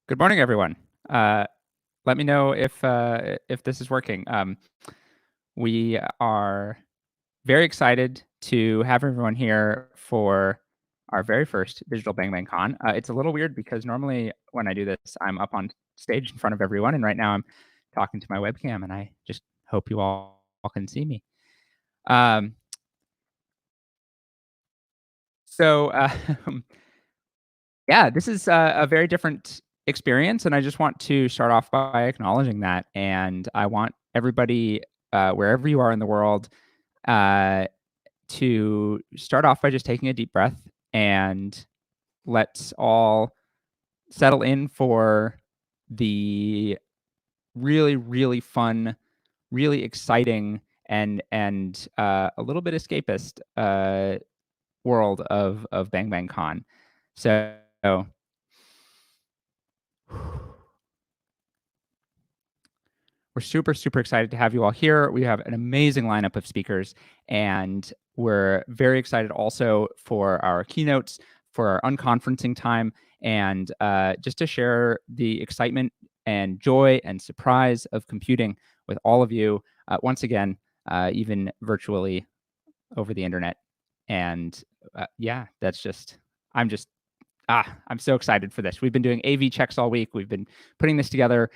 Good morning, everyone. Let me know if this is working. We are very excited to have everyone here for our very first Digital Bang Bang Con. It's a little weird because normally when I do this, I'm up on stage in front of everyone, and right now I'm talking to my webcam, and I just hope you all can see me. Um, so, yeah, this is a very different experience, and I just want to start off by acknowledging that. And I want everybody, wherever you are in the world, uh, to start off by just taking a deep breath and let's all settle in for the really, really fun, really exciting, and a little bit escapist world of Bang Bang Con. So we're super, super excited to have you all here. We have an amazing lineup of speakers, and we're very excited also for our keynotes, for our unconferencing time, and just to share the excitement and joy and surprise of computing with all of you once again, even virtually over the internet. And yeah, I'm so excited for this. We've been doing AV checks all week. We've been putting this together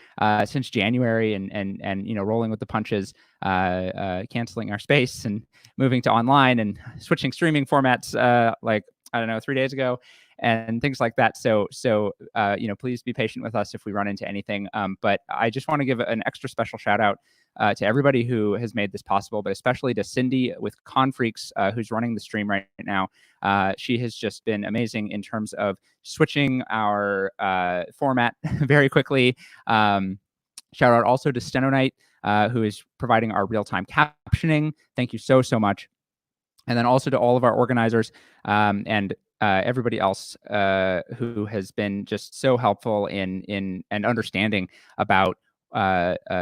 since January, and rolling with the punches, canceling our space and moving to online and switching streaming formats like I don't know 3 days ago, and things like that. So please be patient with us if we run into anything. But I just want to give an extra special shout out to everybody who has made this possible, but especially to Cindy with Confreaks, who's running the stream right now. She has just been amazing in terms of switching our format very quickly. Shout out also to Stenonite, who is providing our real-time captioning. Thank you so, so much. And then also to all of our organizers and everybody else who has been just so helpful in and understanding about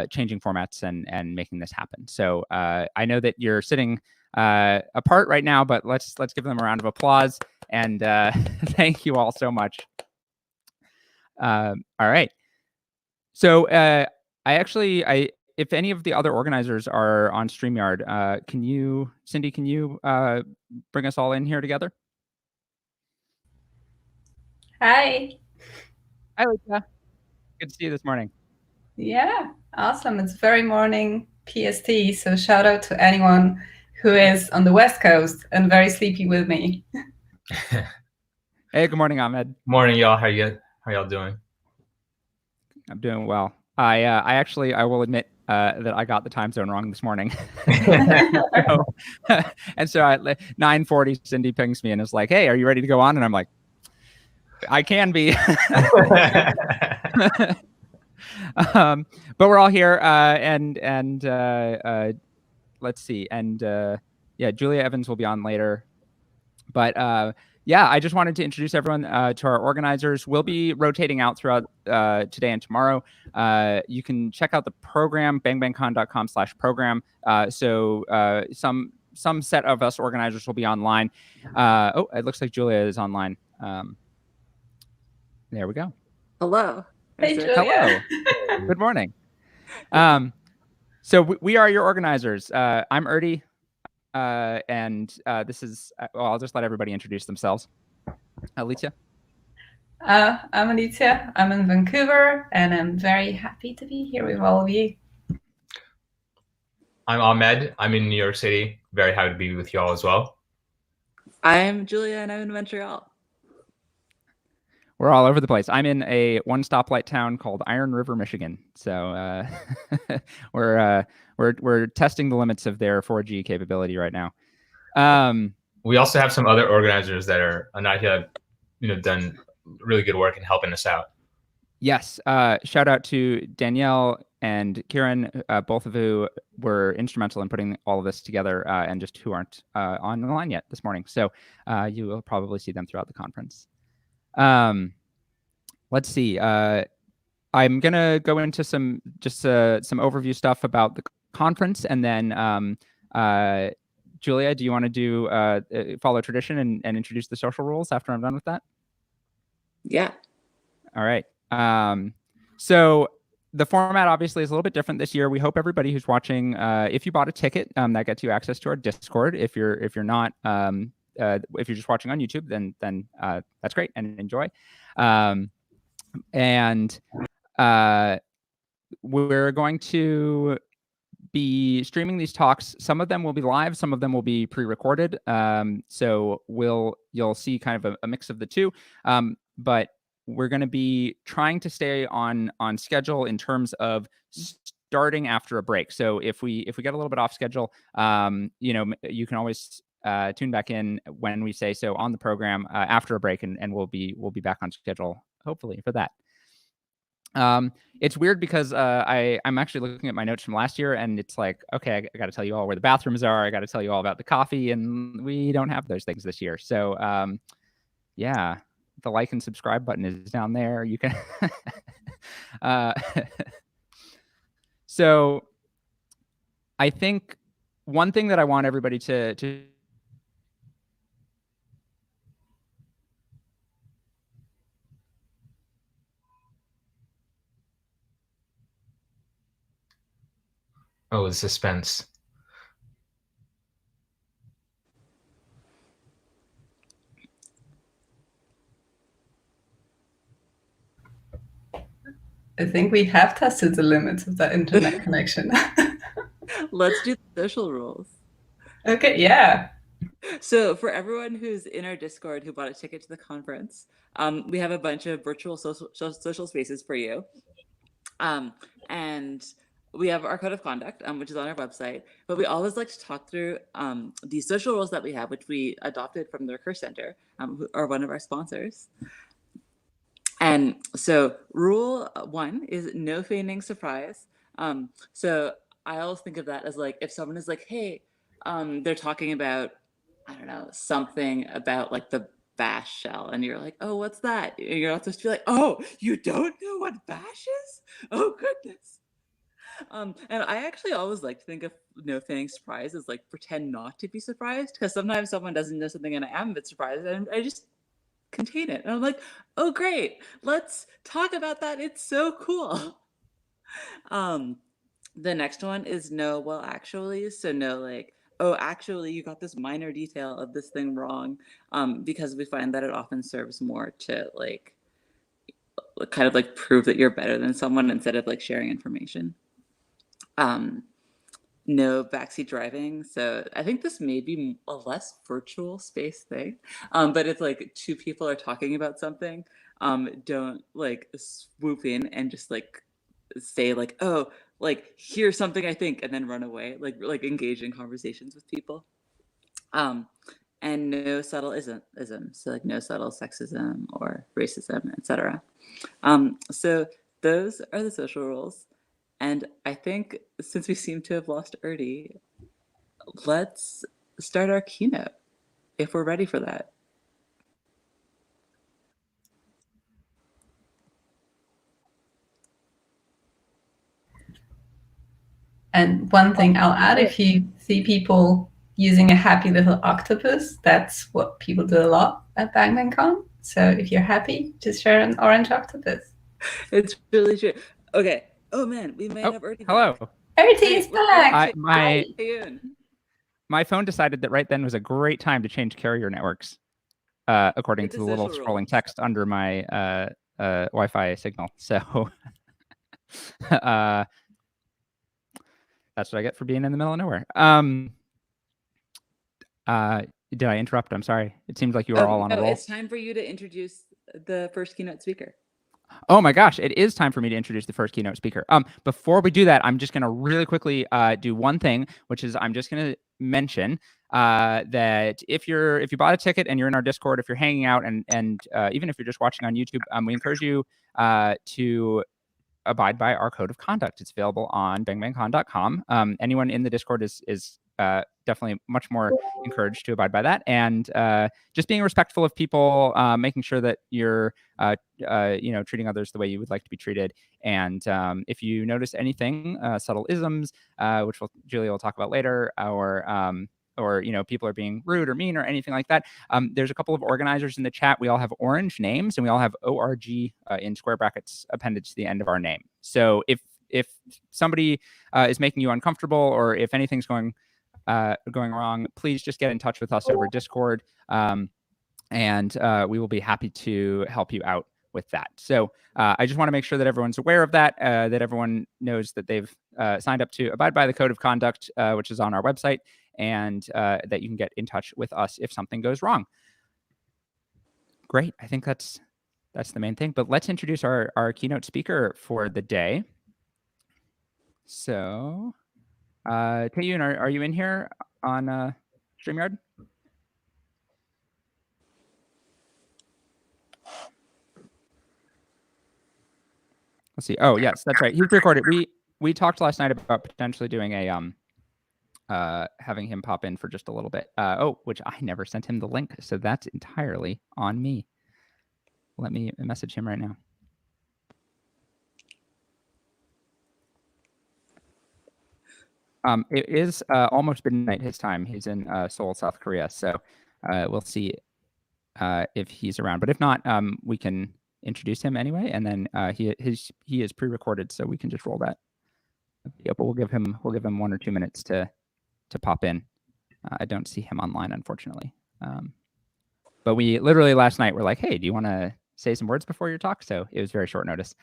changing formats and making this happen. So I know that you're sitting apart right now, but let's give them a round of applause, and thank you all so much. All right. So if any of the other organizers are on StreamYard, Cindy, can you bring us all in here together? Hi. Hi, Lisa. Good to see you this morning. Yeah, awesome. It's very morning PST, so shout out to anyone who is on the West Coast and very sleepy with me. Hey, good morning, Ahmed. Morning, y'all. How y'all doing? I'm doing well. I will admit that I got the time zone wrong this morning. So at 9:40, Cindy pings me and is like, "Hey, are you ready to go on?" And I'm like, "I can be." But we're all here, and let's see, and yeah, Julia Evans will be on later, but yeah, I just wanted to introduce everyone to our organizers. We'll be rotating out throughout today and tomorrow. You can check out the program, bangbangcon.com/program. So some set of us organizers will be online. Oh, it looks like Julia is online. There we go. Hello. Hey, Julia. Hello. Good morning. So we are your organizers. I'm Erdy. And this is, I'll just let everybody introduce themselves. Alicia? I'm Alicia. I'm in Vancouver, and I'm very happy to be here with all of you. I'm Ahmed. I'm in New York City. Very happy to be with y'all as well. I'm Julia, and I'm in Montreal. We're all over the place. I'm in a one-stoplight town called Iron River, Michigan. So we're testing the limits of their 4G capability right now. We also have some other organizers that are not yet, done really good work in helping us out. Yes. Shout out to Danielle and Kieran, both of who were instrumental in putting all of this together, and just who aren't on the line yet this morning. So you will probably see them throughout the conference. Let's see. I'm gonna go into some overview stuff about the conference, and then Julia, do you want to do follow tradition and introduce the social rules after I'm done with that? Yeah. All right. So the format obviously is a little bit different this year. We hope everybody who's watching, if you bought a ticket, that gets you access to our Discord. If you're not, if you're just watching on YouTube, then that's great and enjoy. And we're going to be streaming these talks. Some of them will be live, some of them will be pre-recorded. So you'll see kind of a mix of the two. But we're going to be trying to stay on schedule in terms of starting after a break. So if we get a little bit off schedule, you can always tune back in when we say so on the program after a break, and we'll be back on schedule hopefully for that. It's weird because I'm actually looking at my notes from last year, and it's like, okay, I got to tell you all where the bathrooms are. I got to tell you all about the coffee, and we don't have those things this year. So yeah. The like and subscribe button is down there. You can. So I think one thing that I want everybody to Oh, the suspense. I think we have tested the limits of that internet connection. Let's do the social rules. Okay, yeah. So for everyone who's in our Discord who bought a ticket to the conference, we have a bunch of virtual social spaces for you. And we have our code of conduct, which is on our website, but we always like to talk through these social rules that we have, which we adopted from the Recurse Center, who are one of our sponsors. And so rule 1 is no feigning surprise. So I always think of that as like, if someone is like, hey, they're talking about, I don't know, something about like the bash shell, and you're like, oh, what's that? You're not supposed to be like, oh, you don't know what bash is? Oh, goodness. And I actually always like to think of no feigning surprise as like pretend not to be surprised, because sometimes someone doesn't know something and I am a bit surprised, and I just contain it. And I'm like, oh, great. Let's talk about that. It's so cool. The next one is no, well, actually. So no, like, oh, actually, you got this minor detail of this thing wrong, because we find that it often serves more to like kind of like prove that you're better than someone instead of like sharing information. No backseat driving. So I think this may be a less virtual space thing, but if like two people are talking about something, don't like swoop in and just like say like, oh, like here's something I think, and then run away. Like engage in conversations with people. And no subtle ism. So like no subtle sexism or racism, etc. So those are the social rules. And I think since we seem to have lost Ernie, let's start our keynote if we're ready for that. And one thing I'll add, if you see people using a happy little octopus, that's what people do a lot at BangBangCon. So if you're happy, just share an orange octopus. It's really true. Okay. Oh man, we may have Ernie. Hello. Ernie is back. My phone decided that right then was a great time to change carrier networks, according to the little scrolling text under my Wi-Fi signal. So that's what I get for being in the middle of nowhere. Did I interrupt? I'm sorry. It seems like you were all on a roll. It's time for you to introduce the first keynote speaker. Oh my gosh, it is time for me to introduce the first keynote speaker. Before we do that, I'm just going to really quickly do one thing, which is I'm just going to mention that if you bought a ticket and you're in our Discord, if you're hanging out, and even if you're just watching on YouTube, we encourage you to abide by our code of conduct. It's available on bangbangcon.com. Anyone in the Discord is definitely much more encouraged to abide by that, and just being respectful of people, making sure that you're treating others the way you would like to be treated. And if you notice anything, subtle isms, which Julia will talk about later, or or people are being rude or mean or anything like that, there's a couple of organizers in the chat. We all have orange names, and we all have ORG in square brackets appended to the end of our name. So if somebody is making you uncomfortable, or if anything's going wrong, please just get in touch with us over Discord, and we will be happy to help you out with that. So I just want to make sure that everyone's aware of that, that everyone knows that they've signed up to abide by the code of conduct, which is on our website, and that you can get in touch with us if something goes wrong. Great. I think that's the main thing. But let's introduce our keynote speaker for the day. So, Tae-Yoon, are you in here on StreamYard? Let's see. Oh, yes, that's right. He's recorded. We talked last night about potentially doing a having him pop in for just a little bit. Which I never sent him the link, so that's entirely on me. Let me message him right now. It is almost midnight his time. He's in Seoul, South Korea. So we'll see if he's around. But if not, we can introduce him anyway. And then he is pre-recorded, so we can just roll that. Yeah, but we'll give him 1 or 2 minutes to pop in. I don't see him online, unfortunately. But we literally last night were like, hey, do you want to say some words before your talk? So it was very short notice.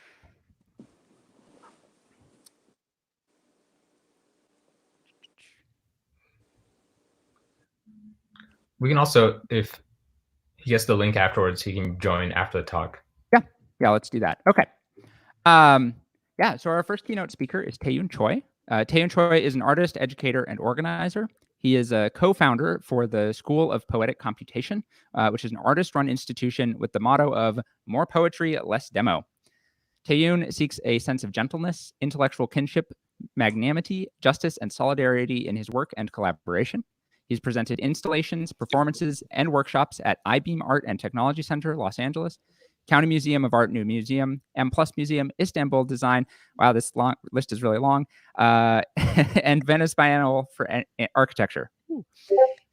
We can also, if he gets the link afterwards, he can join after the talk. Yeah, let's do that. Okay. So our first keynote speaker is Tae-Yoon Choi. Tae-Yoon Choi is an artist, educator, and organizer. He is a co-founder for the School of Poetic Computation, which is an artist-run institution with the motto of more poetry, less demo. Tae-Yoon seeks a sense of gentleness, intellectual kinship, magnanimity, justice, and solidarity in his work and collaboration. He's presented installations, performances, and workshops at iBeam Art and Technology Center, Los Angeles, County Museum of Art, New Museum, M+ Museum, Istanbul Design. Wow, this list is really long. And Venice Biennale for Architecture. Ooh.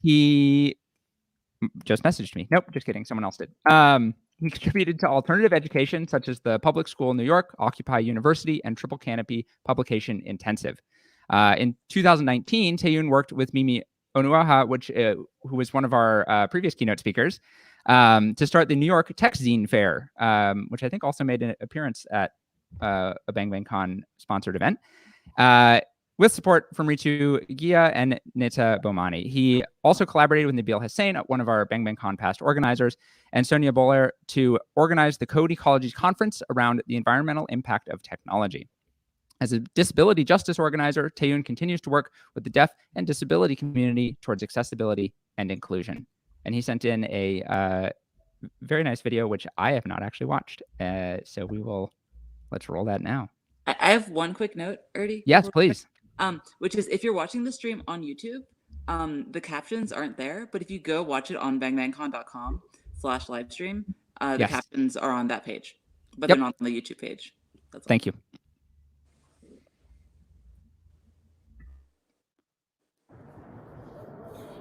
He just messaged me. Nope, just kidding. Someone else did. He contributed to alternative education, such as the Public School New York, Occupy University, and Triple Canopy Publication Intensive. In 2019, Tae-Yoon worked with Mimi Onuaha, who was one of our previous keynote speakers, to start the New York Tech Zine Fair, which I think also made an appearance at a Bang Bang Con sponsored event, with support from Ritu Gia and Nita Bomani. He also collaborated with Nabil Hussain, one of our Bang Bang Con past organizers, and Sonia Boller to organize the Code Ecologies Conference around the environmental impact of technology. As a disability justice organizer, Tae-Yoon continues to work with the deaf and disability community towards accessibility and inclusion. And he sent in a very nice video, which I have not actually watched. So let's roll that now. I have one quick note, Erdy. Yes, please. Which is, if you're watching the stream on YouTube, the captions aren't there. But if you go watch it on bangbangcon.com/livestream, the captions are on that page, but they're not on the YouTube page. That's all. Thank you.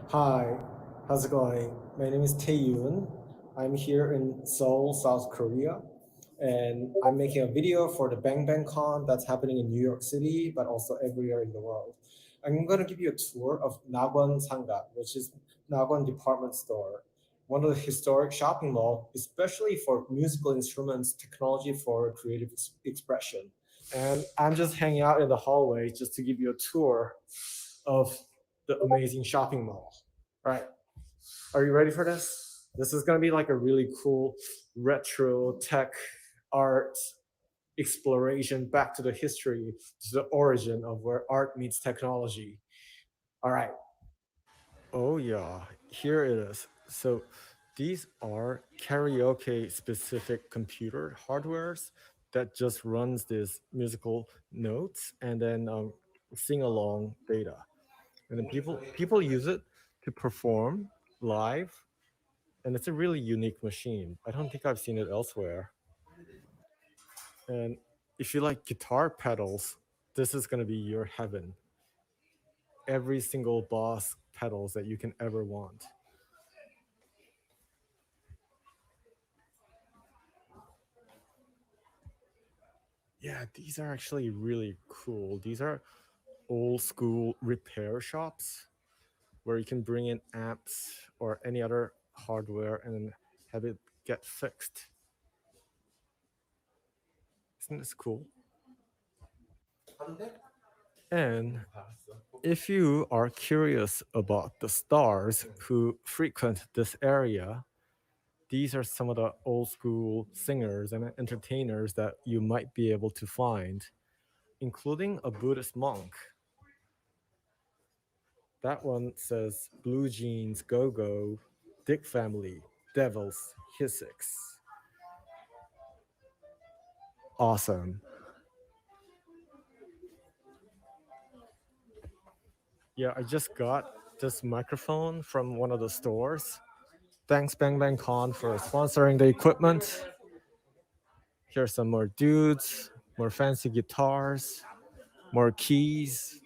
Hi, how's it going? My name is Tae-Yoon. I'm here in Seoul, South Korea, and I'm making a video for the Bang Bang Con that's happening in New York City, but also everywhere in the world. I'm going to give you a tour of Nagwon Sangat, which is Nagwon Department Store, one of the historic shopping malls, especially for musical instruments, technology for creative expression. And I'm just hanging out in the hallway just to give you a tour of the amazing shopping mall. All right, are you ready for this? This is going to be like a really cool retro tech art exploration back to the history, to the origin of where art meets technology. All right. Oh yeah, here it is. So these are karaoke specific computer hardwares that just runs these musical notes and then sing along data. And then people use it to perform live, and it's a really unique machine. I don't think I've seen it elsewhere. And if you like guitar pedals, this is going to be your heaven. every single Boss pedals that you can ever want. Yeah, these are actually really cool. These are old school repair shops where you can bring in amps or any other hardware and have it get fixed. Isn't this cool? And if you are curious about the stars who frequent this area, these are some of the old school singers and entertainers that you might be able to find, including a Buddhist monk. That one says Blue Jeans, Go Go, Dick Family, Devils, Hisix. Awesome. Yeah, I just got this microphone from one of the stores. Thanks Bang Bang Con for sponsoring the equipment. Here's some more dudes, more fancy guitars, more keys.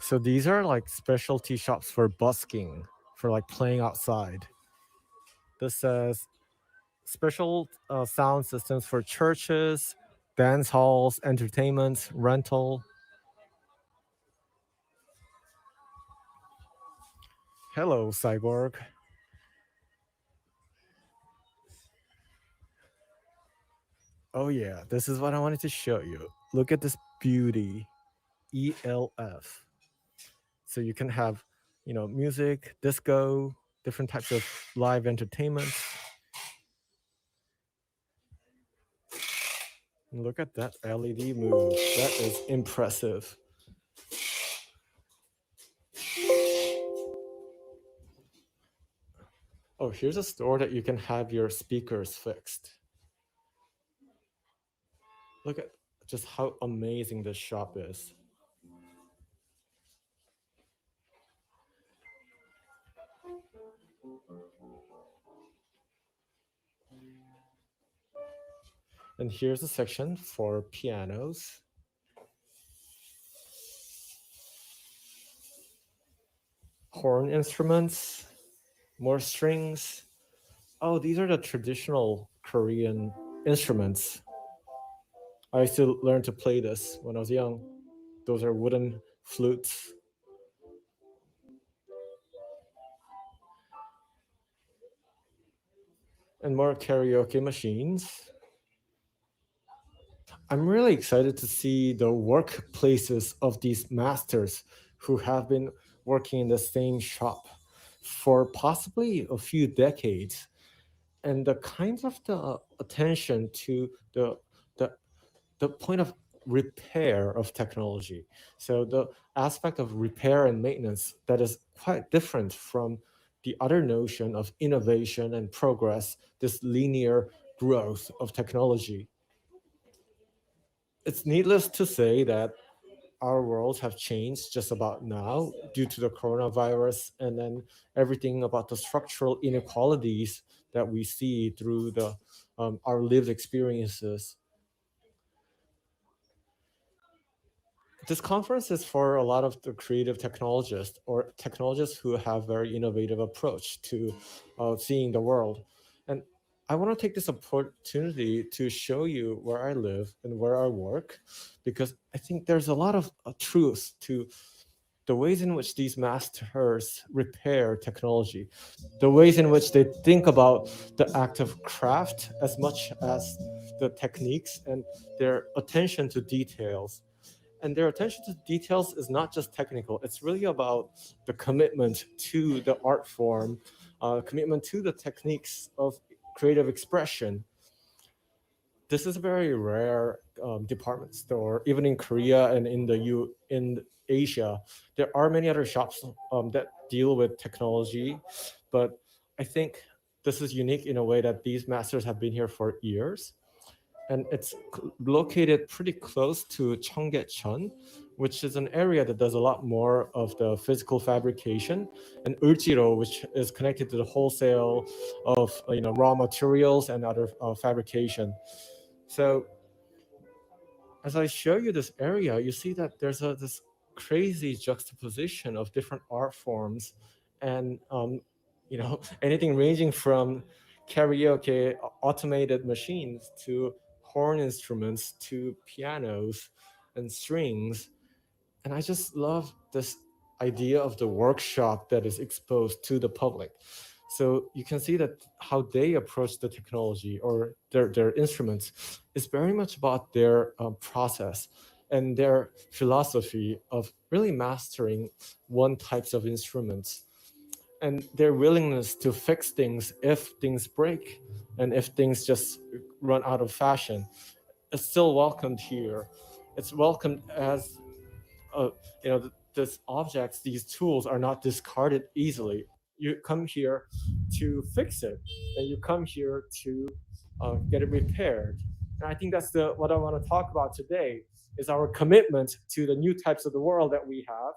So these are like specialty shops for busking, for like playing outside. This says special sound systems for churches, dance halls, entertainment, rental. Hello, Cyborg. Oh yeah, this is what I wanted to show you. Look at this beauty, ELF. So you can have, music, disco, different types of live entertainment. And look at that LED move. That is impressive. Oh, here's a store that you can have your speakers fixed. Look at just how amazing this shop is. And here's a section for pianos. Horn instruments, more strings. Oh, these are the traditional Korean instruments. I used to learn to play this when I was young. Those are wooden flutes. And more karaoke machines. I'm really excited to see the workplaces of these masters who have been working in the same shop for possibly a few decades. And the kinds of the attention to the point of repair of technology. So the aspect of repair and maintenance that is quite different from the other notion of innovation and progress, this linear growth of technology. It's needless to say that our worlds have changed just about now due to the coronavirus and then everything about the structural inequalities that we see through our lived experiences. This conference is for a lot of the creative technologists or technologists who have very innovative approach to seeing the world. And I want to take this opportunity to show you where I live and where I work, because I think there's a lot of truth to the ways in which these masters repair technology, the ways in which they think about the act of craft as much as the techniques and their attention to details. And their attention to details is not just technical, it's really about the commitment to the art form, commitment to the techniques of creative expression. This is a very rare department store, even in Korea and in Asia. There are many other shops that deal with technology, but I think this is unique in a way that these masters have been here for years. and it's located pretty close to Cheonggyecheon, which is an area that does a lot more of the physical fabrication, and Ulchiro, which is connected to the wholesale of raw materials and other fabrication. So as I show you this area, you see that there's this crazy juxtaposition of different art forms, and anything ranging from karaoke automated machines to horn instruments to pianos and strings. And I just love this idea of the workshop that is exposed to the public. So you can see that how they approach the technology or their instruments is very much about their process and their philosophy of really mastering one types of instruments, and their willingness to fix things if things break and if things just run out of fashion. It's still welcomed here. It's welcomed as these objects, these tools are not discarded easily. You come here to fix it, and you come here to get it repaired. And I think that's what I want to talk about today, is our commitment to the new types of the world that we have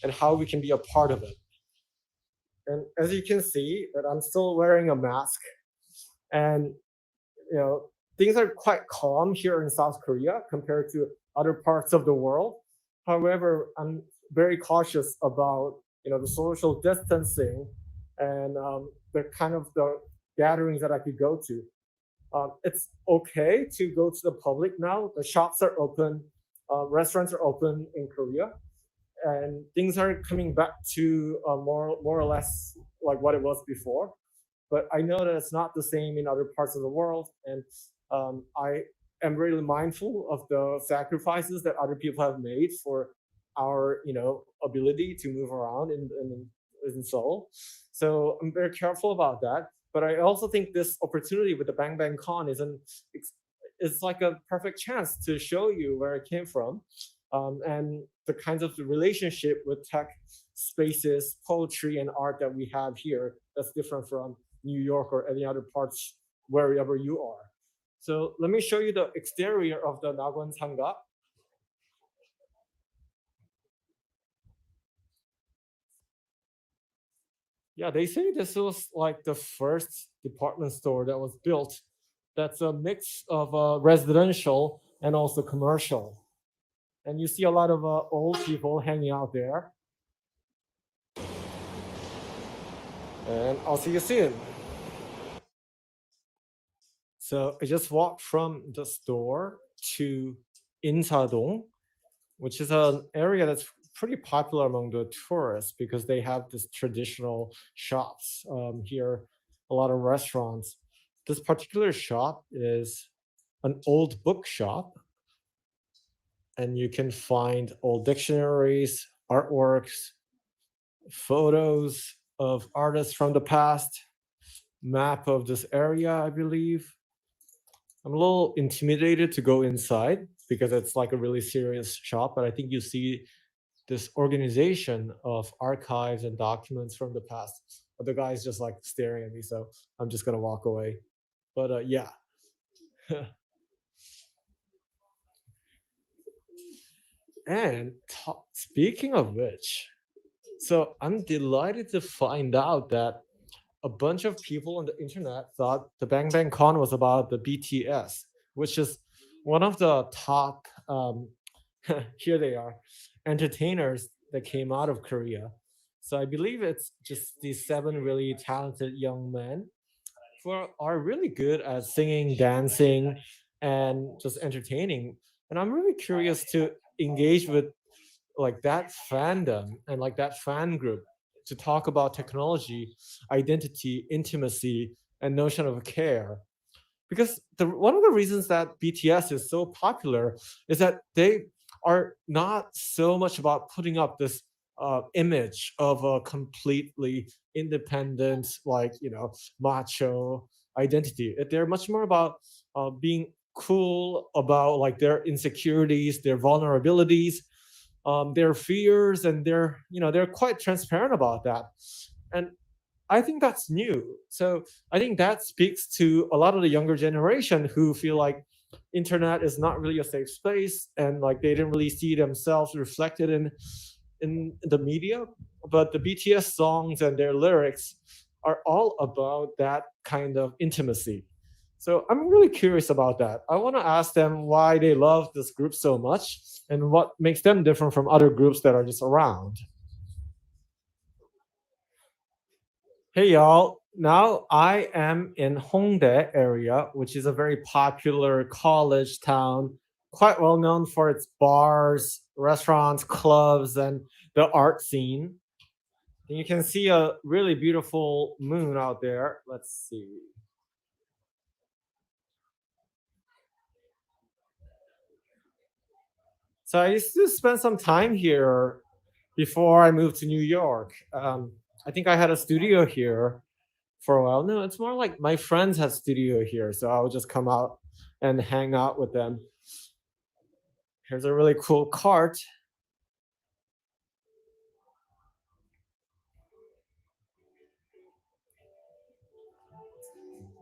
and how we can be a part of it. And as you can see, that I'm still wearing a mask, and things are quite calm here in South Korea compared to other parts of the world. However, I'm very cautious about the social distancing and the kind of the gatherings that I could go to. It's okay to go to the public now. The shops are open, restaurants are open in Korea, and things are coming back to more or less like what it was before. But I know that it's not the same in other parts of the world, and I am really mindful of the sacrifices that other people have made for our ability to move around in Seoul. So I'm very careful about that. But I also think this opportunity with the Bang Bang Con is like a perfect chance to show you where it came from, and the kinds of relationship with tech spaces, poetry, and art that we have here that's different from New York or any other parts wherever you are. So let me show you the exterior of the Nagwon Sangha. Yeah, they say this was like the first department store that was built that's a mix of residential and also commercial. And you see a lot of old people hanging out there. And I'll see you soon. So I just walked from the store to Insadong, which is an area that's pretty popular among the tourists because they have this traditional shops here, a lot of restaurants. This particular shop is an old bookshop, and you can find old dictionaries, artworks, photos of artists from the past, map of this area, I believe. I'm a little intimidated to go inside because it's like a really serious shop, but I think you see this organization of archives and documents from the past. But the guy's just like staring at me, so I'm just gonna walk away. But yeah. And speaking of which, so I'm delighted to find out that a bunch of people on the internet thought the Bang Bang Con was about the BTS, which is one of the top, here they are, entertainers that came out of Korea. So I believe it's just these 7 really talented young men who are really good at singing, dancing, and just entertaining. And I'm really curious to engage with like that fandom and like that fan group to talk about technology, identity, intimacy, and notion of care. Because one of the reasons that BTS is so popular is that they are not so much about putting up this image of a completely independent, like, macho identity. They're much more about being cool about like their insecurities, their vulnerabilities, their fears, and they're quite transparent about that. And I think that's new. So I think that speaks to a lot of the younger generation who feel like internet is not really a safe space, and like they didn't really see themselves reflected in the media. But the BTS songs and their lyrics are all about that kind of intimacy. So I'm really curious about that. I want to ask them why they love this group so much and what makes them different from other groups that are just around. Hey y'all, now I am in Hongdae area, which is a very popular college town, quite well known for its bars, restaurants, clubs, and the art scene. And you can see a really beautiful moon out there. Let's see. So I used to spend some time here before I moved to New York. I think I had a studio here for a while. No, it's more like my friends had studio here, so I would just come out and hang out with them. Here's a really cool cart.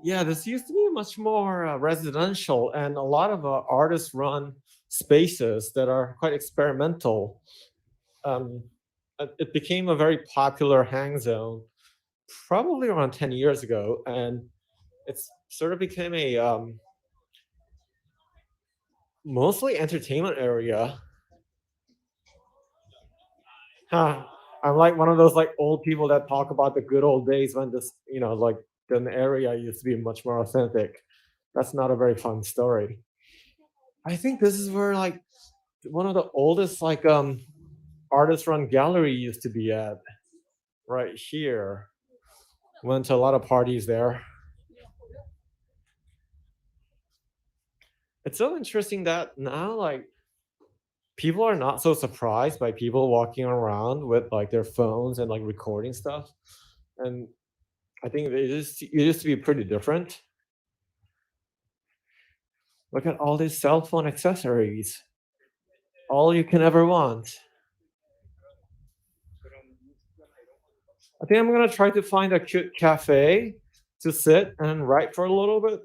Yeah, this used to be much more residential and a lot of artist-run spaces that are quite experimental. It became a very popular hang zone probably around 10 years ago, and it's sort of became a mostly entertainment area. Huh. I'm like one of those like old people that talk about the good old days when this, like the area used to be much more authentic. That's not a very fun story. I think this is where like one of the oldest like artist run gallery used to be at, right here. Went to a lot of parties there. It's so interesting that now like people are not so surprised by people walking around with like their phones and like recording stuff. And I think it used to be pretty different. Look at all these cell phone accessories. All you can ever want. I think I'm gonna try to find a cute cafe to sit and write for a little bit.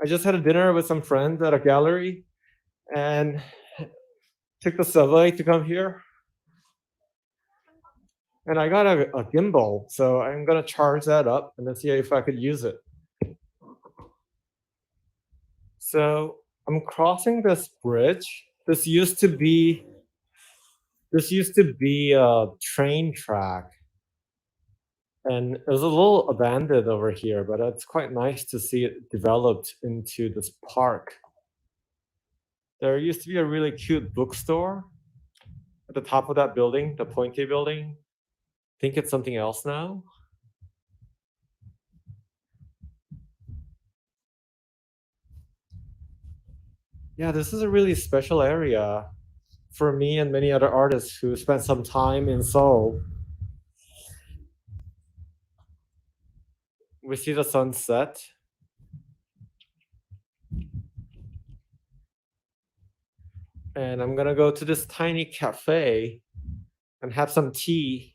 I just had a dinner with some friends at a gallery and took the subway to come here. And I got a gimbal, so I'm gonna charge that up and then see if I could use it. So I'm crossing this bridge. This used to be a train track, and it was a little abandoned over here, but it's quite nice to see it developed into this park. There used to be a really cute bookstore at the top of that building, the Pointe building. I think it's something else now. Yeah, this is a really special area for me and many other artists who spent some time in Seoul. We see the sunset. And I'm gonna go to this tiny cafe and have some tea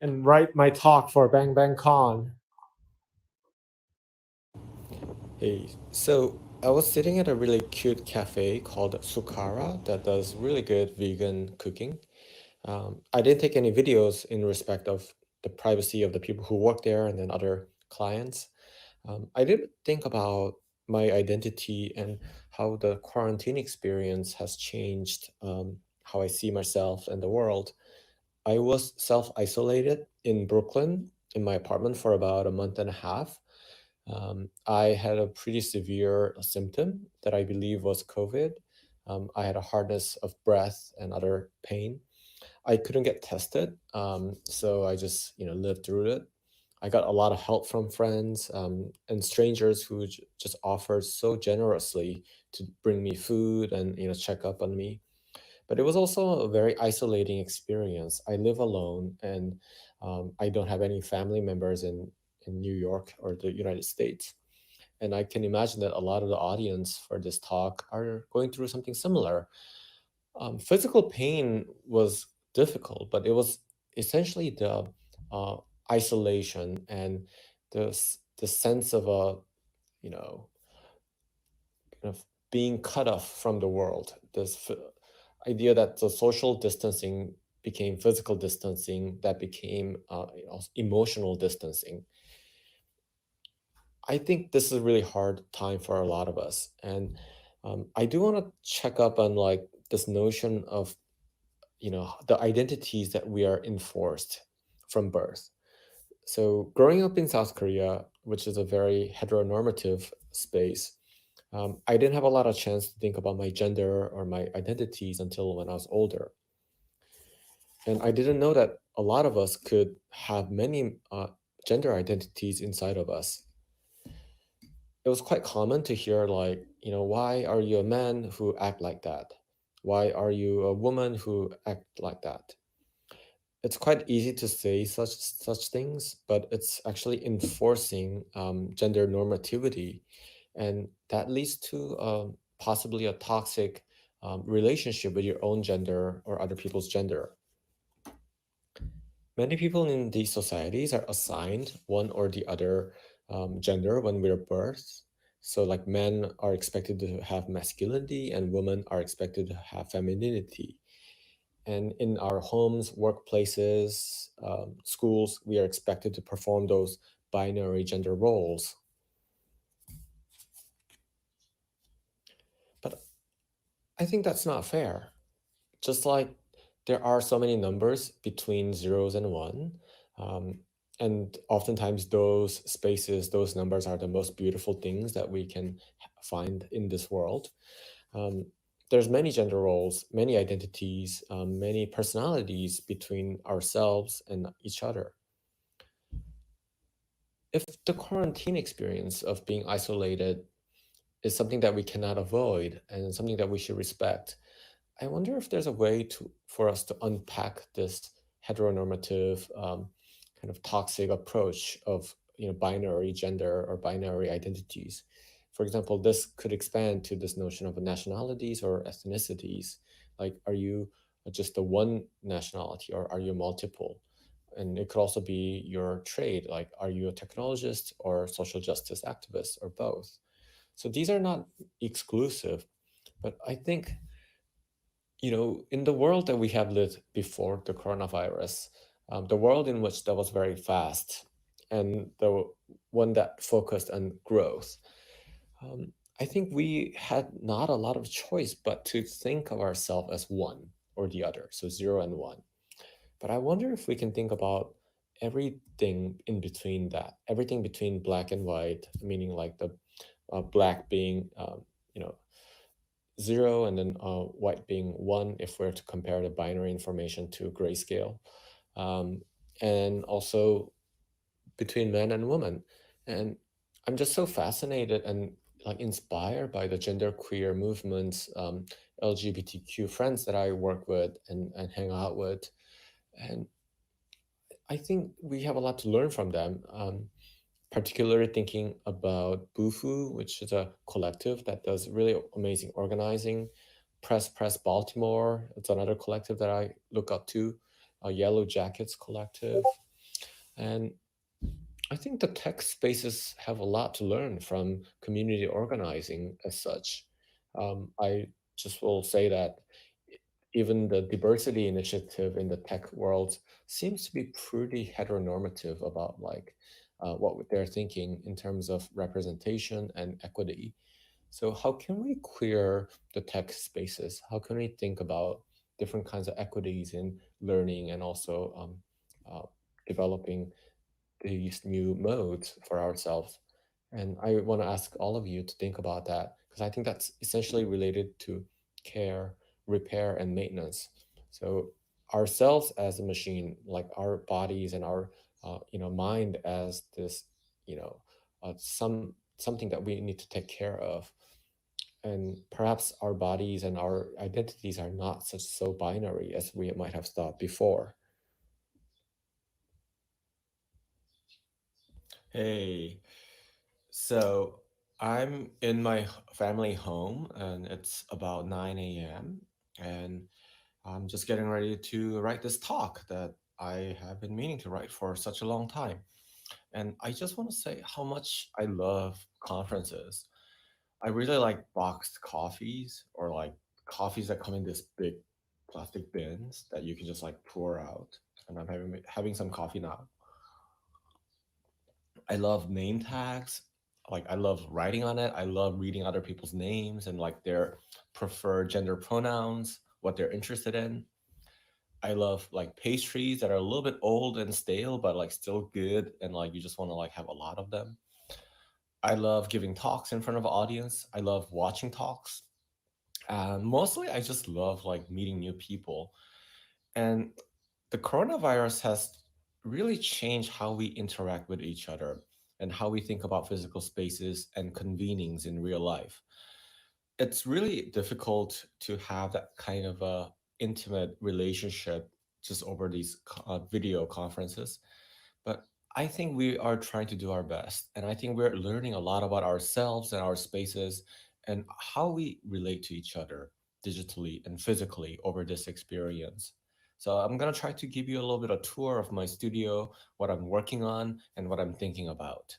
and write my talk for Bang Bang Con. Hey, so I was sitting at a really cute cafe called Sukara that does really good vegan cooking. I didn't take any videos in respect of the privacy of the people who work there and then other clients. I did think about my identity and how the quarantine experience has changed how I see myself and the world. I was self-isolated in Brooklyn in my apartment for about a month and a half. I had a pretty severe symptom that I believe was COVID. I had a hardness of breath and other pain. I couldn't get tested, so I just lived through it. I got a lot of help from friends and strangers who just offered so generously to bring me food and check up on me. But it was also a very isolating experience. I live alone, and I don't have any family members in New York or the United States. And I can imagine that a lot of the audience for this talk are going through something similar. Physical pain was difficult, but it was essentially the uh, isolation and the sense of a you know of being cut off from the world. This idea that the social distancing became physical distancing, that became emotional distancing. I think this is a really hard time for a lot of us, and I do want to check up on like this notion of the identities that we are enforced from birth. So growing up in South Korea, which is a very heteronormative space, I didn't have a lot of chance to think about my gender or my identities until when I was older. And I didn't know that a lot of us could have many gender identities inside of us. It was quite common to hear like, why are you a man who act like that? Why are you a woman who act like that? It's quite easy to say such things, but it's actually enforcing gender normativity, and that leads to possibly a toxic relationship with your own gender or other people's gender. Many people in these societies are assigned one or the other gender when we're birthed. So like men are expected to have masculinity and women are expected to have femininity. And in our homes, workplaces, schools, we are expected to perform those binary gender roles. But I think that's not fair. Just like there are so many numbers between zeros and one, and oftentimes those spaces, those numbers are the most beautiful things that we can find in this world. There's many gender roles, many identities, many personalities between ourselves and each other. If the quarantine experience of being isolated is something that we cannot avoid and something that we should respect, I wonder if there's a way for us to unpack this heteronormative, kind of toxic approach of binary gender or binary identities. For example, this could expand to this notion of nationalities or ethnicities. Like, are you just the one nationality or are you multiple? And it could also be your trade, like, are you a technologist or social justice activist or both? So these are not exclusive, but I think, in the world that we have lived before the coronavirus, the world in which that was very fast and the one that focused on growth, I think we had not a lot of choice but to think of ourselves as one or the other, so 0 and 1. But I wonder if we can think about everything in between that, everything between black and white, meaning like the black being, 0 and then white being 1, if we're to compare the binary information to grayscale. And also between men and women. And I'm just so fascinated and like inspired by the genderqueer movements, LGBTQ friends that I work with and hang out with. And I think we have a lot to learn from them, particularly thinking about Bufu, which is a collective that does really amazing organizing. Press Baltimore, it's another collective that I look up to, Yellow Jackets collective. And I think the tech spaces have a lot to learn from community organizing as such. I just will say that even the diversity initiative in the tech world seems to be pretty heteronormative about like what they're thinking in terms of representation and equity. So how can we queer the tech spaces? How can we think about different kinds of equities in learning and also developing these new modes for ourselves? And I want to ask all of you to think about that, because I think that's essentially related to care, repair, and maintenance. So ourselves as a machine, like our bodies and our mind as this, something that we need to take care of. And perhaps our bodies and our identities are not so binary as we might have thought before. Hey, so I'm in my family home and it's about 9 a.m. and I'm just getting ready to write this talk that I have been meaning to write for such a long time. And I just want to say how much I love conferences. I really like boxed coffees or like coffees that come in this big plastic bins that you can just like pour out. And I'm having some coffee now. I love name tags. Like I love writing on it. I love reading other people's names and like their preferred gender pronouns, what they're interested in. I love like pastries that are a little bit old and stale, but like still good, and like you just want to like have a lot of them. I love giving talks in front of an audience. I love watching talks. And mostly I just love like meeting new people. And the coronavirus has really changed how we interact with each other and how we think about physical spaces and convenings in real life. It's really difficult to have that kind of a intimate relationship just over these video conferences. But I think we are trying to do our best. And I think we're learning a lot about ourselves and our spaces and how we relate to each other digitally and physically over this experience. So I'm going to try to give you a little bit of tour of my studio, what I'm working on, and what I'm thinking about.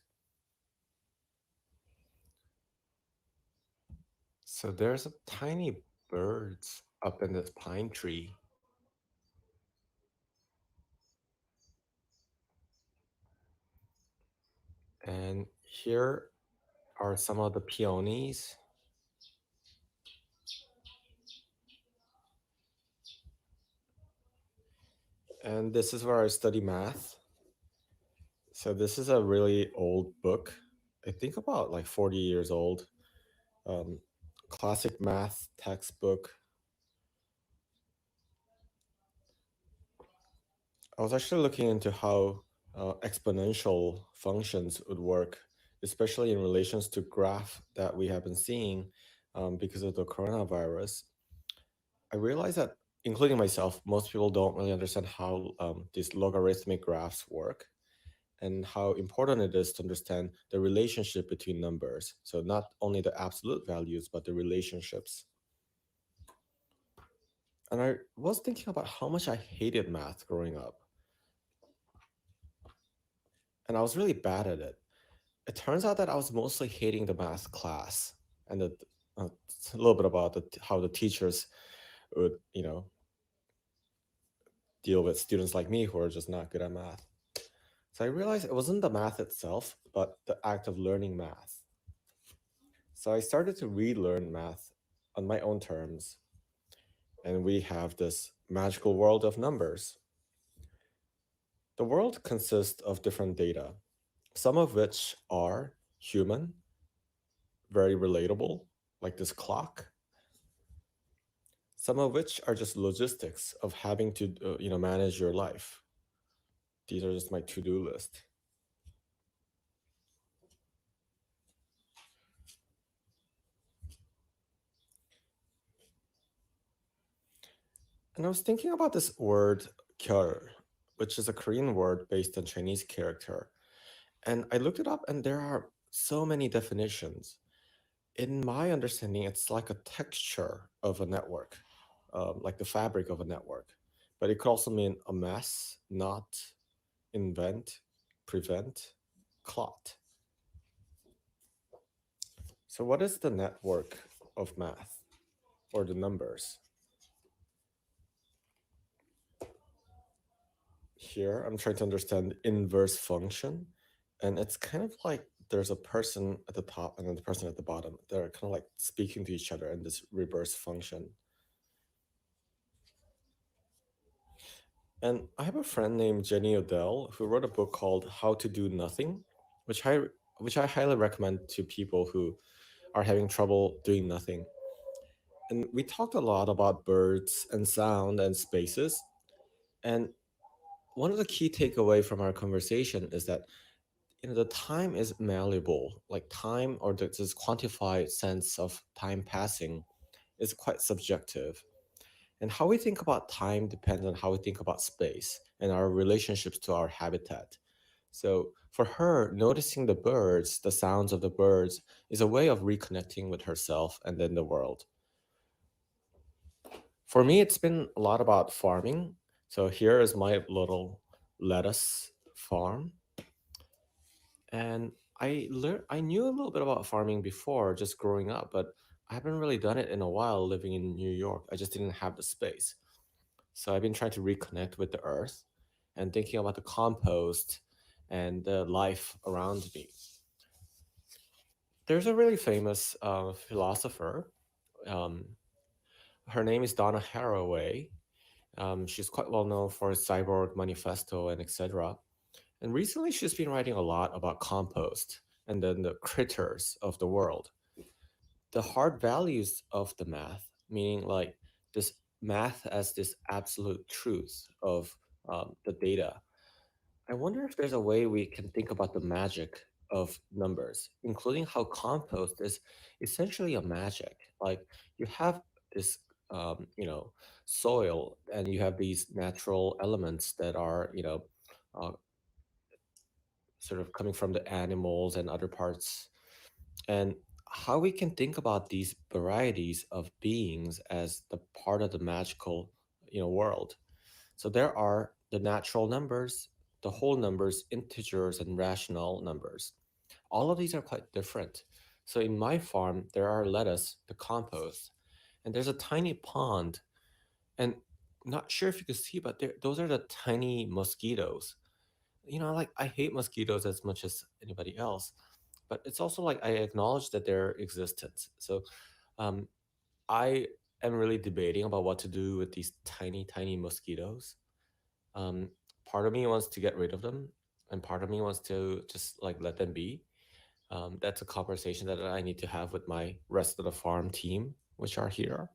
So there's a tiny birds up in this pine tree. And here are some of the peonies. And this is where I study math. So this is a really old book. I think about like 40 years old. Um, Classic math textbook. I was actually looking into how exponential functions would work, especially in relations to graph that we have been seeing because of the coronavirus. I realized that, including myself, most people don't really understand how these logarithmic graphs work and how important it is to understand the relationship between numbers. So not only the absolute values, but the relationships. And I was thinking about how much I hated math growing up. And I was really bad at it. It turns out that I was mostly hating the math class and a little bit about how the teachers would, deal with students like me who are just not good at math. So I realized it wasn't the math itself, but the act of learning math. So I started to relearn math on my own terms. And we have this magical world of numbers. The world consists of different data, some of which are human, very relatable, like this clock. Some of which are just logistics of having to, manage your life. These are just my to-do list. And I was thinking about this word kyeol, which is a Korean word based on Chinese character. And I looked it up and there are so many definitions. In my understanding, it's like a texture of a network, like the fabric of a network. But it could also mean a mess, knot, invent, prevent, clot. So what is the network of math or the numbers? Here, I'm trying to understand inverse function. And it's kind of like there's a person at the top and then the person at the bottom. They're kind of like speaking to each other in this reverse function. And I have a friend named Jenny Odell who wrote a book called How to Do Nothing, which I highly recommend to people who are having trouble doing nothing. And we talked a lot about birds and sound and spaces. And one of the key takeaway from our conversation is that the time is malleable. Like time or this quantified sense of time passing is quite subjective. And how we think about time depends on how we think about space and our relationships to our habitat. So for her, noticing the birds, the sounds of the birds, is a way of reconnecting with herself and then the world. For me, it's been a lot about farming. So here is my little lettuce farm. And I knew a little bit about farming before, just growing up, but I haven't really done it in a while living in New York. I just didn't have the space. So I've been trying to reconnect with the earth and thinking about the compost and the life around me. There's a really famous philosopher. Um, Her name is Donna Haraway. She's quite well known for her Cyborg Manifesto and etc. And recently, she's been writing a lot about compost and then the critters of the world. The hard values of the math, meaning like this math as this absolute truth of the data. I wonder if there's a way we can think about the magic of numbers, including how compost is essentially a magic. Like you have this, soil, and you have these natural elements that are, uh, sort of coming from the animals and other parts, and how we can think about these varieties of beings as the part of the magical, world. So there are the natural numbers, the whole numbers, integers, and rational numbers. All of these are quite different. So in my farm, there are lettuce, the compost, and there's a tiny pond. And not sure if you can see, but those are the tiny mosquitoes. Like I hate mosquitoes as much as anybody else, but it's also like I acknowledge that their existence. So um, I am really debating about what to do with these tiny, tiny mosquitoes. um, Part of me wants to get rid of them, and part of me wants to just like let them be. That's a conversation that I need to have with my rest of the farm team, which are here.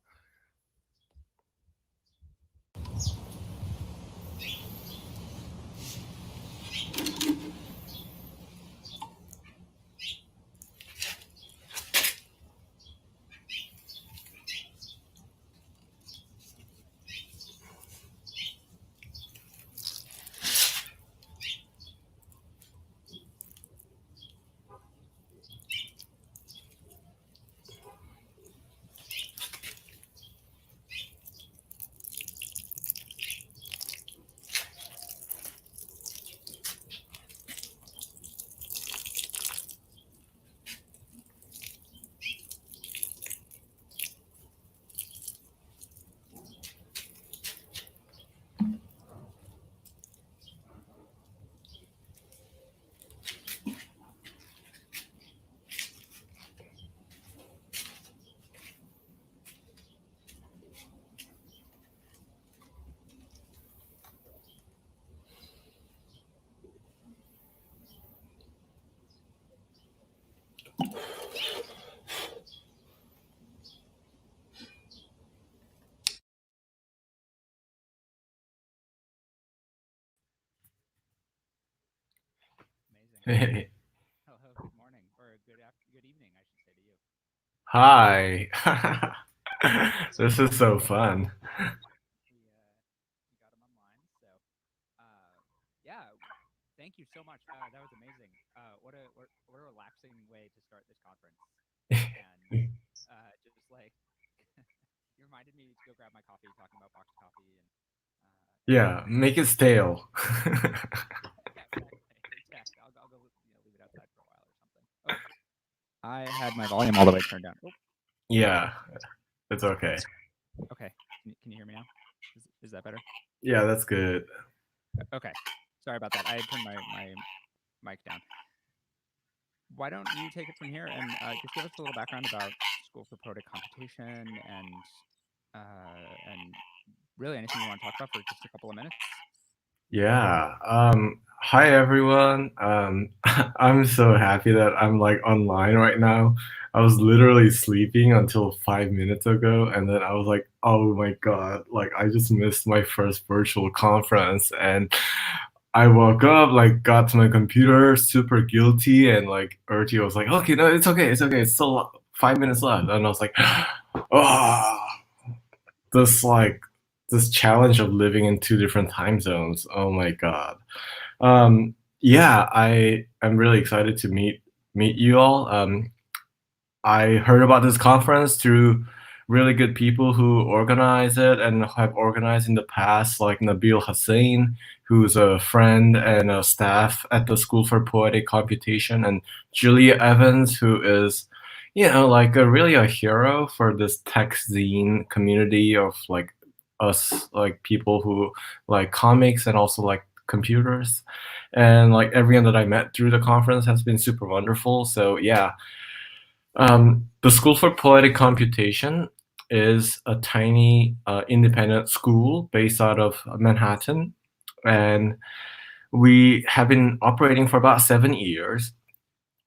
Amazing. Hey. Hello, good morning, or good evening, I should say to you. Hi. This is so fun. We got him online, so yeah, thank you so much. That was amazing. What a relaxing way to start this conference, and just like you reminded me to go grab my coffee, talking about boxed coffee, and Yeah, make it stale. exactly. I'll go leave it outside for a while or something. Oh, I had my volume all the way turned down. Oh, Yeah, it's okay. okay. Can you hear me now? Is that better? Yeah, that's good. Okay. Sorry about that. I had turned my mic down. Why don't you take it from here and just give us a little background about School for Poetic Computation and really anything you want to talk about for just a couple of minutes? Yeah. Hi everyone. I'm so happy that I'm like online right now. I was literally sleeping until 5 minutes ago, and then I was like, oh my God, like I just missed my first virtual conference. And I woke up, like got to my computer, super guilty, and like Urti was like, okay, no, it's okay, it's still 5 minutes left. And I was like, oh, this like this challenge of living in two different time zones. Oh my God. Yeah, I am really excited to meet you all. I heard about this conference through really good people who organize it and have organized in the past, like Nabil Hussain, who's a friend and a staff at the School for Poetic Computation, and Julia Evans, who is, like really a hero for this tech zine community of like us, like people who like comics and also like computers. And like everyone that I met through the conference has been super wonderful. So yeah, the School for Poetic Computation is a tiny independent school based out of Manhattan. And we have been operating for about 7 years.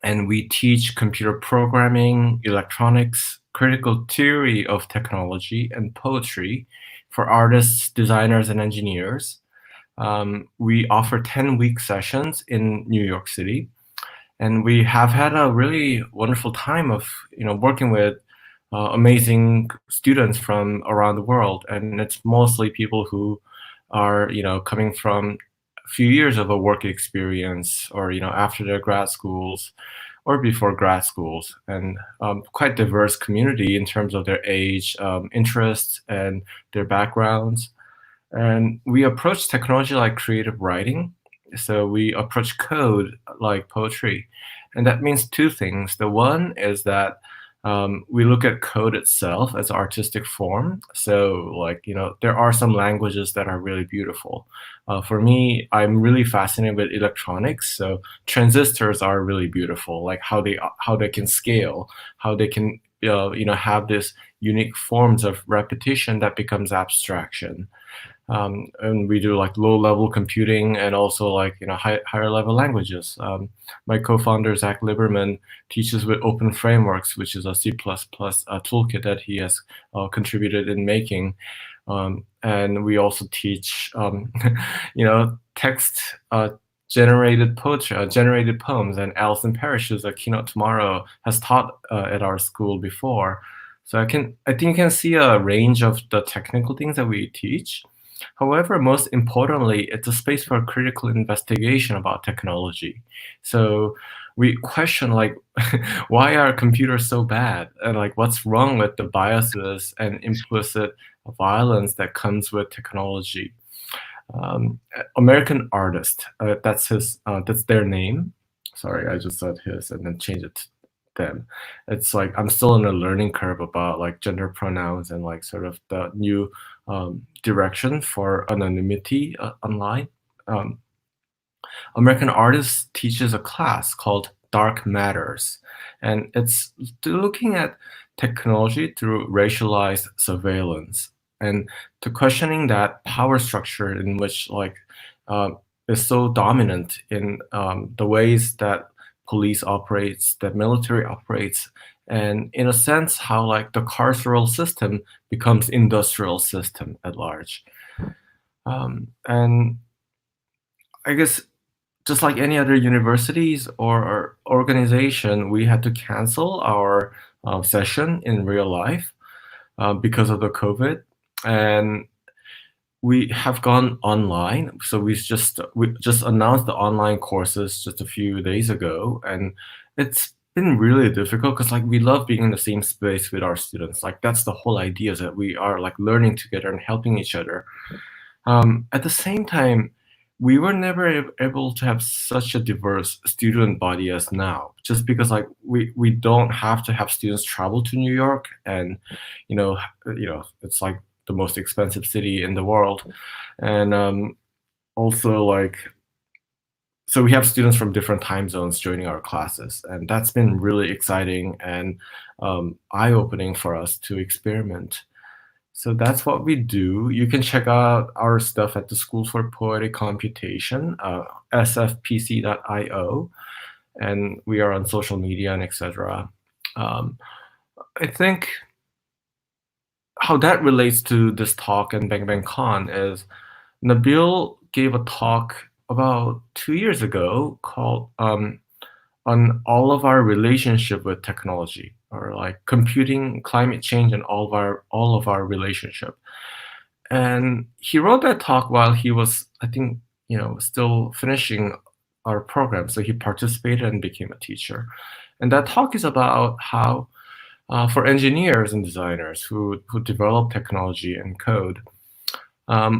And we teach computer programming, electronics, critical theory of technology, and poetry for artists, designers, and engineers. We offer 10-week sessions in New York City. And we have had a really wonderful time of, working with amazing students from around the world. And it's mostly people who are, coming from a few years of a work experience, or, after their grad schools or before grad schools, and quite diverse community in terms of their age, interests, and their backgrounds. And we approach technology like creative writing. So we approach code like poetry. And that means two things. The one is that we look at code itself as artistic form. So like, there are some languages that are really beautiful. For me, I'm really fascinated with electronics. So transistors are really beautiful, like how they can scale, how they can have this unique forms of repetition that becomes abstraction. And we do like low-level computing and also like higher-level languages. My co-founder Zach Liberman teaches with Open Frameworks, which is a C++ toolkit that he has contributed in making. And we also teach text generated poetry, generated poems. And Alison Parrish, who's a keynote tomorrow, has taught at our school before. So I think you can see a range of the technical things that we teach. However, most importantly, it's a space for critical investigation about technology. So we question like, why are computers so bad? And like, what's wrong with the biases and implicit violence that comes with technology? American Artist, that's their name. Sorry, I just said his and then changed it to them. It's like, I'm still in a learning curve about like gender pronouns and like sort of the new direction for anonymity online. American Artist teaches a class called Dark Matters, and it's looking at technology through racialized surveillance and to questioning that power structure in which like is so dominant in the ways that police operates, that military operates, and in a sense, how like the carceral system becomes industrial system at large. And I guess just like any other universities or organization, we had to cancel our session in real life because of the COVID. And we have gone online. So we just announced the online courses just a few days ago. And it's been really difficult because like we love being in the same space with our students. Like that's the whole idea, is that we are like learning together and helping each other. At the same time, we were never able to have such a diverse student body as now, just because like we don't have to have students travel to New York, and it's like the most expensive city in the world, and also like, so we have students from different time zones joining our classes, and that's been really exciting and eye-opening for us to experiment. So that's what we do. You can check out our stuff at the School for Poetic Computation, sfpc.io, and we are on social media and etc. I think how that relates to this talk and BangBangCon is Nabil gave a talk about 2 years ago called on all of our relationship with technology, or like computing, climate change, and all of our relationship. And he wrote that talk while he was, I think, still finishing our program. So he participated and became a teacher. And that talk is about how for engineers and designers who develop technology and code.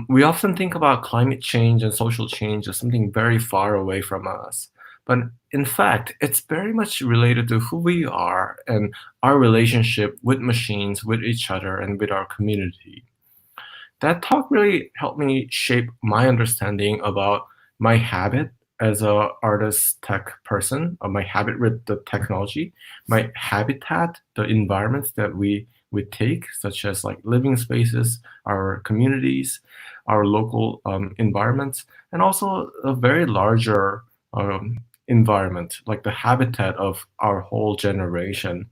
We often think about climate change and social change as something very far away from us. But in fact, it's very much related to who we are and our relationship with machines, with each other, and with our community. That talk really helped me shape my understanding about my habit as a artist tech person, or my habit with the technology, my habitat, the environments that we take, such as like living spaces, our communities, our local environments, and also a very larger environment, like the habitat of our whole generation,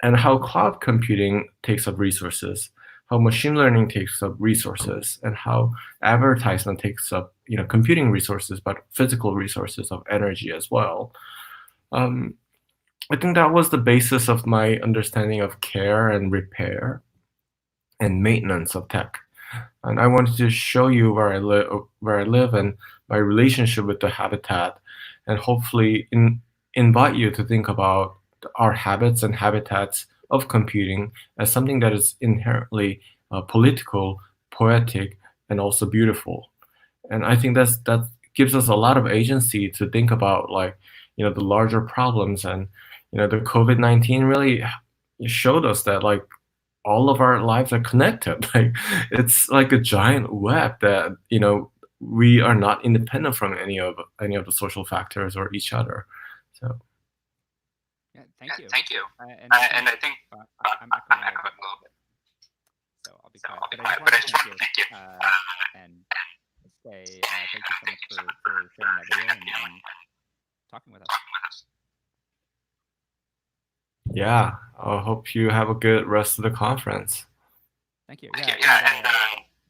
and how cloud computing takes up resources, how machine learning takes up resources, and how advertisement takes up computing resources, but physical resources of energy as well. I think that was the basis of my understanding of care and repair and maintenance of tech. And I wanted to show you where I live and my relationship with the habitat, and hopefully invite you to think about our habits and habitats of computing as something that is inherently political, poetic, and also beautiful. And I think that gives us a lot of agency to think about, like, the larger problems. And the COVID-19 really showed us that, like, all of our lives are connected. Like, it's like a giant web that we are not independent from any of the social factors or each other. So Yeah, thank you. And I think I'm echoing a little bit, so I'll be quiet. But I just want to thank you and say thank you so much for sharing that video and talking with us. yeah, I hope you have a good rest of the conference. Thank you. Yeah, and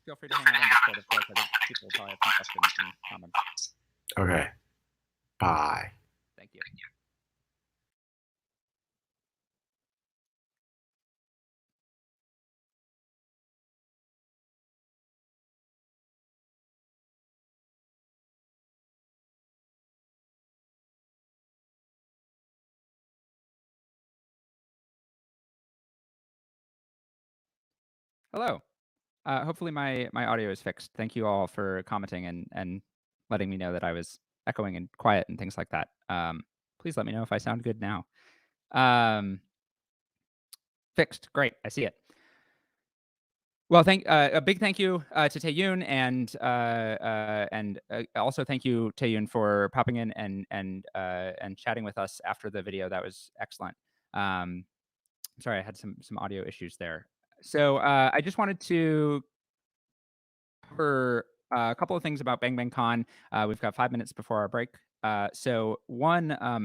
feel free to hang out on Discord, of course. I think people will probably have some questions and comments. Okay, bye. Thank you. Hello. Hopefully my audio is fixed. Thank you all for commenting and letting me know that I was echoing and quiet and things like that. Please let me know if I sound good now. Fixed. Great. I see it. Well, a big thank you to Tae-Yoon, and also thank you, Tae-Yoon, for popping in and chatting with us after the video. That was excellent. Sorry, I had some audio issues there. So I just wanted to cover a couple of things about Bang Bang Con. We've got 5 minutes before our break. So one, I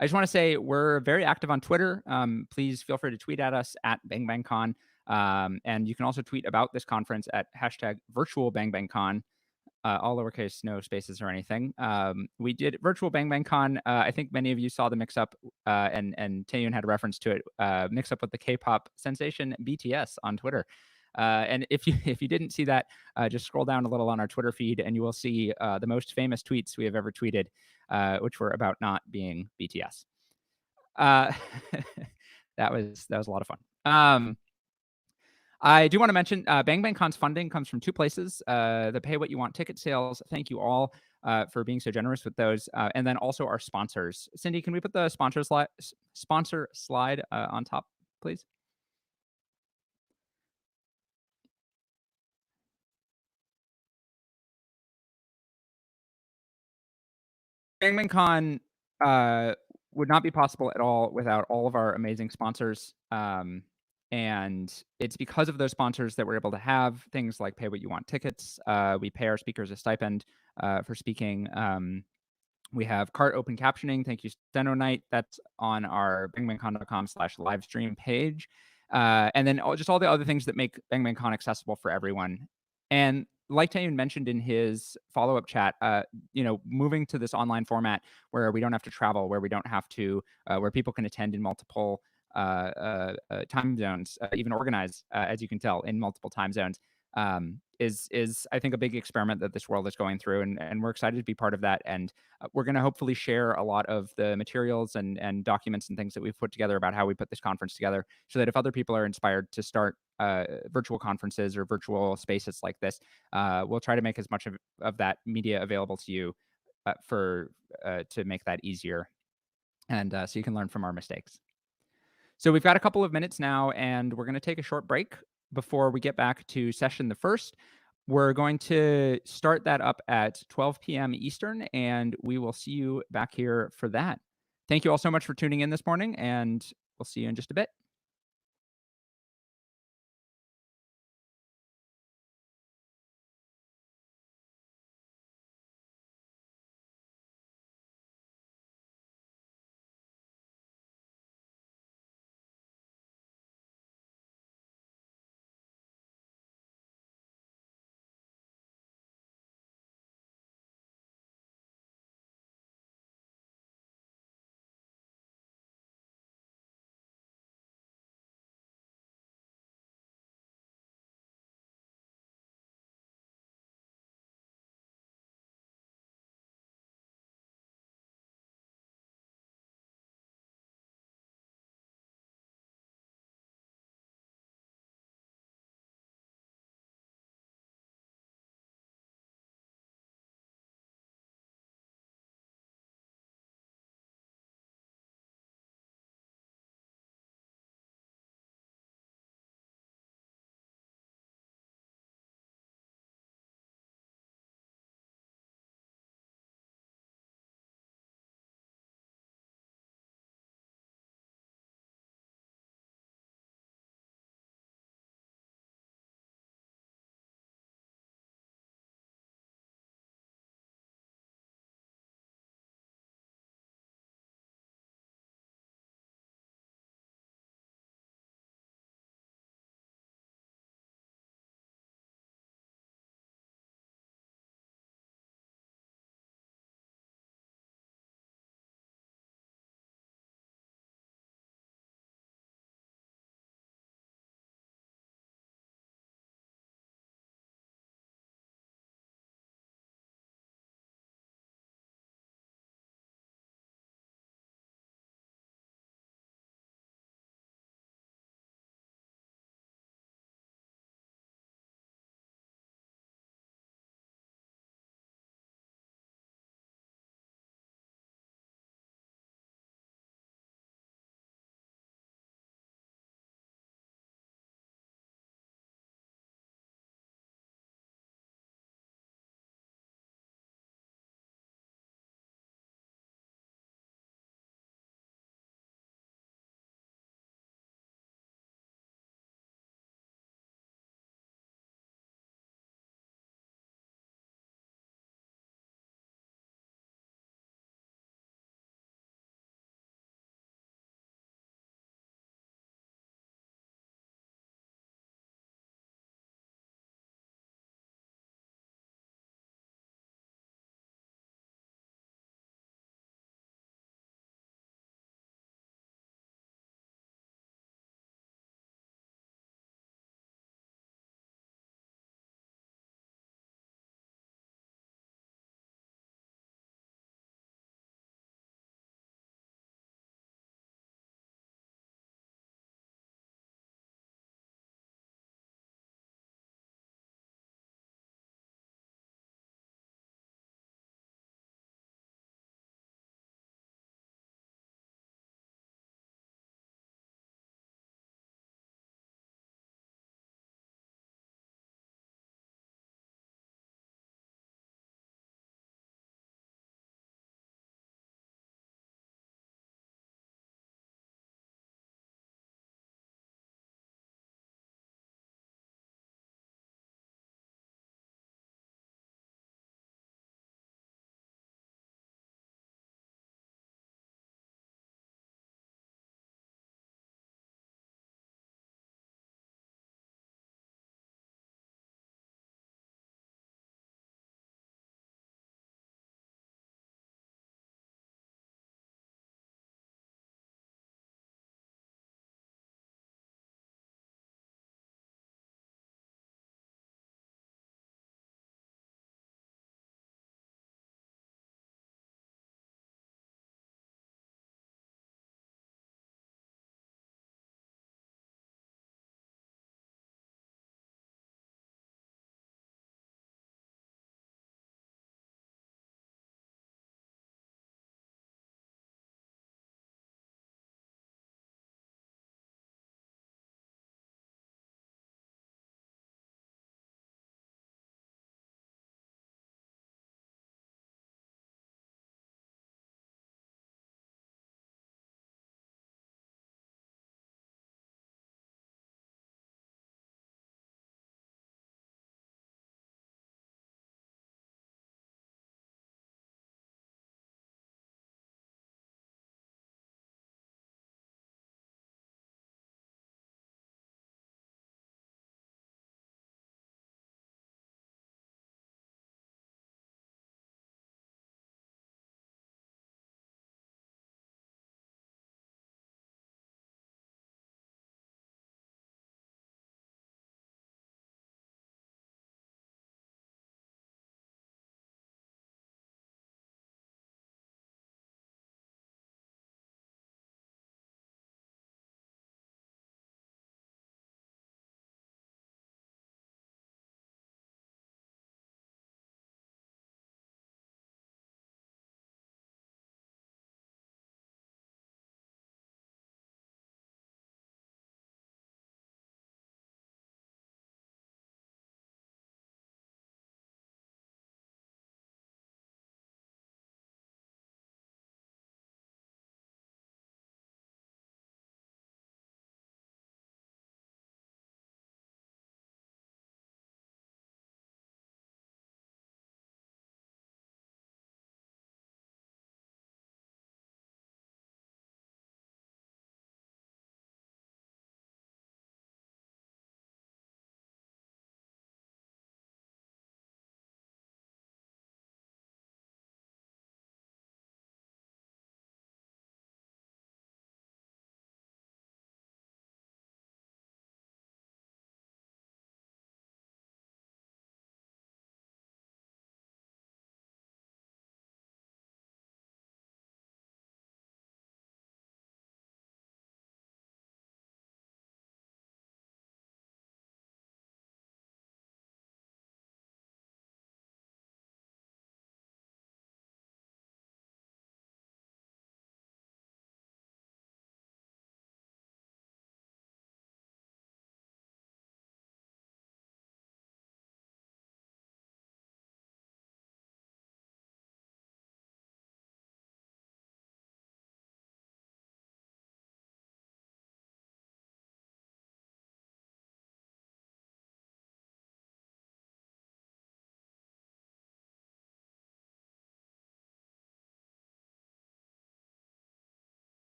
just want to say we're very active on Twitter. Please feel free to tweet at us at BangBangCon. And you can also tweet about this conference at #VirtualBangBangCon, all lowercase, no spaces or anything. We did virtual Bang Bang Con. I think many of you saw the mix-up, and Tae-Yoon had a reference to it, mix-up with the K-pop sensation BTS on Twitter. And if you didn't see that, just scroll down a little on our Twitter feed, and you will see the most famous tweets we have ever tweeted, which were about not being BTS. That was a lot of fun. I do want to mention Bang Bang Con's funding comes from two places. The Pay What You Want ticket sales. Thank you all for being so generous with those. And then also our sponsors. Cindy, can we put the sponsor slide on top, please? Bang Bang Con would not be possible at all without all of our amazing sponsors. And it's because of those sponsors that we're able to have things like Pay What You Want tickets. We pay our speakers a stipend for speaking. We have CART open captioning. Thank you, Steno Night. That's on our bangbangcon.com/livestream page. And then just all the other things that make Bang Bang Con accessible for everyone. And like Tae-Yoon mentioned in his follow-up chat, moving to this online format where we don't have to travel, where we don't have to, where people can attend in multiple time zones, even organize, as you can tell, in multiple time zones. is I think a big experiment that this world is going through, and we're excited to be part of that. And we're going to hopefully share a lot of the materials and documents and things that we've put together about how we put this conference together, so that if other people are inspired to start virtual conferences or virtual spaces like this, we'll try to make as much of that media available to you to make that easier, and so you can learn from our mistakes. So we've got a couple of minutes now, and we're going to take a short break before we get back to session the first. We're going to start that up at 12 p.m. Eastern, and we will see you back here for that. Thank you all so much for tuning in this morning, and we'll see you in just a bit.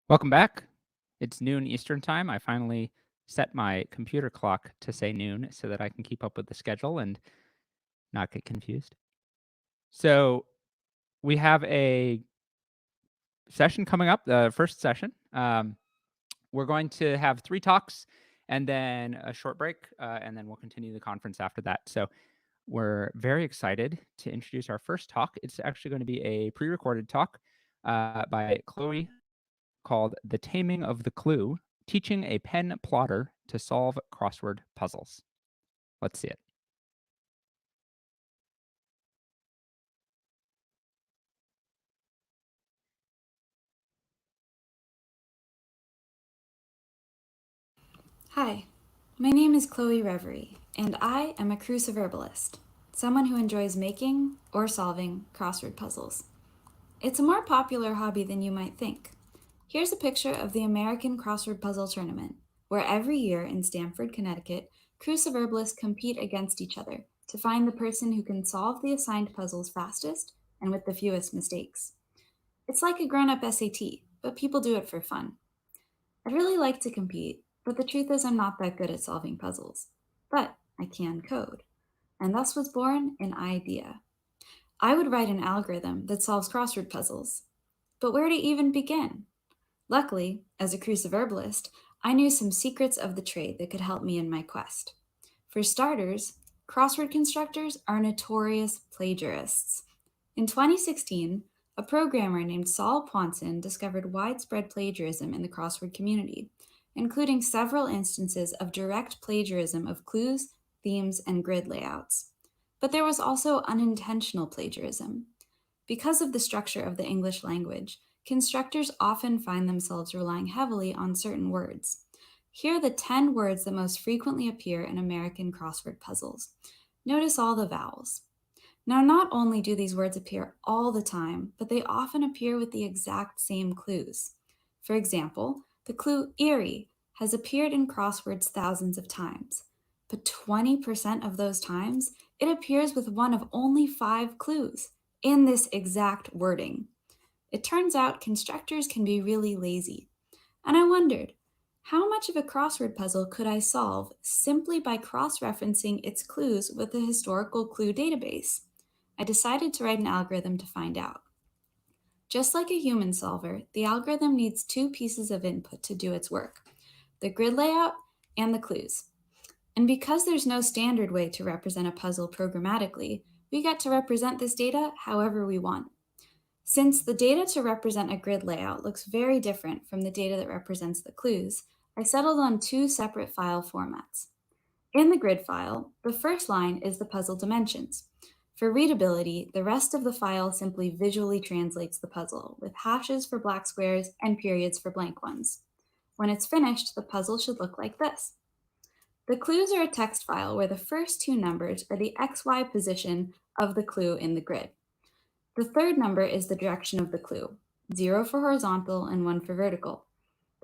Welcome back. It's noon Eastern time. I finally set my computer clock to say noon so that I can keep up with the schedule and not get confused. So we have a session coming up, the first session. We're going to have 3 talks and then a short break, and then we'll continue the conference after that. So we're very excited to introduce our first talk. It's actually going to be a pre-recorded talk by Chloe called The Taming of the Clue, Teaching a Pen Plotter to Solve Crossword Puzzles. Let's see it. Hi, my name is Chloe Reverie, and I am a cruciverbalist, someone who enjoys making or solving crossword puzzles. It's a more popular hobby than you might think. Here's a picture of the American Crossword Puzzle Tournament, where every year in Stamford, Connecticut, cruciverbalists compete against each other to find the person who can solve the assigned puzzles fastest and with the fewest mistakes. It's like a grown-up SAT, but people do it for fun. I'd really like to compete, but the truth is I'm not that good at solving puzzles. But I can code. And thus was born an idea. I would write an algorithm that solves crossword puzzles. But where to even begin? Luckily, as a cruciverbalist, I knew some secrets of the trade that could help me in my quest. For starters, crossword constructors are notorious plagiarists. In 2016, a programmer named Saul Ponson discovered widespread plagiarism in the crossword community, including several instances of direct plagiarism of clues, themes, and grid layouts. But there was also unintentional plagiarism. Because of the structure of the English language, constructors often find themselves relying heavily on certain words. Here are the 10 words that most frequently appear in American crossword puzzles. Notice all the vowels. Now, not only do these words appear all the time, but they often appear with the exact same clues. For example, the clue Erie has appeared in crosswords thousands of times, but 20% of those times, it appears with one of only 5 clues in this exact wording. It turns out constructors can be really lazy. And I wondered, how much of a crossword puzzle could I solve simply by cross-referencing its clues with a historical clue database? I decided to write an algorithm to find out. Just like a human solver, the algorithm needs 2 pieces of input to do its work, the grid layout and the clues. And because there's no standard way to represent a puzzle programmatically, we get to represent this data however we want. Since the data to represent a grid layout looks very different from the data that represents the clues, I settled on 2 separate file formats. In the grid file, the first line is the puzzle dimensions. For readability, the rest of the file simply visually translates the puzzle, with hashes for black squares and periods for blank ones. When it's finished, the puzzle should look like this. The clues are a text file where the first 2 numbers are the XY position of the clue in the grid. The third number is the direction of the clue, 0 for horizontal and 1 for vertical.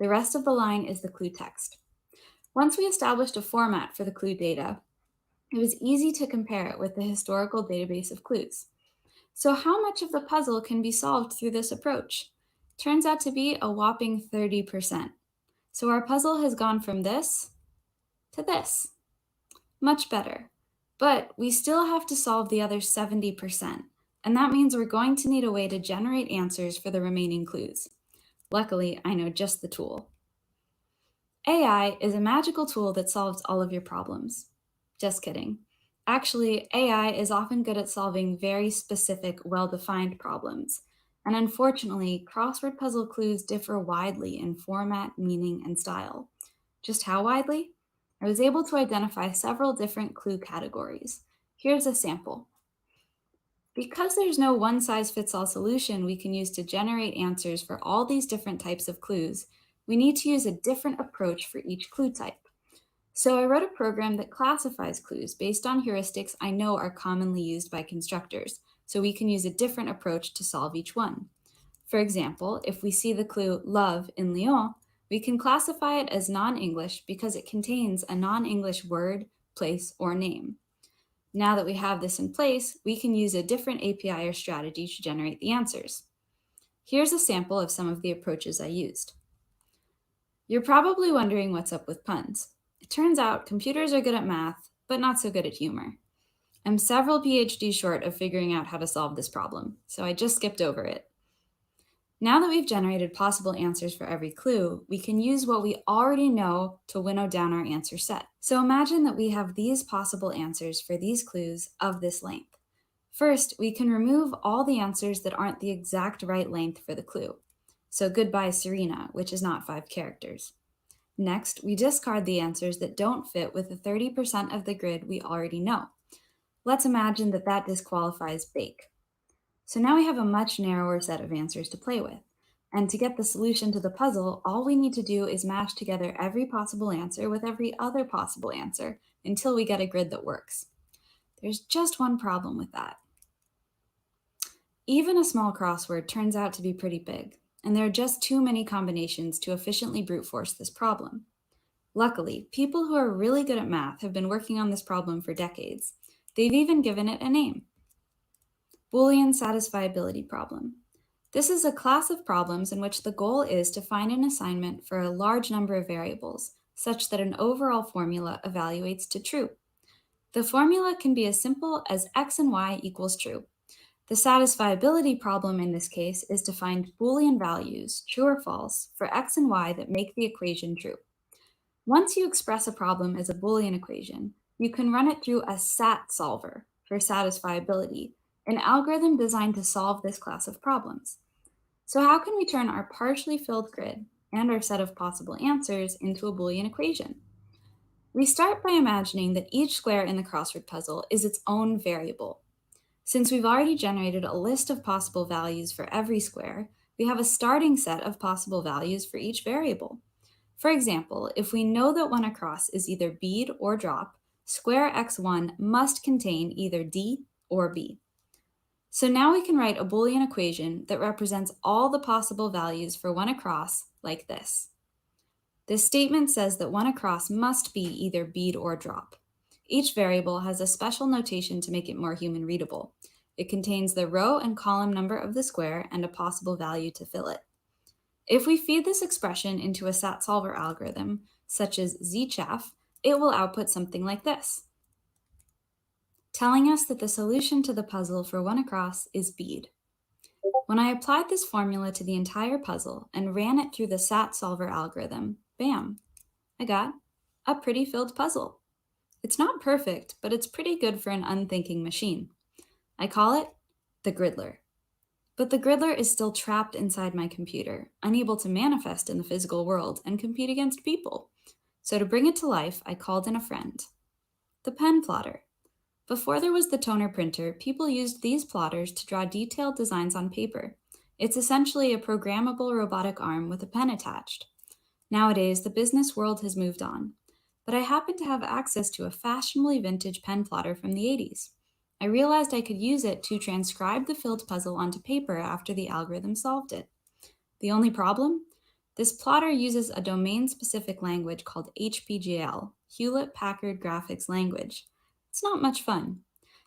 The rest of the line is the clue text. Once we established a format for the clue data, it was easy to compare it with the historical database of clues. So how much of the puzzle can be solved through this approach? Turns out to be a whopping 30%. So our puzzle has gone from this to this. Much better. But we still have to solve the other 70%, and that means we're going to need a way to generate answers for the remaining clues. Luckily, I know just the tool. AI is a magical tool that solves all of your problems. Just kidding. Actually, AI is often good at solving very specific, well-defined problems. And unfortunately, crossword puzzle clues differ widely in format, meaning, and style. Just how widely? I was able to identify several different clue categories. Here's a sample. Because there's no one-size-fits-all solution we can use to generate answers for all these different types of clues, we need to use a different approach for each clue type. So I wrote a program that classifies clues based on heuristics I know are commonly used by constructors, so we can use a different approach to solve each one. For example, if we see the clue love in Lyon, we can classify it as non-English because it contains a non-English word, place, or name. Now that we have this in place, we can use a different API or strategy to generate the answers. Here's a sample of some of the approaches I used. You're probably wondering what's up with puns. It turns out computers are good at math, but not so good at humor. I'm several PhDs short of figuring out how to solve this problem, so I just skipped over it. Now that we've generated possible answers for every clue, we can use what we already know to winnow down our answer set. So imagine that we have these possible answers for these clues of this length. First, we can remove all the answers that aren't the exact right length for the clue. So goodbye Serena, which is not 5 characters. Next, we discard the answers that don't fit with the 30% of the grid we already know. Let's imagine that that disqualifies bake. So now we have a much narrower set of answers to play with. And to get the solution to the puzzle, all we need to do is mash together every possible answer with every other possible answer until we get a grid that works. There's just one problem with that. Even a small crossword turns out to be pretty big, and there are just too many combinations to efficiently brute force this problem. Luckily, people who are really good at math have been working on this problem for decades. They've even given it a name: Boolean satisfiability problem. This is a class of problems in which the goal is to find an assignment for a large number of variables, such that an overall formula evaluates to true. The formula can be as simple as x and y equals true. The satisfiability problem in this case is to find Boolean values, true or false, for x and y that make the equation true. Once you express a problem as a Boolean equation, you can run it through a SAT solver for satisfiability, an algorithm designed to solve this class of problems. So how can we turn our partially filled grid and our set of possible answers into a Boolean equation? We start by imagining that each square in the crossword puzzle is its own variable. Since we've already generated a list of possible values for every square, we have a starting set of possible values for each variable. For example, if we know that 1 across is either bead or drop, square x1 must contain either D or B. So now we can write a Boolean equation that represents all the possible values for 1 across like this. This statement says that 1 across must be either bead or drop. Each variable has a special notation to make it more human readable. It contains the row and column number of the square and a possible value to fill it. If we feed this expression into a SAT solver algorithm, such as zchaff, it will output something like this, telling us that the solution to the puzzle for 1 across is bead. When I applied this formula to the entire puzzle and ran it through the SAT solver algorithm, bam, I got a pretty filled puzzle. It's not perfect, but it's pretty good for an unthinking machine. I call it the Gridler. But the Gridler is still trapped inside my computer, unable to manifest in the physical world and compete against people. So to bring it to life, I called in a friend, the pen plotter. Before there was the toner printer, people used these plotters to draw detailed designs on paper. It's essentially a programmable robotic arm with a pen attached. Nowadays, the business world has moved on, but I happened to have access to a fashionably vintage pen plotter from the 80s. I realized I could use it to transcribe the filled puzzle onto paper after the algorithm solved it. The only problem? This plotter uses a domain-specific language called HPGL, Hewlett-Packard Graphics Language. It's not much fun.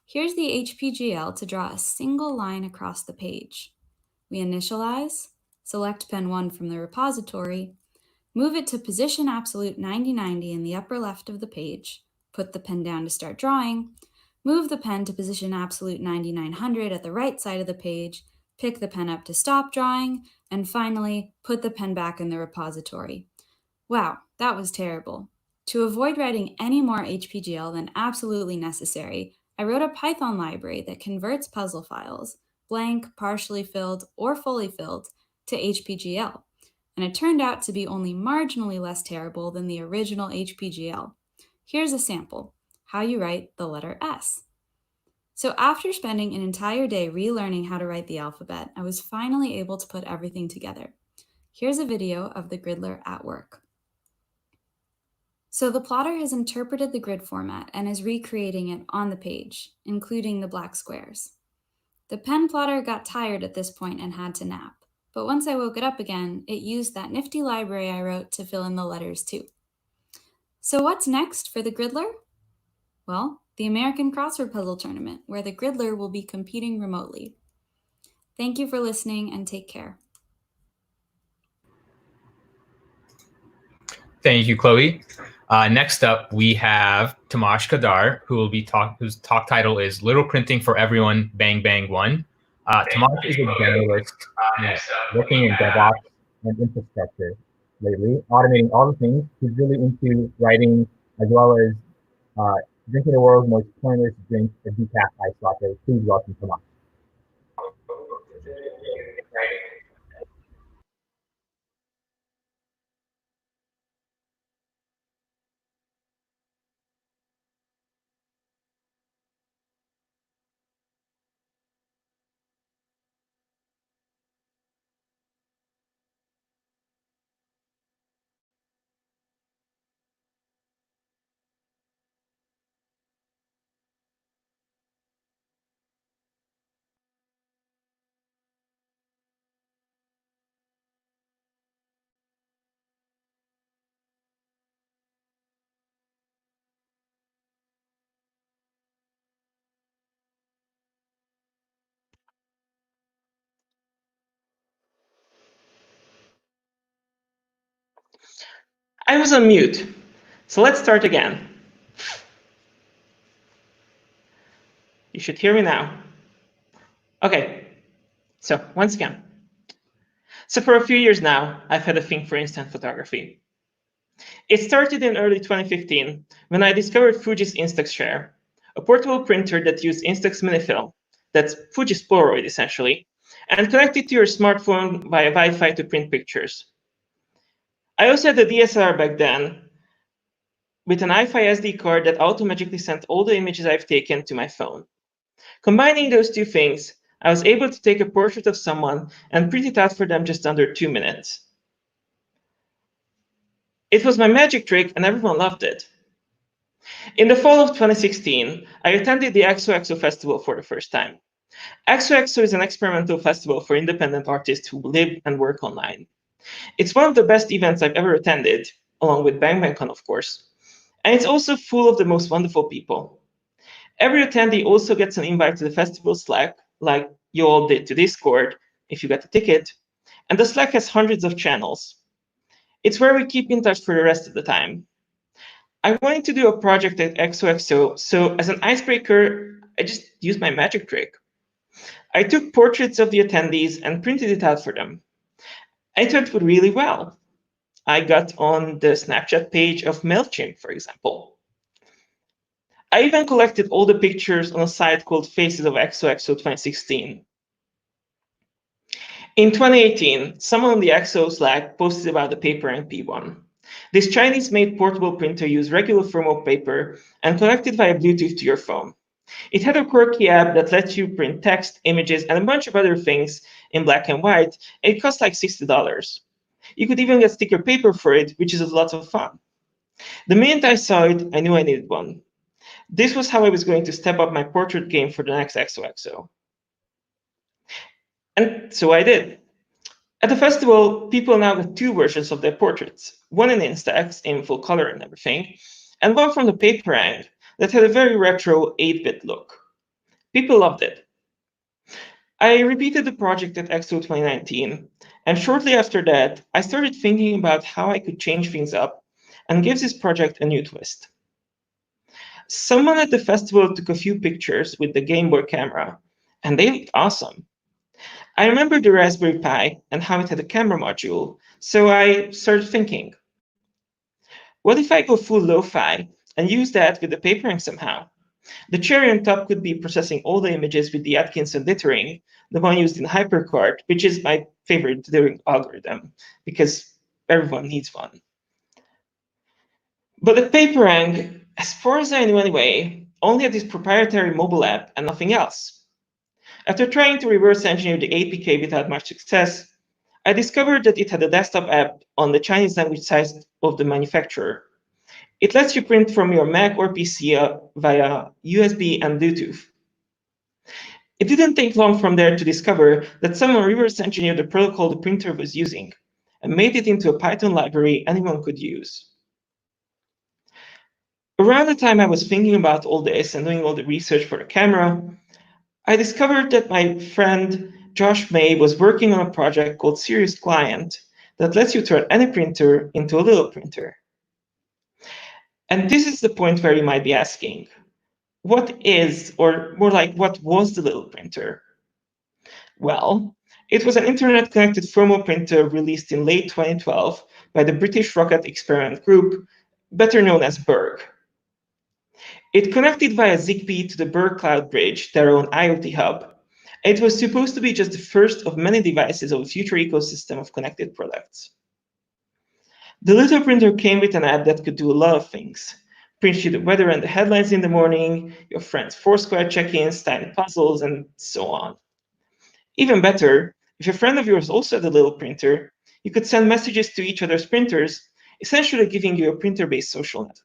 Here's the HPGL to draw a single line across the page. We initialize, select pen 1 from the repository, move it to position absolute 9090 in the upper left of the page, put the pen down to start drawing, move the pen to position absolute 9900 at the right side of the page, pick the pen up to stop drawing, and finally, put the pen back in the repository. Wow, that was terrible. To avoid writing any more HPGL than absolutely necessary, I wrote a Python library that converts puzzle files, blank, partially filled, or fully filled, to HPGL. And it turned out to be only marginally less terrible than the original HPGL. Here's a sample, how you write the letter S. So after spending an entire day relearning how to write the alphabet, I was finally able to put everything together. Here's a video of the Gridler at work. So the plotter has interpreted the grid format and is recreating it on the page, including the black squares. The pen plotter got tired at this point and had to nap. But once I woke it up again, it used that nifty library I wrote to fill in the letters too. So what's next for the Gridler? Well, the American Crossword Puzzle Tournament, where the Gridler will be competing remotely. Thank you for listening and take care. Thank you, Chloe. Next up, we have Tamash Kadar, whose talk title is "Little Printing for Everyone, Bang Bang One." Tamash is a generalist working in DevOps and infrastructure lately, automating all the things. He's really into writing as well as drinking the world's most pointless drink, a decaf ice latte. Please welcome Tamash. I was on mute, so let's start again. You should hear me now. Okay, so once again. So for a few years now, I've had a thing for instant photography. It started in early 2015 when I discovered Fuji's Instax Share, a portable printer that used Instax Minifilm, that's Fuji's Polaroid essentially, and connected to your smartphone via Wi-Fi to print pictures. I also had a DSLR back then with an iFi SD card that automatically sent all the images I've taken to my phone. Combining those two things, I was able to take a portrait of someone and print it out for them just under 2 minutes. It was my magic trick and everyone loved it. In the fall of 2016, I attended the XOXO festival for the first time. XOXO is an experimental festival for independent artists who live and work online. It's one of the best events I've ever attended, along with BangBangCon, of course. And it's also full of the most wonderful people. Every attendee also gets an invite to the festival Slack, like you all did to Discord, if you got a ticket. And the Slack has hundreds of channels. It's where we keep in touch for the rest of the time. I wanted to do a project at XOXO, so as an icebreaker, I just used my magic trick. I took portraits of the attendees and printed it out for them. I thought it would really well. I got on the Snapchat page of MailChimp, for example. I even collected all the pictures on a site called Faces of XOXO 2016. In 2018, someone on the XO Slack posted about the Paperang P1. This Chinese-made portable printer used regular thermal paper and connected via Bluetooth to your phone. It had a quirky app that lets you print text, images, and a bunch of other things in black and white. It cost like $60. You could even get sticker paper for it, which is a lot of fun. The minute I saw it, I knew I needed one. This was how I was going to step up my portrait game for the next XOXO. And so I did. At the festival, people now got two versions of their portraits, one in Instax in full color and everything, and one from the Paperang that had a very retro 8-bit look. People loved it. I repeated the project at XO 2019, and shortly after that, I started thinking about how I could change things up and give this project a new twist. Someone at the festival took a few pictures with the Game Boy camera, and they looked awesome. I remember the Raspberry Pi and how it had a camera module, so I started thinking, what if I go full lo-fi and use that with the Paperang somehow? The cherry on top could be processing all the images with the Atkinson dithering, the one used in HyperCard, which is my favorite dithering algorithm, because everyone needs one. But the Paperang, as far as I knew anyway, only had this proprietary mobile app and nothing else. After trying to reverse engineer the APK without much success, I discovered that it had a desktop app on the Chinese language side of the manufacturer. It lets you print from your Mac or PC via USB and Bluetooth. It didn't take long from there to discover that someone reverse engineered the protocol the printer was using and made it into a Python library anyone could use. Around the time I was thinking about all this and doing all the research for the camera, I discovered that my friend Josh May was working on a project called Serious Client that lets you turn any printer into a little printer. And this is the point where you might be asking, what is, or more like, what was the little printer? Well, it was an internet-connected thermal printer released in late 2012 by the British Rocket Experiment Group, better known as BERG. It connected via Zigbee to the BERG Cloud Bridge, their own IoT hub. It was supposed to be just the first of many devices of a future ecosystem of connected products. The little printer came with an app that could do a lot of things. Print you the weather and the headlines in the morning, your friends' Foursquare check-ins, tiny puzzles, and so on. Even better, if a friend of yours also had a little printer, you could send messages to each other's printers, essentially giving you a printer-based social network.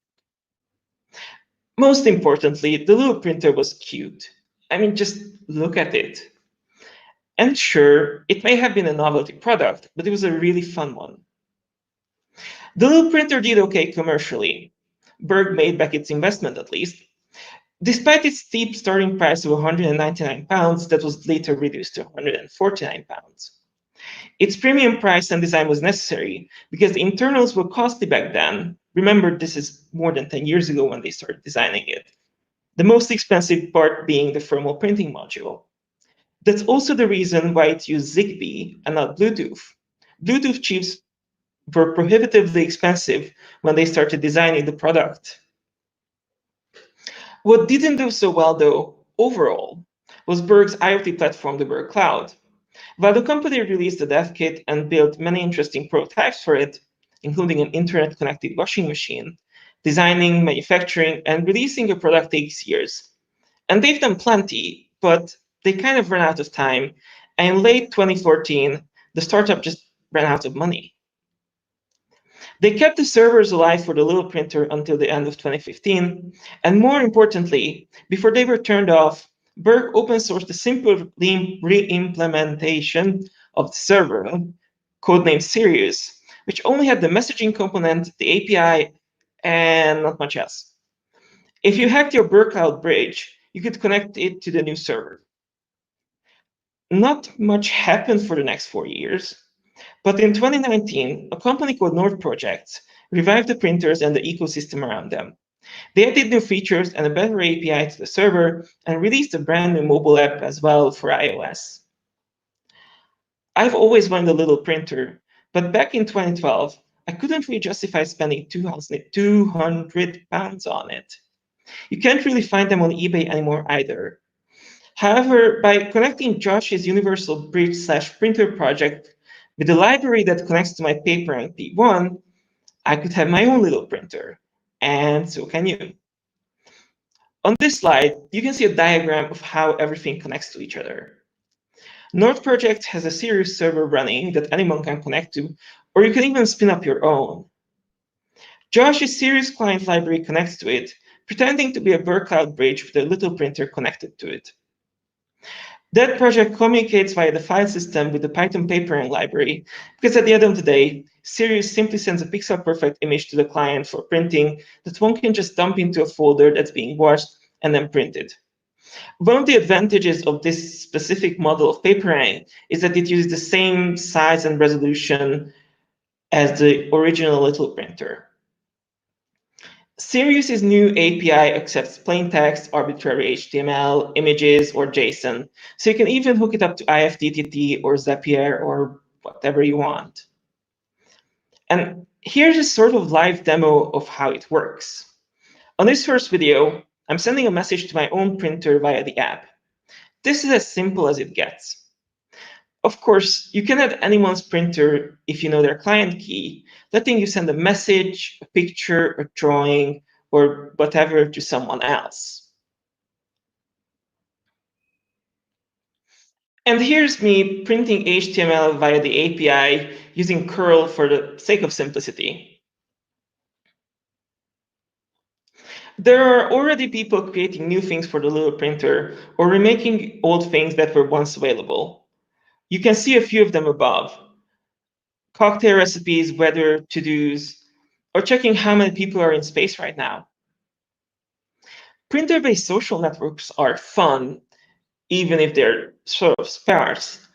Most importantly, the little printer was cute. I mean, just look at it. And sure, it may have been a novelty product, but it was a really fun one. The little printer did okay commercially. BERG made back its investment at least, despite its steep starting price of £199 that was later reduced to £149. Its premium price and design was necessary because the internals were costly back then. Remember, this is more than 10 years ago when they started designing it. The most expensive part being the thermal printing module. That's also the reason why it used Zigbee and not Bluetooth. Bluetooth chips were prohibitively expensive when they started designing the product. What didn't do so well, though, overall, was BERG's IoT platform, the BERG Cloud. While the company released the dev kit and built many interesting prototypes for it, including an internet-connected washing machine, designing, manufacturing, and releasing a product takes years. And they've done plenty, but they kind of ran out of time. And in late 2014, the startup just ran out of money. They kept the servers alive for the little printer until the end of 2015. And more importantly, before they were turned off, BERG open sourced a simple re-implementation of the server, codenamed Sirius, which only had the messaging component, the API, and not much else. If you hacked your BERG Cloud Bridge, you could connect it to the new server. Not much happened for the next 4 years. But in 2019, a company called Nord Projects revived the printers and the ecosystem around them. They added new features and a better API to the server and released a brand new mobile app as well for iOS. I've always wanted a little printer, but back in 2012, I couldn't really justify spending £200 on it. You can't really find them on eBay anymore either. However, by connecting Josh's Universal Bridge/printer project with a library that connects to my PaperRank P1, I could have my own little printer, and so can you. On this slide, you can see a diagram of how everything connects to each other. Nord Project has a Sirius server running that anyone can connect to, or you can even spin up your own. Josh's Sirius client library connects to it, pretending to be a BERG Cloud Bridge with a little printer connected to it. That project communicates via the file system with the Python PaperRank library, because at the end of the day, Sirius simply sends a pixel-perfect image to the client for printing that one can just dump into a folder that's being washed and then printed. One of the advantages of this specific model of PaperRank is that it uses the same size and resolution as the original little printer. Sirius's new API accepts plain text, arbitrary HTML, images, or JSON, so you can even hook it up to IFTTT or Zapier or whatever you want. And here's a sort of live demo of how it works. On this first video, I'm sending a message to my own printer via the app. This is as simple as it gets. Of course, you can add anyone's printer if you know their client key, letting you send a message, a picture, a drawing, or whatever to someone else. And here's me printing HTML via the API using curl for the sake of simplicity. There are already people creating new things for the little printer or remaking old things that were once available. You can see a few of them above. Cocktail recipes, weather, to-dos, or checking how many people are in space right now. Printer-based social networks are fun, even if they're sort of sparse.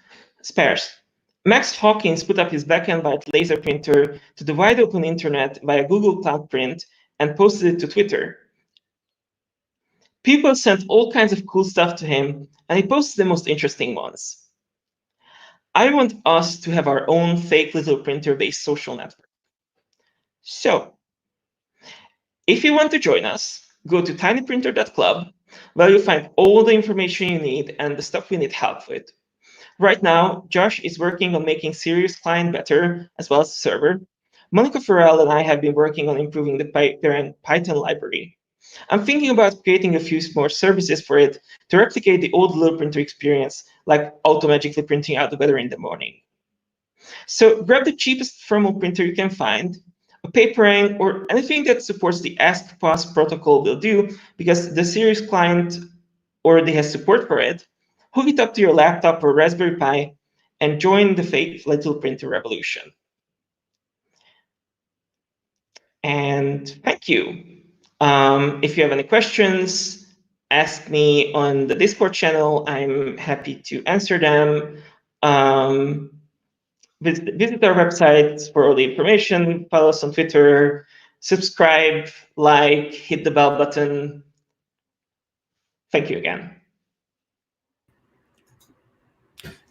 Max Hawkins put up his black and white laser printer to the wide open internet via Google Cloud Print and posted it to Twitter. People sent all kinds of cool stuff to him, and he posted the most interesting ones. I want us to have our own fake little printer-based social network. So, if you want to join us, go to tinyprinter.club, where you'll find all the information you need and the stuff we need help with. Right now, Josh is working on making Sirius Client better, as well as the server. Monica Farrell and I have been working on improving the parent Python library. I'm thinking about creating a few more services for it to replicate the old little printer experience, like auto-magically printing out the weather in the morning. So grab the cheapest thermal printer you can find, a paper ink, or anything that supports the Ask Pass protocol will do, because the Sirius client already has support for it. Hook it up to your laptop or Raspberry Pi and join the fake little printer revolution. And thank you. If you have any questions, ask me on the Discord channel. I'm happy to answer them. Visit our website for all the information. Follow us on Twitter. Subscribe, like, hit the bell button. Thank you again.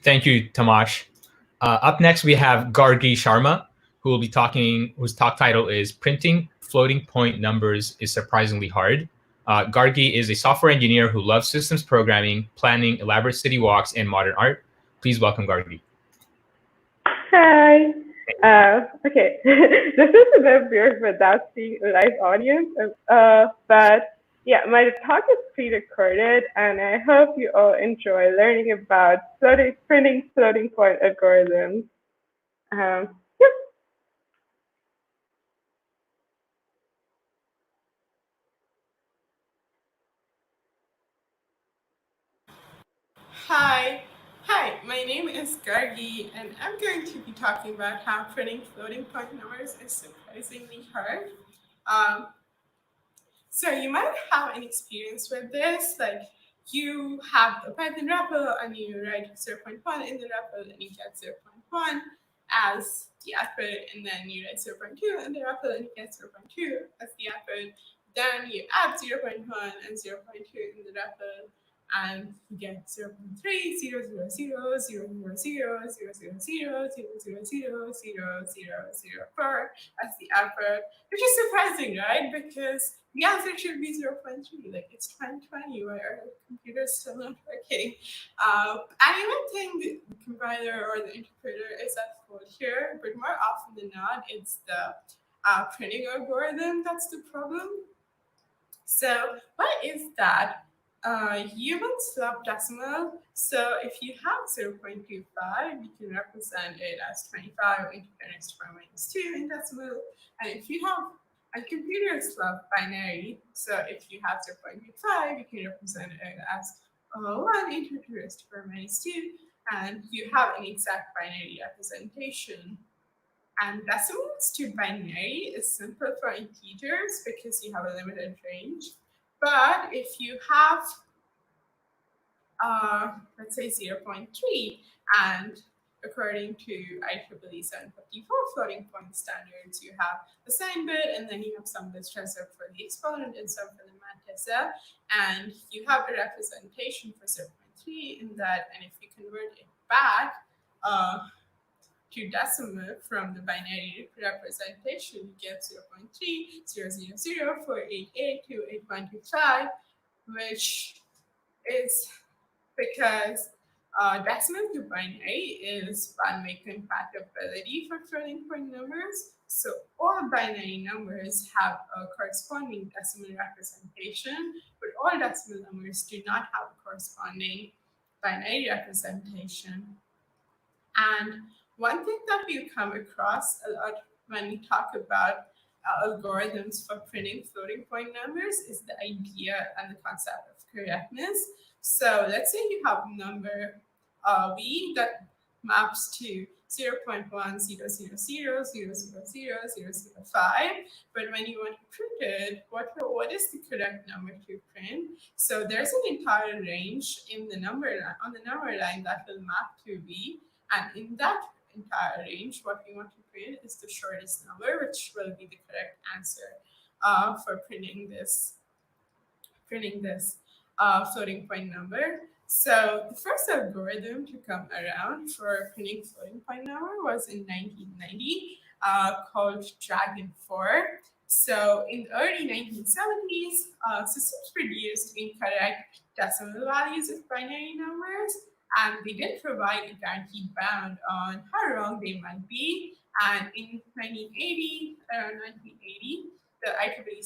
Thank you, Tomasz. Up next, we have Gargi Sharma, who will be talking, whose talk title is Printing Floating Point Numbers is Surprisingly Hard. Gargi is a software engineer who loves systems programming, planning, elaborate city walks, and modern art. Please welcome Gargi. Hi. Okay, this is a bit weird without seeing a live audience, but yeah, my talk is pre-recorded, and I hope you all enjoy learning about printing floating point algorithms. Yep. Hi, my name is Gargi, and I'm going to be talking about how printing floating point numbers is surprisingly hard. So you might have an experience with this, like you have a Python REPL and you write 0.1 in the REPL and you get 0.1 as the output, and then you write 0.2 in the REPL and you get 0.2 as the output. Then you add 0.1 and 0.2 in the REPL, and you get 0.3, 0, 0, 0, 0, 0, 0, 0, 0, 0, 0, 0, 0, 0, 0, 4 as the output, which is surprising, right? Because the answer should be 0.3, like it's 2020 where our computer's still not working. And you might think the compiler or the interpreter is at fault here, but more often than not, it's the printing algorithm that's the problem. So what is that? Humans love decimal, so if you have 0.25, you can represent it as 25 into 10⁻⁻² in decimal. And if you have, and computers love binary, so if you have 0.25, you can represent it as 1 into 10⁻², and you have an exact binary representation. And decimals to binary is simple for integers because you have a limited range. But if you have, let's say 0.3, and according to IEEE 754 floating point standards, you have the sign bit, and then you have some bits reserved for the exponent and some for the mantissa, and you have a representation for 0.3 in that, and if you convert it back to decimal from the binary representation, you get 0.3, 0, 0, 0, 488 to 8125, which is because decimal to binary is one-way compatibility for floating point numbers. So all binary numbers have a corresponding decimal representation, but all decimal numbers do not have a corresponding binary representation. And one thing that we come across a lot when we talk about algorithms for printing floating point numbers is the idea and the concept of correctness. So let's say you have a number v that maps to 0.1, 0, 0, 0, 0, 0, 0, 0, 0, 5, but when you want to print it, what is the correct number to print? So there's an entire range in the number on the number line that will map to v, and in that entire range, what we want to print is the shortest number, which will be the correct answer. for printing this floating point number. So the first algorithm to come around for printing floating point number was in 1990, called Dragon 4. So in the early 1970s, systems produced incorrect decimal values of binary numbers, and they didn't provide a guaranteed bound on how wrong they might be. And in 1980, around 1980, the IEEE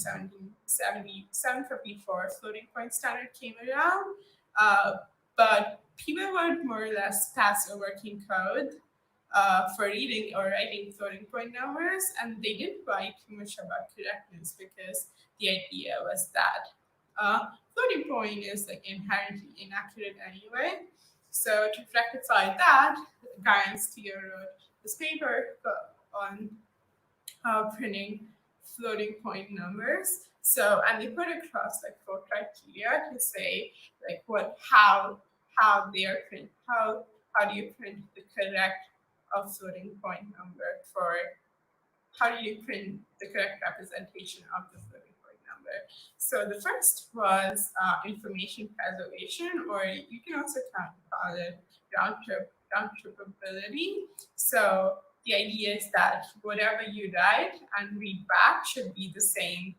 754 floating point standard came around, but people would more or less pass a working code for reading or writing floating point numbers, and they didn't write too much about correctness because the idea was that floating point is like inherently inaccurate anyway. So to rectify that, Guy Steele wrote this paper on printing floating point numbers. So, and they put across like 4 criteria to say like how they are print, how do you print the correct floating point number for, how do you print the correct representation of the floating point number. So the first was information preservation, or you can also call it round tripability. So the idea is that whatever you write and read back should be the same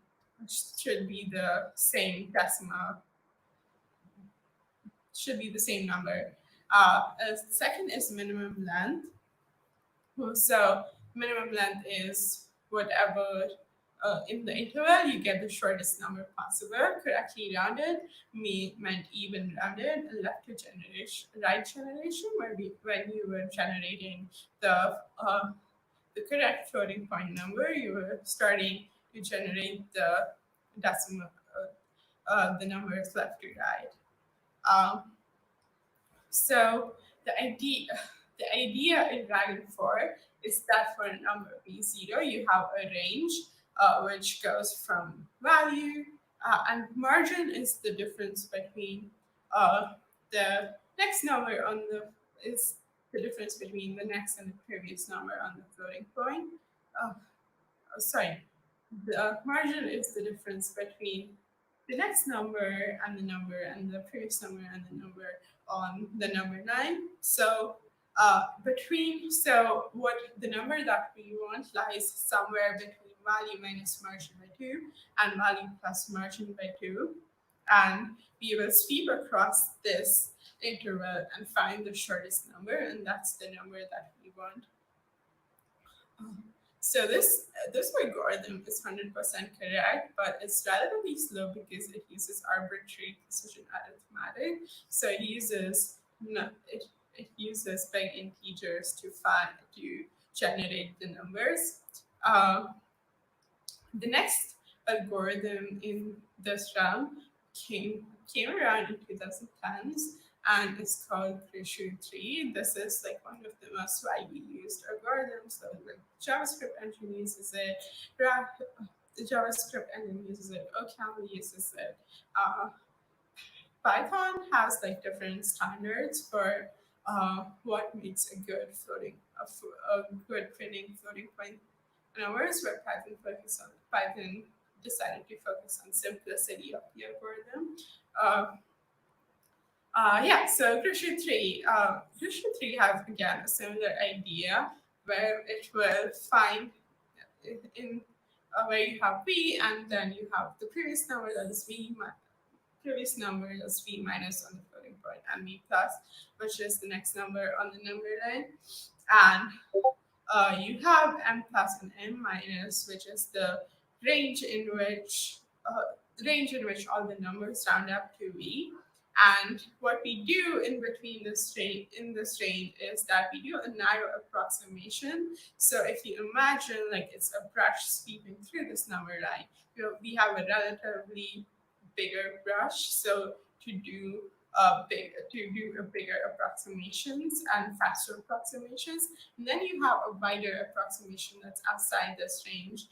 decimal, should be the same number. Second is minimum length. So minimum length is whatever in the interval you get the shortest number possible. Correctly rounded meant even rounded, and left to generation, right generation, when you were generating the correct floating point number, you were starting to generate the decimal, the numbers left to right. So the idea in Dragon 4 is that for a number b0, you have a range which goes from value, and margin is the difference between the next number on the difference between the next and the previous number on the floating point. The margin is the difference between the next number and the previous number and the number on the number 9. So what the number that we want lies somewhere between value minus margin by 2 and value plus margin by 2. And we will sweep across this interval and find the shortest number, and that's the number that we want. So this algorithm is 100% correct, but it's relatively slow because it uses arbitrary precision arithmetic. So it uses big integers to generate the numbers. The next algorithm in this realm came around in 2010s, and it's called Crucial-3. This is like one of the most widely used algorithms. So like JavaScript engine uses it, the JavaScript engine uses it, OCaml uses it. Python has like different standards for what makes a good printing floating point numbers, where Python decided to focus on simplicity of the algorithm. So Crucial-3 has again a similar idea where it will find where you have v, and then you have the previous number that is v minus on the floating point, and v plus, which is the next number on the number line, and you have m plus and m minus, which is the range in which all the numbers round up to v. And what we do in between this range is that we do a narrow approximation. So if you imagine like it's a brush sweeping through this number line, we have a relatively bigger brush. So to do bigger approximations and faster approximations, and then you have a wider approximation that's outside this range.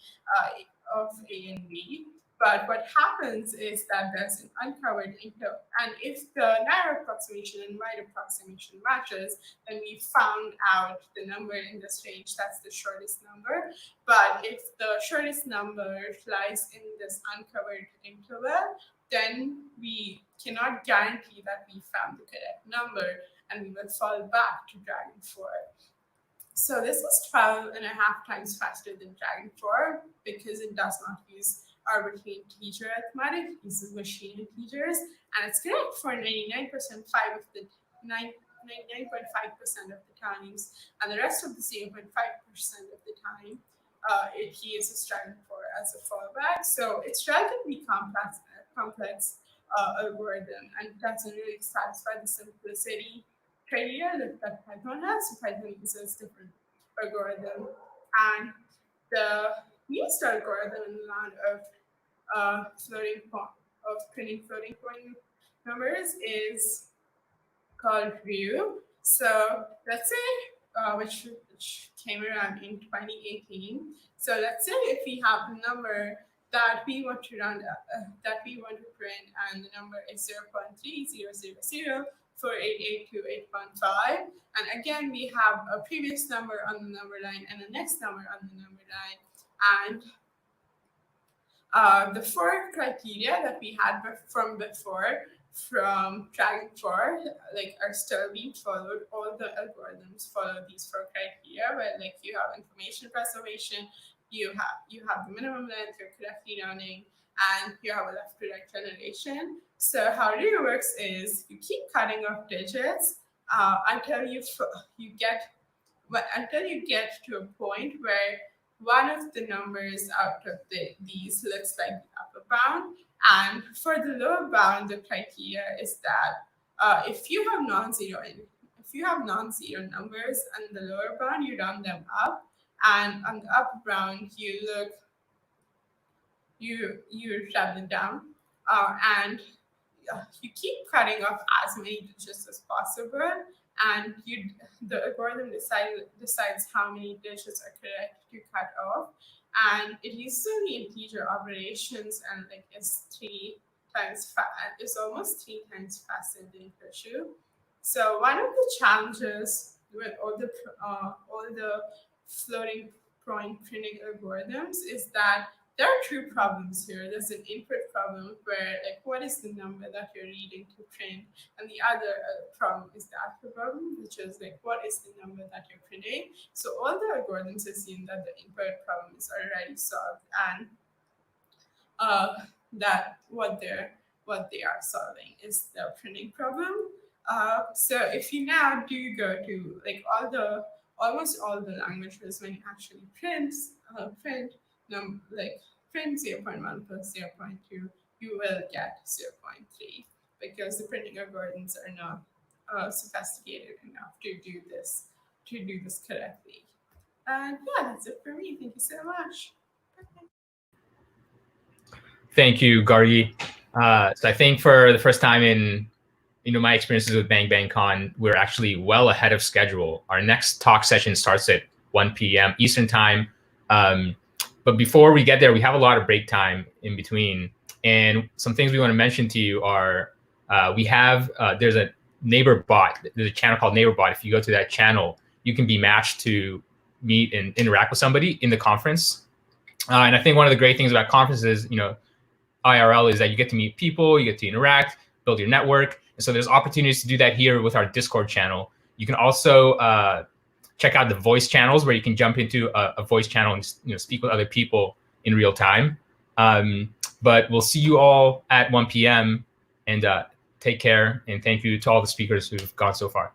of A and B. But what happens is that there's an uncovered interval. And if the narrow approximation and wide approximation matches, then we found out the number in this range. That's the shortest number. But if the shortest number lies in this uncovered interval, then we cannot guarantee that we found the correct number, and we will fall back to Dragon 4. So this is 12 and a half times faster than Dragon 4 because it does not use arbitrary integer arithmetic, it uses machine integers, and it's correct for 99.5% of the 99.5% of the times, and the rest of the 0.5% of the time it uses Dragon 4 as a fallback. So it's relatively complex algorithm, and it doesn't really satisfy the simplicity criteria that Python has. So Python uses different algorithm, and the newest algorithm in the land of printing floating point numbers is called Ryu. So let's say which came around in 2018. So let's say if we have a number that we want to that we want to print, and the number is 0.3000 for 882.8.5, and again we have a previous number on the number line and the next number on the number line, and the four criteria that we had from before from Dragon 4 are still being followed. All the algorithms follow these four criteria, where you have information preservation, you have the minimum length, you're correctly rounding, and you have a left to right generation. So how it works is you keep cutting off digits until you get to a point where one of the numbers out of these looks like the upper bound. And for the lower bound, the criteria is that if you have non-zero numbers on the lower bound, you round them up, and on the upper bound, you round them down, and you keep cutting off as many digits as possible, and the algorithm decides how many digits are correct to cut off, and it uses only integer operations, and it's almost 3 times faster than Cashew. So one of the challenges with all the floating point printing algorithms is that there are two problems here. There's an input problem where what is the number that you're reading to print, and the other problem is the output problem, which is what is the number that you're printing. So all the algorithms assume that the input problem is already solved, and that what they are solving is the printing problem. So if you now do go to almost all the languages, when you actually print 0.1 plus 0.2, you will get 0.3 because the printing algorithms are not sophisticated enough to do this correctly. And yeah, that's it for me. Thank you so much. Thank you, Gargi. So I think for the first time in my experiences with Bang Bang Con, we're actually well ahead of schedule. Our next talk session starts at 1 p.m. Eastern time. But before we get there, we have a lot of break time in between. And some things we want to mention to you are there's a Neighbor bot. There's a channel called Neighbor bot. If you go to that channel, you can be matched to meet and interact with somebody in the conference. And I think one of the great things about conferences, IRL, is that you get to meet people, you get to interact, build your network. And so there's opportunities to do that here with our Discord channel. You can also check out the voice channels where you can jump into a voice channel and speak with other people in real time. But we'll see you all at 1 p.m. and take care. And thank you to all the speakers who've gone so far.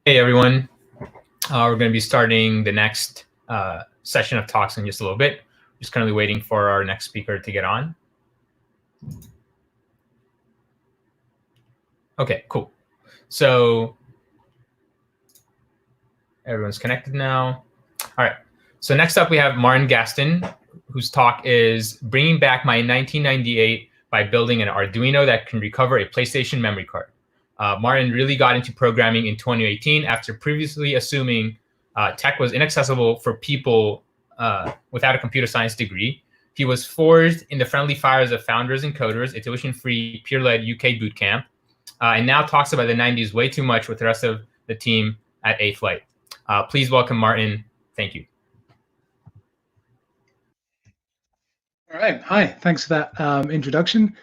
Hey everyone, we're going to be starting the next session of talks in just a little bit. Just currently waiting for our next speaker to get on. Okay, cool. So everyone's connected now. All right. So next up we have Martin Gaston, whose talk is Bringing Back My 1998 by Building an Arduino That Can Recover a PlayStation Memory Card. Martin really got into programming in 2018 after previously assuming tech was inaccessible for people without a computer science degree. He was forged in the friendly fires of Founders and Coders, a tuition-free, peer-led UK bootcamp, and now talks about the 90s way too much with the rest of the team at A-Flight. Please welcome Martin. Thank you. All right. Hi. Thanks for that introduction.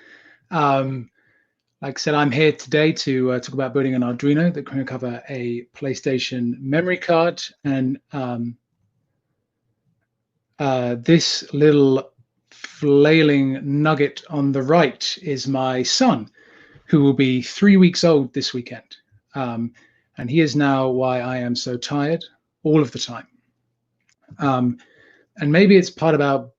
Like I said, I'm here today to talk about building an Arduino that can recover a PlayStation memory card. And this little flailing nugget on the right is my son, who will be 3 weeks old this weekend. And he is now why I am so tired all of the time. And maybe it's part about,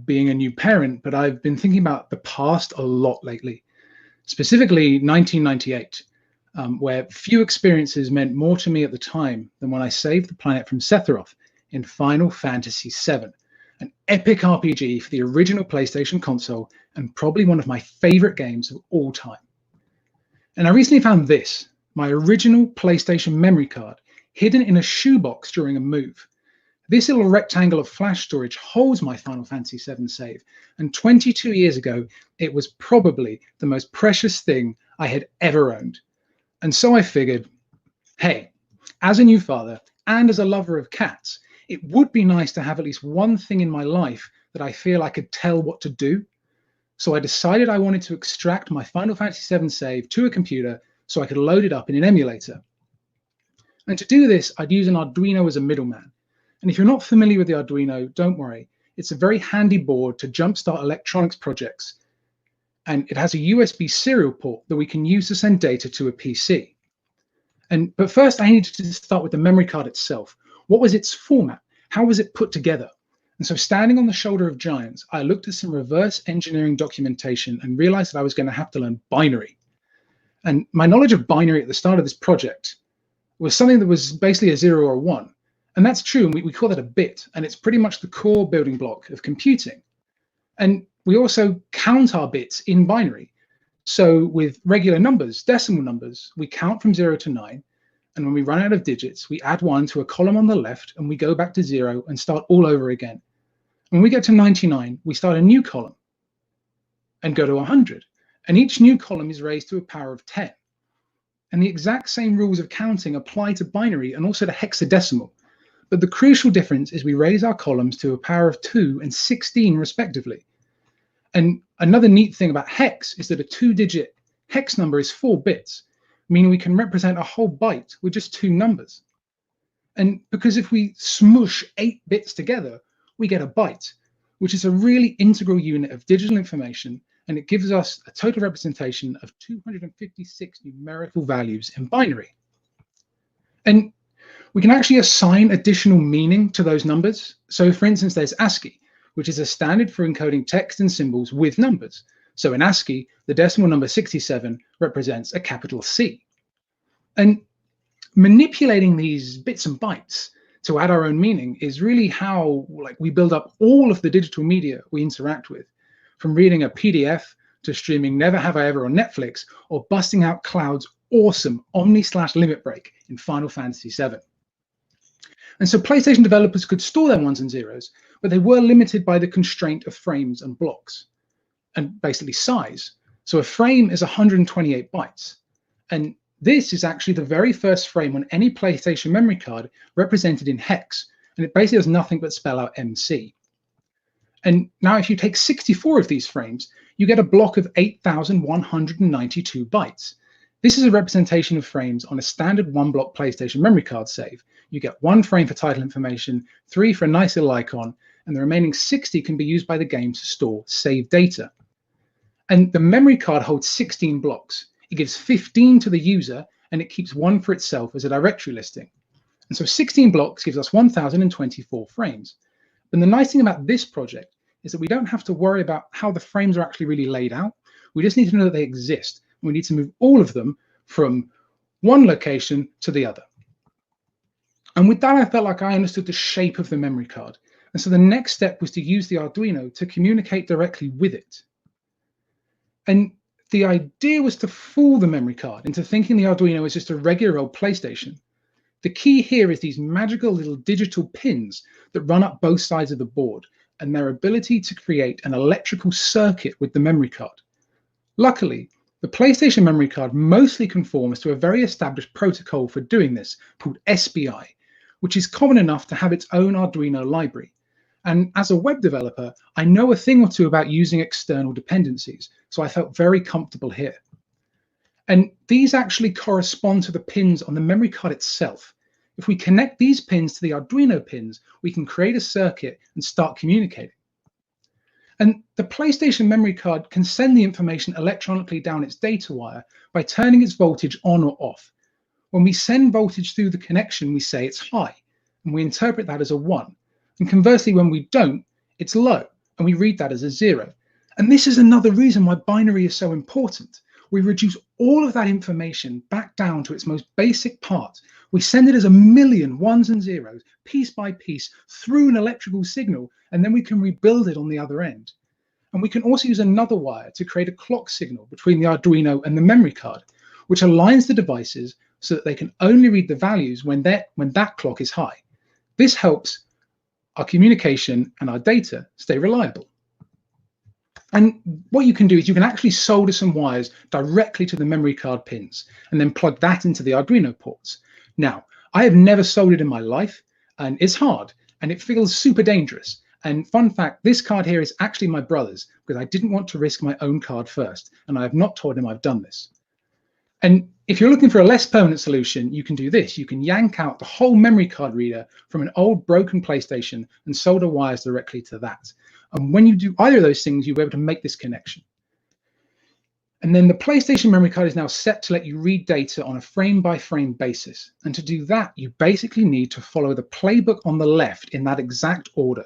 being a new parent, but I've been thinking about the past a lot lately. Specifically 1998, where few experiences meant more to me at the time than when I saved the planet from Sephiroth in Final Fantasy VII, an epic RPG for the original PlayStation console and probably one of my favorite games of all time. And I recently found this, my original PlayStation memory card, hidden in a shoebox during a move. This little rectangle of flash storage holds my Final Fantasy VII save, and 22 years ago, it was probably the most precious thing I had ever owned. And so I figured, hey, as a new father and as a lover of cats, it would be nice to have at least one thing in my life that I feel I could tell what to do. So I decided I wanted to extract my Final Fantasy VII save to a computer so I could load it up in an emulator. And to do this, I'd use an Arduino as a middleman. And if you're not familiar with the Arduino, don't worry. It's a very handy board to jumpstart electronics projects. And it has a USB serial port that we can use to send data to a PC. But first, I needed to start with the memory card itself. What was its format? How was it put together? And so standing on the shoulder of giants, I looked at some reverse engineering documentation and realized that I was going to have to learn binary. And my knowledge of binary at the start of this project was something that was basically a 0 or a 1. And that's true, and we call that a bit, and it's pretty much the core building block of computing. And we also count our bits in binary. So with regular numbers, decimal numbers, we count from 0 to 9, and when we run out of digits, we add 1 to a column on the left, and we go back to 0 and start all over again. When we get to 99, we start a new column and go to 100, and each new column is raised to a power of 10. And the exact same rules of counting apply to binary and also to hexadecimal. But the crucial difference is we raise our columns to a power of 2 and 16 respectively. And another neat thing about hex is that a 2-digit hex number is 4 bits, meaning we can represent a whole byte with just 2 numbers. And because if we smush 8 bits together, we get a byte, which is a really integral unit of digital information, and it gives us a total representation of 256 numerical values in binary. And we can actually assign additional meaning to those numbers. So for instance, there's ASCII, which is a standard for encoding text and symbols with numbers. So in ASCII, the decimal number 67 represents a capital C. And manipulating these bits and bytes to add our own meaning is really how we build up all of the digital media we interact with, from reading a PDF to streaming Never Have I Ever on Netflix, or busting out Cloud's awesome Omni/Limit Break in Final Fantasy VII. And so PlayStation developers could store their ones and zeros, but they were limited by the constraint of frames and blocks, and basically size. So a frame is 128 bytes. And this is actually the very first frame on any PlayStation memory card represented in hex. And it basically does nothing but spell out MC. And now if you take 64 of these frames, you get a block of 8,192 bytes. This is a representation of frames on a standard 1-block PlayStation memory card save. You get 1 frame for title information, 3 for a nice little icon, and the remaining 60 can be used by the game to store saved data. And the memory card holds 16 blocks. It gives 15 to the user and it keeps one for itself as a directory listing. And so 16 blocks gives us 1024 frames. And the nice thing about this project is that we don't have to worry about how the frames are actually really laid out. We just need to know that they exist. We need to move all of them from one location to the other. And with that, I felt like I understood the shape of the memory card. And so the next step was to use the Arduino to communicate directly with it. And the idea was to fool the memory card into thinking the Arduino is just a regular old PlayStation. The key here is these magical little digital pins that run up both sides of the board and their ability to create an electrical circuit with the memory card. Luckily, the PlayStation memory card mostly conforms to a very established protocol for doing this called SPI, which is common enough to have its own Arduino library. And as a web developer, I know a thing or two about using external dependencies, so I felt very comfortable here. And these actually correspond to the pins on the memory card itself. If we connect these pins to the Arduino pins, we can create a circuit and start communicating. And the PlayStation memory card can send the information electronically down its data wire by turning its voltage on or off. When we send voltage through the connection, we say it's high, and we interpret that as a 1. And conversely, when we don't, it's low, and we read that as a 0. And this is another reason why binary is so important. We reduce all of that information back down to its most basic part. We send it as a million ones and zeros, piece by piece, through an electrical signal, and then we can rebuild it on the other end. And we can also use another wire to create a clock signal between the Arduino and the memory card, which aligns the devices so that they can only read the values when that clock is high. This helps our communication and our data stay reliable. And what you can do is you can actually solder some wires directly to the memory card pins and then plug that into the Arduino ports. Now, I have never soldered in my life, and it's hard and it feels super dangerous. And fun fact, this card here is actually my brother's because I didn't want to risk my own card first, and I have not told him I've done this. And if you're looking for a less permanent solution, you can do this. You can yank out the whole memory card reader from an old broken PlayStation and solder wires directly to that. And when you do either of those things, you'll be able to make this connection. And then the PlayStation memory card is now set to let you read data on a frame-by-frame basis. And to do that, you basically need to follow the playbook on the left in that exact order.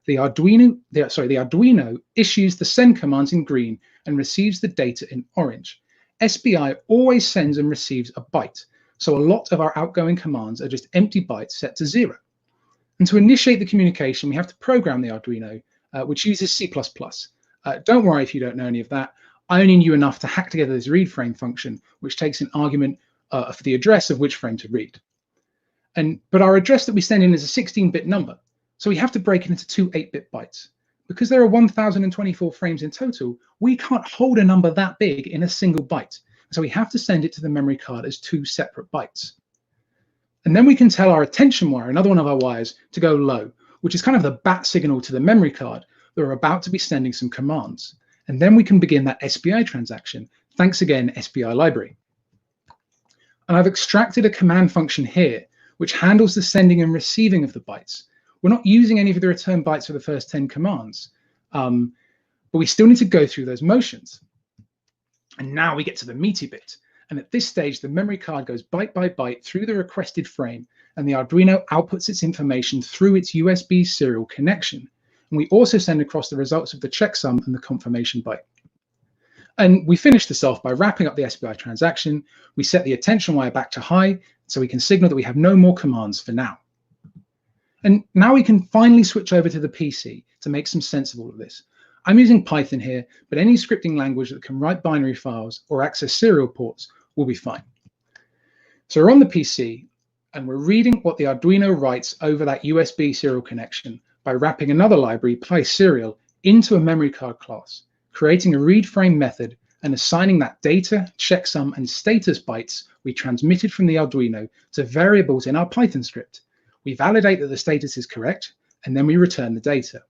The Arduino issues the send commands in green and receives the data in orange. SPI always sends and receives a byte, so a lot of our outgoing commands are just empty bytes set to 0. And to initiate the communication, we have to program the Arduino, which uses C++. Don't worry if you don't know any of that. I only knew enough to hack together this read frame function, which takes an argument for the address of which frame to read. But our address that we send in is a 16-bit number, so we have to break it into 2 8-bit bytes. Because there are 1024 frames in total, we can't hold a number that big in a single byte. So we have to send it to the memory card as 2 separate bytes. And then we can tell our attention wire, another one of our wires, to go low, which is kind of the bat signal to the memory card that we're about to be sending some commands. And then we can begin that SPI transaction. Thanks again, SPI library. And I've extracted a command function here, which handles the sending and receiving of the bytes. We're not using any of the return bytes for the first 10 commands, but we still need to go through those motions. And now we get to the meaty bit. And at this stage, the memory card goes byte by byte through the requested frame, and the Arduino outputs its information through its USB serial connection. And we also send across the results of the checksum and the confirmation byte. And we finish this off by wrapping up the SPI transaction. We set the attention wire back to high, so we can signal that we have no more commands for now. And now we can finally switch over to the PC to make some sense of all of this. I'm using Python here, but any scripting language that can write binary files or access serial ports will be fine. So we're on the PC, and we're reading what the Arduino writes over that USB serial connection by wrapping another library, PySerial, into a memory card class, creating a read frame method, and assigning that data, checksum, and status bytes we transmitted from the Arduino to variables in our Python script. We validate that the status is correct, and then we return the data.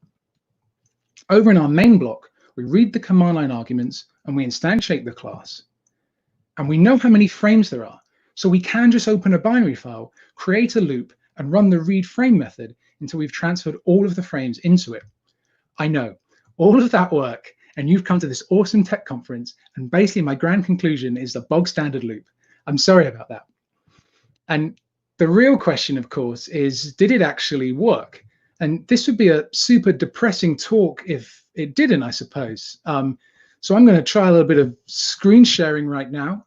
Over in our main block, we read the command line arguments, and we instantiate the class. And we know how many frames there are, so we can just open a binary file, create a loop, and run the read frame method until we've transferred all of the frames into it. I know, all of that work, and you've come to this awesome tech conference, and basically my grand conclusion is the bog standard loop. I'm sorry about that. And the real question, of course, is, did it actually work? And this would be a super depressing talk if it didn't, I suppose. So I'm going to try a little bit of screen sharing right now.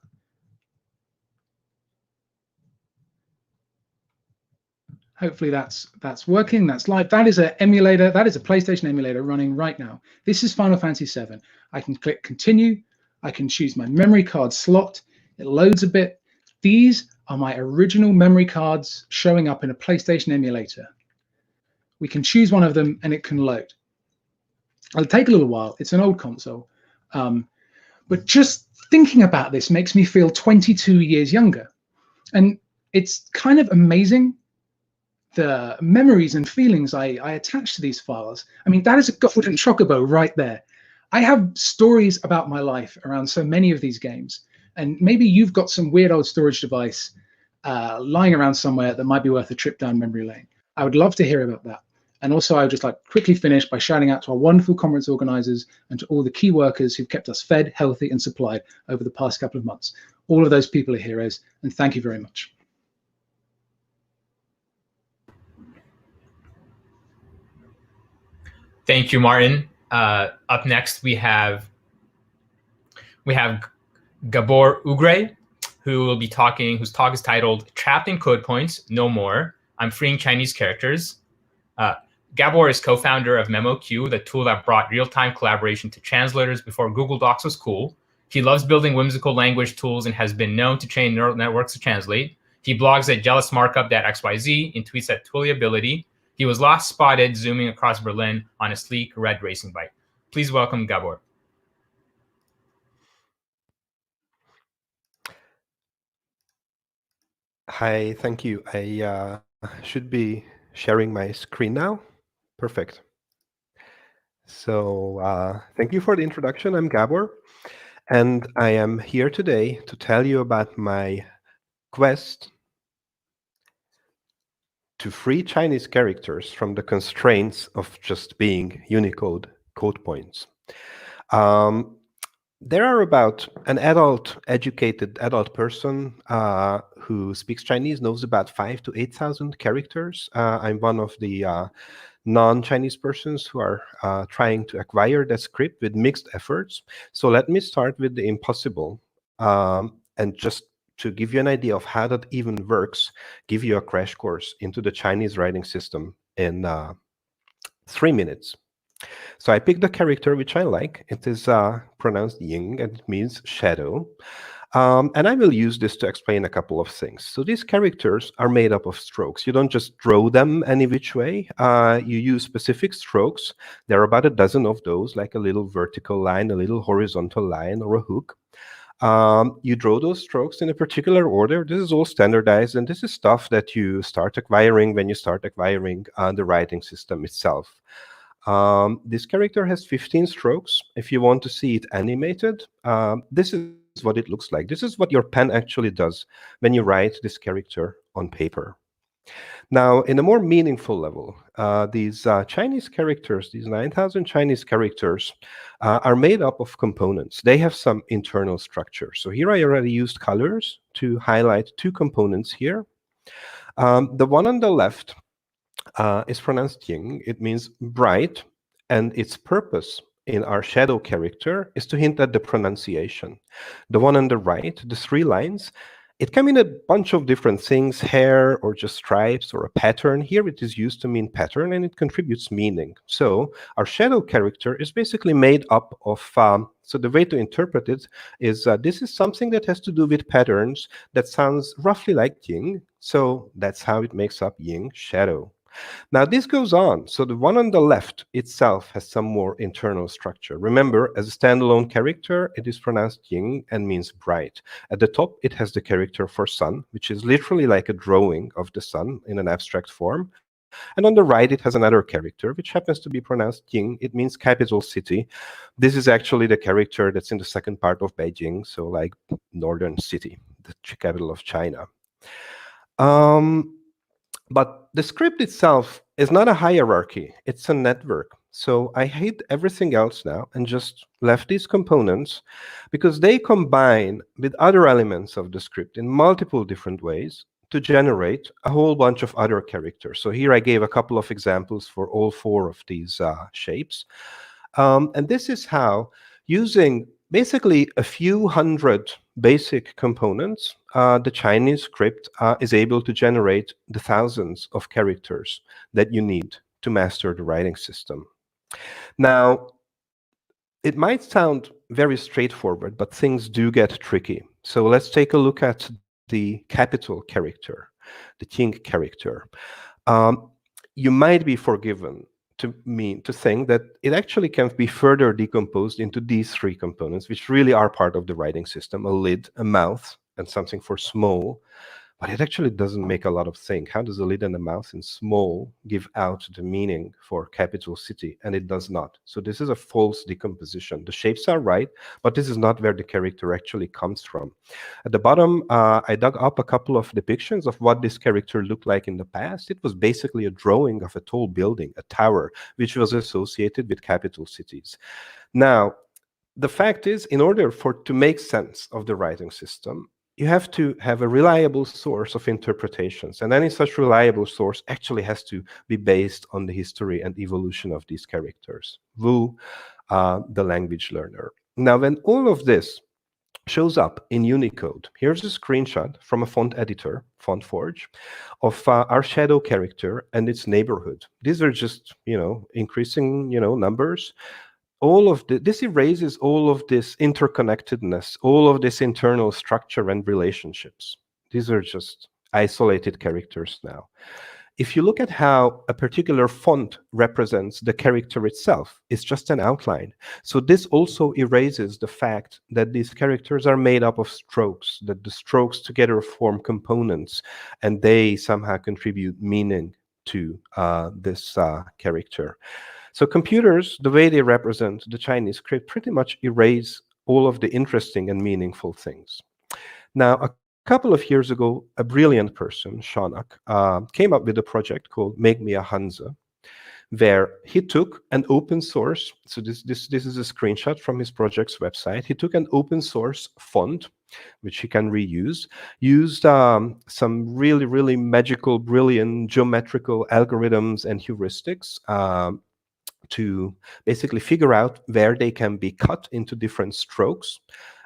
Hopefully that's working. That's live. That is an emulator. That is a PlayStation emulator running right now. This is Final Fantasy VII. I can click continue. I can choose my memory card slot. It loads a bit. These are my original memory cards showing up in a PlayStation emulator. We can choose one of them and it can load. It'll take a little while. It's an old console. But just thinking about this makes me feel 22 years younger. And it's kind of amazing the memories and feelings I attach to these files. I mean, that is a golden chocobo right there. I have stories about my life around so many of these games. And maybe you've got some weird old storage device lying around somewhere that might be worth a trip down memory lane. I would love to hear about that. And also, I would just like to quickly finish by shouting out to our wonderful conference organizers and to all the key workers who've kept us fed, healthy, and supplied over the past couple of months. All of those people are heroes, and thank you very much. Thank you, Martin. Up next, we have Gabor Ugre, who will be talking, whose talk is titled "Trapped in Code Points, No More. I'm Freeing Chinese Characters." Gabor is co-founder of MemoQ, the tool that brought real-time collaboration to translators before Google Docs was cool. He loves building whimsical language tools and has been known to train neural networks to translate. He blogs at jealousmarkup.xyz and tweets at Twillyability. He was last spotted zooming across Berlin on a sleek red racing bike. Please welcome Gabor. Hi, thank you. I should be sharing my screen now. Perfect. So thank you for the introduction. I'm Gabor, and I am here today to tell you about my quest to free Chinese characters from the constraints of just being Unicode code points. There are about an educated adult person who speaks Chinese, knows about 5,000 to 8,000 characters. I'm one of the non-Chinese persons who are trying to acquire that script with mixed efforts. So let me start with the impossible. And just to give you an idea of how that even works, give you a crash course into the Chinese writing system in 3 minutes. So I picked a character which I like. It is pronounced Ying, and it means shadow. And I will use this to explain a couple of things. So these characters are made up of strokes. You don't just draw them any which way. You use specific strokes. There are about a dozen of those, like a little vertical line, a little horizontal line, or a hook. You draw those strokes in a particular order. This is all standardized, and this is stuff that you start acquiring when you start acquiring the writing system itself. This character has 15 strokes. If you want to see it animated, this is what it looks like. This is what your pen actually does when you write this character on paper. Now, in a more meaningful level, these Chinese characters, these 9,000 Chinese characters, are made up of components. They have some internal structure. So here I already used colors to highlight two components here. The one on the left is pronounced Ying. It means bright, and its purpose in our shadow character is to hint at the pronunciation. The one on the right, the 3 lines, it can mean a bunch of different things, hair or just stripes or a pattern. Here it is used to mean pattern, and it contributes meaning. So our shadow character is basically made up of, so the way to interpret it is this is something that has to do with patterns that sounds roughly like Ying. So that's how it makes up Ying, shadow. Now this goes on. So the one on the left itself has some more internal structure. Remember, as a standalone character, it is pronounced Ying and means bright. At the top, it has the character for sun, which is literally like a drawing of the sun in an abstract form. And on the right, it has another character, which happens to be pronounced Ying. It means capital city. This is actually the character that's in the second part of Beijing, so like northern city, the capital of China. But the script itself is not a hierarchy, it's a network. So I hid everything else now and just left these components because they combine with other elements of the script in multiple different ways to generate a whole bunch of other characters. So here I gave a couple of examples for all 4 of these shapes. And this is how, using basically a few hundred basic components, the Chinese script is able to generate the thousands of characters that you need to master the writing system. Now, it might sound very straightforward, but things do get tricky. So let's take a look at the capital character, the Qing character. You might be forgiven to think that it actually can be further decomposed into these 3 components, which really are part of the writing system: a lid, a mouth, and something for small. But it actually doesn't make a lot of sense. How does a lid and a mouth in small give out the meaning for capital city? And it does not. So this is a false decomposition. The shapes are right, but this is not where the character actually comes from. At the bottom, I dug up a couple of depictions of what this character looked like in the past. It was basically a drawing of a tall building, a tower, which was associated with capital cities. Now, the fact is, in order to make sense of the writing system, you have to have a reliable source of interpretations. And any such reliable source actually has to be based on the history and evolution of these characters. Wu, the language learner. Now, when all of this shows up in Unicode, here's a screenshot from a font editor, FontForge, of our shadow character and its neighborhood. These are just, increasing, numbers. All of this erases all of this interconnectedness, all of this internal structure and relationships. These are just isolated characters now. If you look at how a particular font represents the character itself, it's just an outline. So this also erases the fact that these characters are made up of strokes, that the strokes together form components, and they somehow contribute meaning to this character. So computers, the way they represent the Chinese script, pretty much erase all of the interesting and meaningful things. Now, a couple of years ago, a brilliant person, Shonak, came up with a project called Make Me a Hanzi, where he took an open source, so this is a screenshot from his project's website. He took an open source font, which he can reuse, used some really, really magical, brilliant geometrical algorithms and heuristics to basically figure out where they can be cut into different strokes.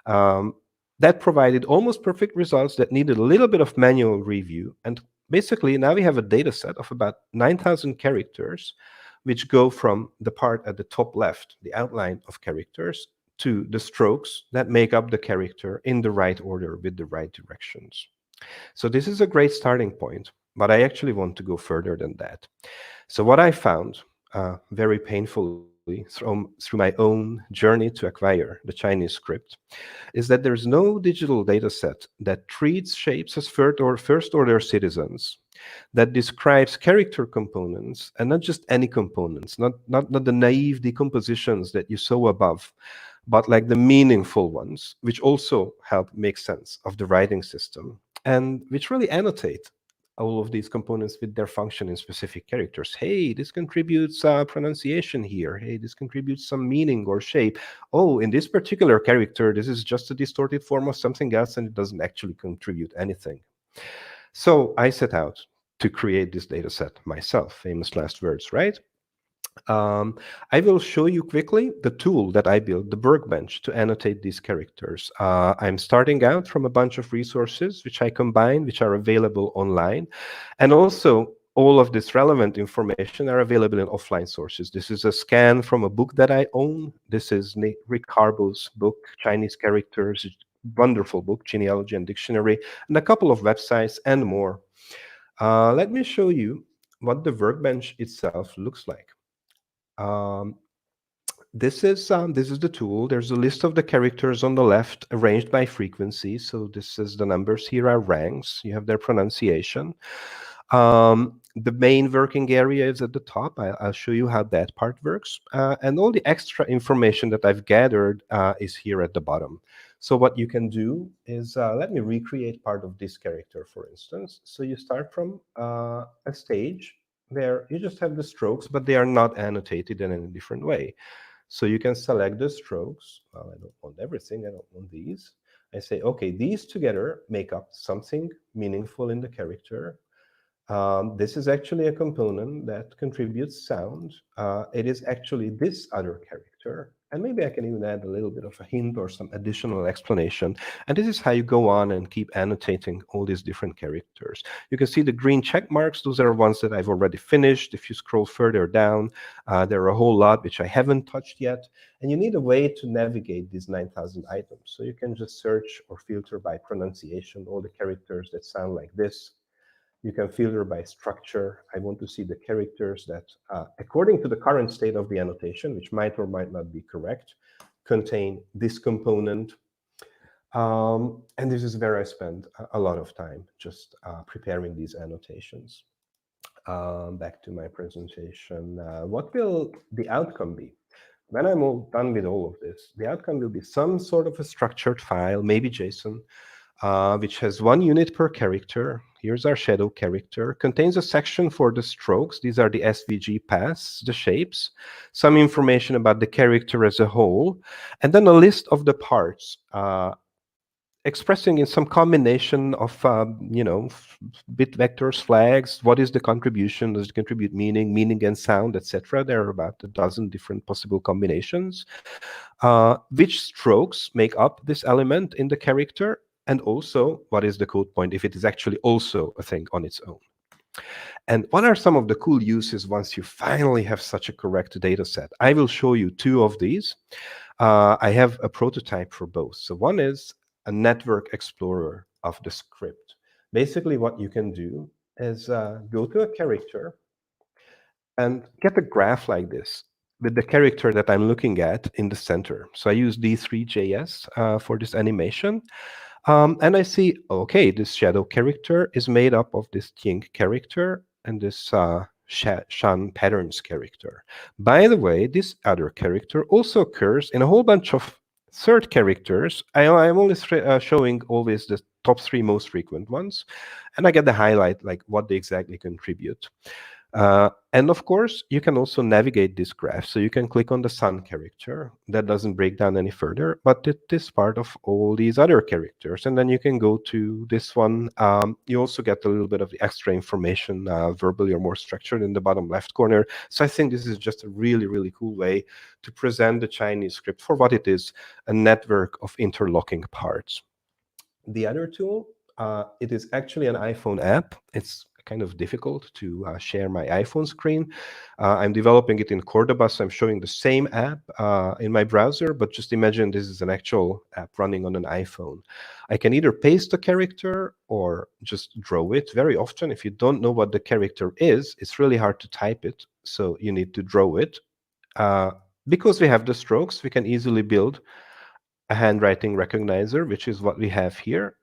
That provided almost perfect results that needed a little bit of manual review. And basically, now we have a data set of about 9,000 characters, which go from the part at the top left, the outline of characters, to the strokes that make up the character in the right order with the right directions. So this is a great starting point, but I actually want to go further than that. So what I found very painfully through my own journey to acquire the Chinese script is that there's no digital data set that treats shapes as first-order citizens, that describes character components, and not just any components, not the naive decompositions that you saw above, but like the meaningful ones, which also help make sense of the writing system, and which really annotate all of these components with their function in specific characters. Hey, this contributes pronunciation here. Hey, this contributes some meaning or shape. Oh, in this particular character, this is just a distorted form of something else, and it doesn't actually contribute anything. So I set out to create this data set myself. Famous last words, right? I will show you quickly the tool that I built, the workbench, to annotate these characters. I'm starting out from a bunch of resources which I combine, which are available online. And also, all of this relevant information are available in offline sources. This is a scan from a book that I own. This is Rick Harbo's book, Chinese Characters, wonderful book, Genealogy and Dictionary, and a couple of websites and more. Let me show you what the workbench itself looks like. This is the tool. There's a list of the characters on the left arranged by frequency. So this is the numbers here are ranks. You have their pronunciation. The main working area is at the top. I'll show you how that part works. And all the extra information that I've gathered is here at the bottom. So what you can do is, let me recreate part of this character, for instance. So you start from a stage where you just have the strokes, but they are not annotated in any different way. So you can select the strokes. Well, I don't want everything. I don't want these. I say, okay, these together make up something meaningful in the character. This is actually a component that contributes sound. It is actually this other character. And maybe I can even add a little bit of a hint or some additional explanation. And this is how you go on and keep annotating all these different characters. You can see the green check marks. Those are ones that I've already finished. If you scroll further down, there are a whole lot which I haven't touched yet. And you need a way to navigate these 9,000 items. So you can just search or filter by pronunciation, all the characters that sound like this. You can filter by structure. I want to see the characters that, according to the current state of the annotation, which might or might not be correct, contain this component. And this is where I spend a lot of time just preparing these annotations. Back to my presentation. What will the outcome be? When I'm all done with all of this, the outcome will be some sort of a structured file, maybe JSON, which has 1 unit per character. Here's our shadow character. Contains a section for the strokes. These are the SVG paths, the shapes. Some information about the character as a whole. And then a list of the parts, expressing in some combination of, bit vectors, flags. What is the contribution? Does it contribute meaning and sound, etc.? There are about a dozen different possible combinations. Which strokes make up this element in the character? And also, what is the code point if it is actually also a thing on its own? And what are some of the cool uses once you finally have such a correct data set? I will show you 2 of these. I have a prototype for both. So one is a network explorer of the script. Basically, what you can do is go to a character and get a graph like this with the character that I'm looking at in the center. So I use D3.js for this animation. And I see, okay, this shadow character is made up of this Ting character and this Shan patterns character. By the way, this other character also occurs in a whole bunch of third characters. I'm only showing always the top 3 most frequent ones. And I get the highlight, like what they exactly contribute. And of course, you can also navigate this graph. So you can click on the sun character. That doesn't break down any further, but it is part of all these other characters. And then you can go to this one. You also get a little bit of the extra information, verbally or more structured in the bottom left corner. So I think this is just a really, really cool way to present the Chinese script for what it is, a network of interlocking parts. The other tool, it is actually an iPhone app. It's kind of difficult to share my iPhone screen. I'm developing it in Cordoba, so I'm showing the same app in my browser, but just imagine this is an actual app running on an iPhone. I can either paste a character or just draw it. Very often, if you don't know what the character is, it's really hard to type it, so you need to draw it. Because we have the strokes, we can easily build a handwriting recognizer, which is what we have here.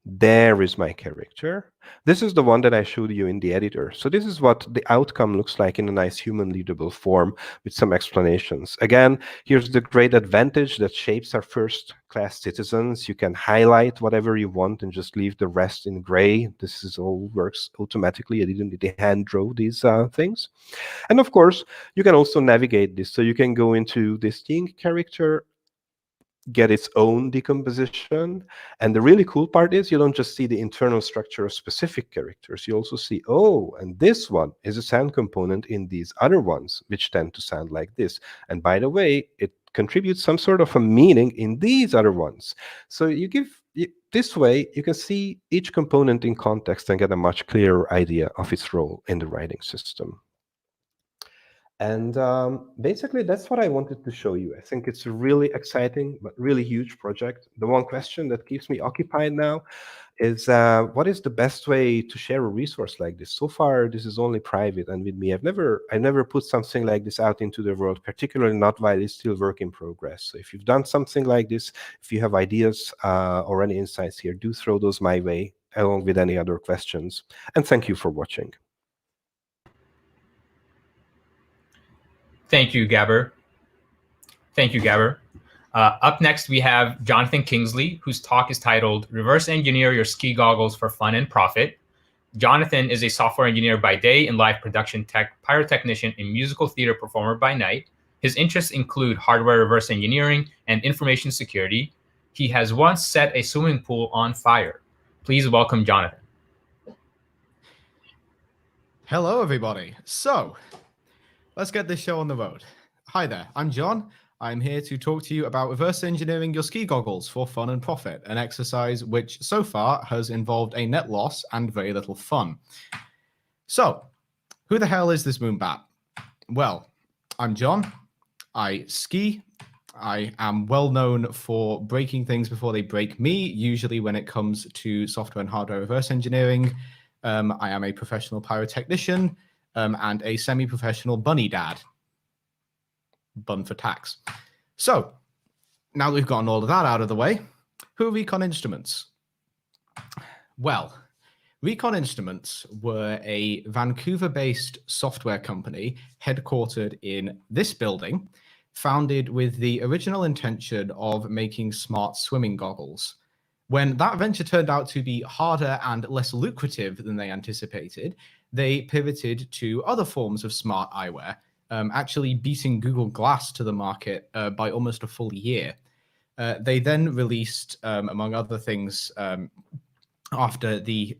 There is my character. This is the one that I showed you in the editor. So this is what the outcome looks like in a nice human readable form with some explanations. Again, here's the great advantage that shapes are first-class citizens. You can highlight whatever you want and just leave the rest in gray. This is all works automatically. I didn't need to hand draw these things. And of course, you can also navigate this. So you can go into this Ting character, get its own decomposition. And the really cool part is you don't just see the internal structure of specific characters. You also see, oh, and this one is a sound component in these other ones, which tend to sound like this. And by the way, it contributes some sort of a meaning in these other ones. So this way, you can see each component in context and get a much clearer idea of its role in the writing system. And basically, that's what I wanted to show you. I think it's a really exciting, but really huge project. The one question that keeps me occupied now is what is the best way to share a resource like this? So far, this is only private and with me. I've never put something like this out into the world, particularly not while it's still work in progress. So if you've done something like this, if you have ideas or any insights here, do throw those my way, along with any other questions. And thank you for watching. Thank you, Gabor. Thank you, Gabor. Up next, we have Jonathan Kingsley, whose talk is titled Reverse Engineer Your Ski Goggles for Fun and Profit. Jonathan is a software engineer by day and live production pyrotechnician and musical theater performer by night. His interests include hardware reverse engineering and information security. He has once set a swimming pool on fire. Please welcome Jonathan. Hello, everybody. So, let's get this show on the road. Hi there, I'm John. I'm here to talk to you about reverse engineering your ski goggles for fun and profit, an exercise which so far has involved a net loss and very little fun. So, who the hell is this Moonbat? Well, I'm John. I ski. I am well known for breaking things before they break me, usually when it comes to software and hardware reverse engineering. I am a professional pyrotechnician and a semi-professional bunny dad. Bun for tax. So, now that we've gotten all of that out of the way, who are Recon Instruments? Well, Recon Instruments were a Vancouver-based software company headquartered in this building, founded with the original intention of making smart swimming goggles. When that venture turned out to be harder and less lucrative than they anticipated, they pivoted to other forms of smart eyewear, actually beating Google Glass to the market by almost a full year. They then released, among other things, after the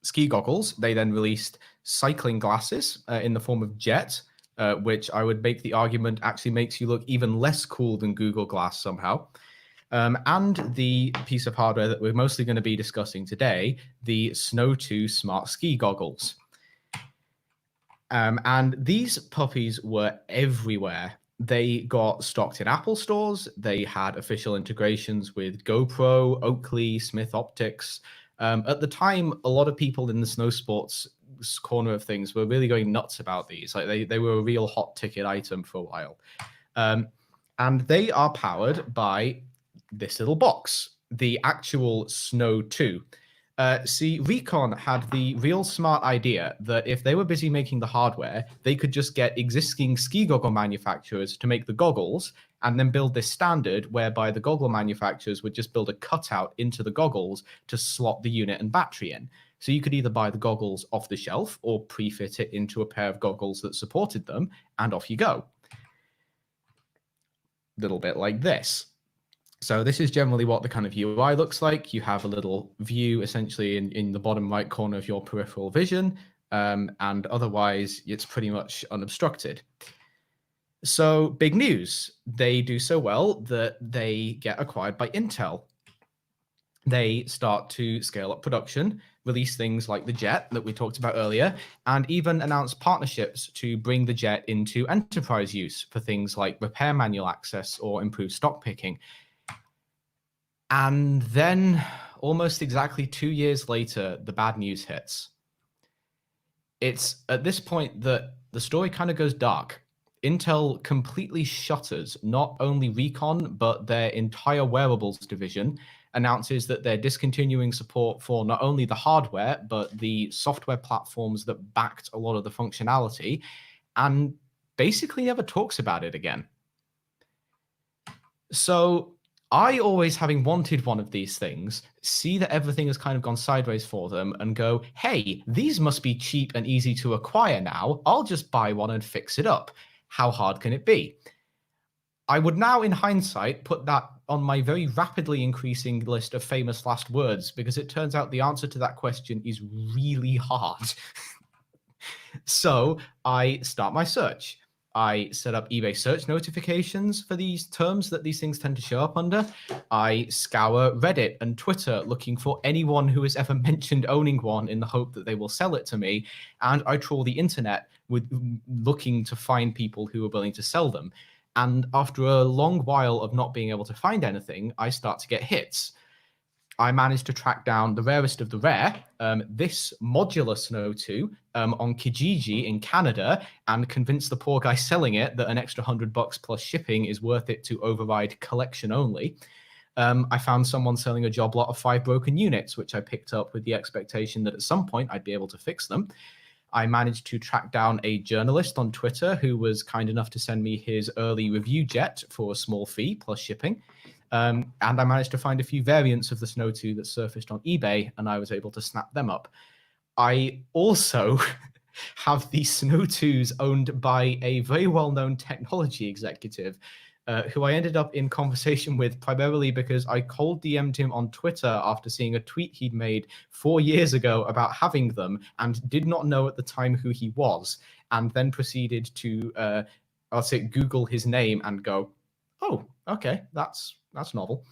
ski goggles, they then released cycling glasses in the form of Jet, which I would make the argument actually makes you look even less cool than Google Glass somehow. And the piece of hardware that we're mostly going to be discussing today, the Snow 2 Smart Ski Goggles. And these puppies were everywhere. They got stocked in Apple stores. They had official integrations with GoPro, Oakley, Smith Optics. At the time, a lot of people in the snow sports corner of things were really going nuts about these. Like they were a real hot ticket item for a while. And they are powered by this little box, the actual Snow 2. See, Recon had the real smart idea that if they were busy making the hardware, they could just get existing ski goggle manufacturers to make the goggles and then build this standard whereby the goggle manufacturers would just build a cutout into the goggles to slot the unit and battery in. So you could either buy the goggles off the shelf or pre-fit it into a pair of goggles that supported them, and off you go. Little bit like this. So this is generally what the kind of UI looks like. You have a little view essentially in the bottom right corner of your peripheral vision, and otherwise it's pretty much unobstructed. So big news. They do so well that they get acquired by Intel. They start to scale up production, release things like the Jet that we talked about earlier, and even announce partnerships to bring the Jet into enterprise use for things like repair manual access or improved stock picking. And then, almost exactly 2 years later, the bad news hits. It's at this point that the story kind of goes dark. Intel completely shutters not only Recon, but their entire wearables division, announces that they're discontinuing support for not only the hardware, but the software platforms that backed a lot of the functionality, and basically never talks about it again. So I always, having wanted one of these things, see that everything has kind of gone sideways for them and go, hey, these must be cheap and easy to acquire now. I'll just buy one and fix it up. How hard can it be? I would now, in hindsight, put that on my very rapidly increasing list of famous last words, because it turns out the answer to that question is really hard. So I start my search. I set up eBay search notifications for these terms that these things tend to show up under. I scour Reddit and Twitter looking for anyone who has ever mentioned owning one in the hope that they will sell it to me. And I trawl the internet with looking to find people who are willing to sell them. And after a long while of not being able to find anything, I start to get hits. I managed to track down the rarest of the rare, this modular Snow 2 on Kijiji in Canada, and convince the poor guy selling it that an extra $100 plus shipping is worth it to override collection only. I found someone selling a job lot of 5 broken units, which I picked up with the expectation that at some point I'd be able to fix them. I managed to track down a journalist on Twitter who was kind enough to send me his early review Jet for a small fee plus shipping. And I managed to find a few variants of the Snow 2 that surfaced on eBay, and I was able to snap them up. I also have the Snow 2s owned by a very well-known technology executive who I ended up in conversation with primarily because I cold DM'd him on Twitter after seeing a tweet he'd made 4 years ago about having them and did not know at the time who he was, and then proceeded to, I'll say, Google his name and go, oh, okay, that's novel.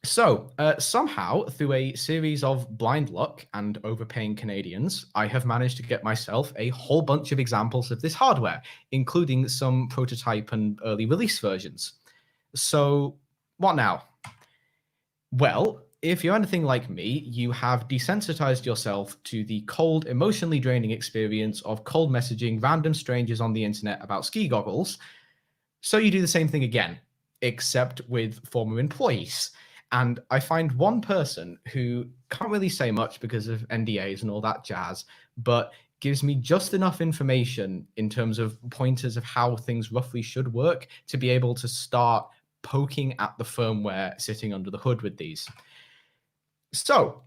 So somehow, through a series of blind luck and overpaying Canadians, I have managed to get myself a whole bunch of examples of this hardware, including some prototype and early release versions. So what now? Well, if you're anything like me, you have desensitized yourself to the cold, emotionally draining experience of cold messaging random strangers on the internet about ski goggles. So you do the same thing again, except with former employees. And I find one person who can't really say much because of NDAs and all that jazz, but gives me just enough information in terms of pointers of how things roughly should work to be able to start poking at the firmware sitting under the hood with these. So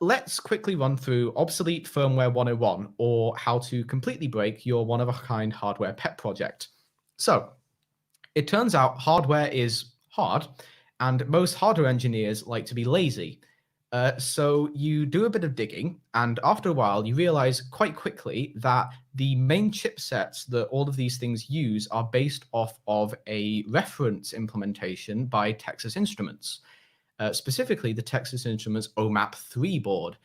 let's quickly run through Obsolete Firmware 101, or how to completely break your one-of-a-kind hardware pet project. So it turns out hardware is hard, and most hardware engineers like to be lazy. So you do a bit of digging, and after a while, you realize quite quickly that the main chipsets that all of these things use are based off of a reference implementation by Texas Instruments, specifically the Texas Instruments OMAP 3 board.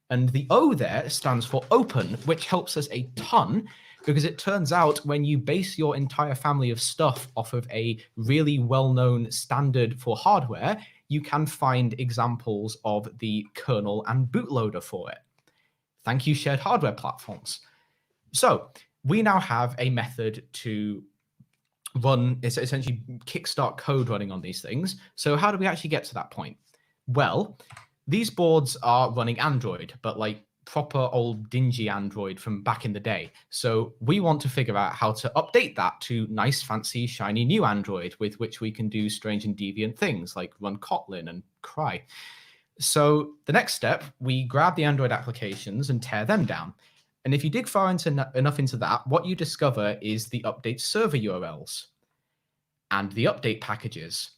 And the O there stands for open, which helps us a ton, because it turns out when you base your entire family of stuff off of a really well-known standard for hardware, you can find examples of the kernel and bootloader for it. Thank you, shared hardware platforms. So we now have a method to run, it's essentially kickstart code running on these things. So how do we actually get to that point? Well, these boards are running Android, but like proper old dingy Android from back in the day. So we want to figure out how to update that to nice, fancy, shiny new Android with which we can do strange and deviant things like run Kotlin and cry. So the next step, we grab the Android applications and tear them down. And if you dig far enough into that, what you discover is the update server URLs and the update packages,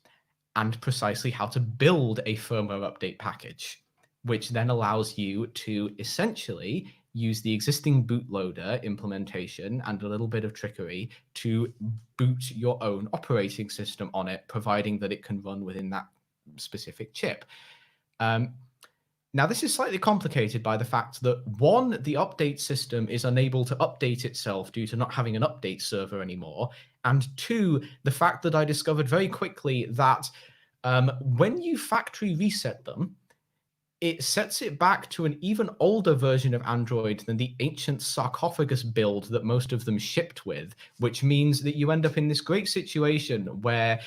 and precisely how to build a firmware update package, which then allows you to essentially use the existing bootloader implementation and a little bit of trickery to boot your own operating system on it, providing that it can run within that specific chip. Now, this is slightly complicated by the fact that, one, the update system is unable to update itself due to not having an update server anymore, and two, the fact that I discovered very quickly that when you factory reset them, it sets it back to an even older version of Android than the ancient sarcophagus build that most of them shipped with, which means that you end up in this great situation where,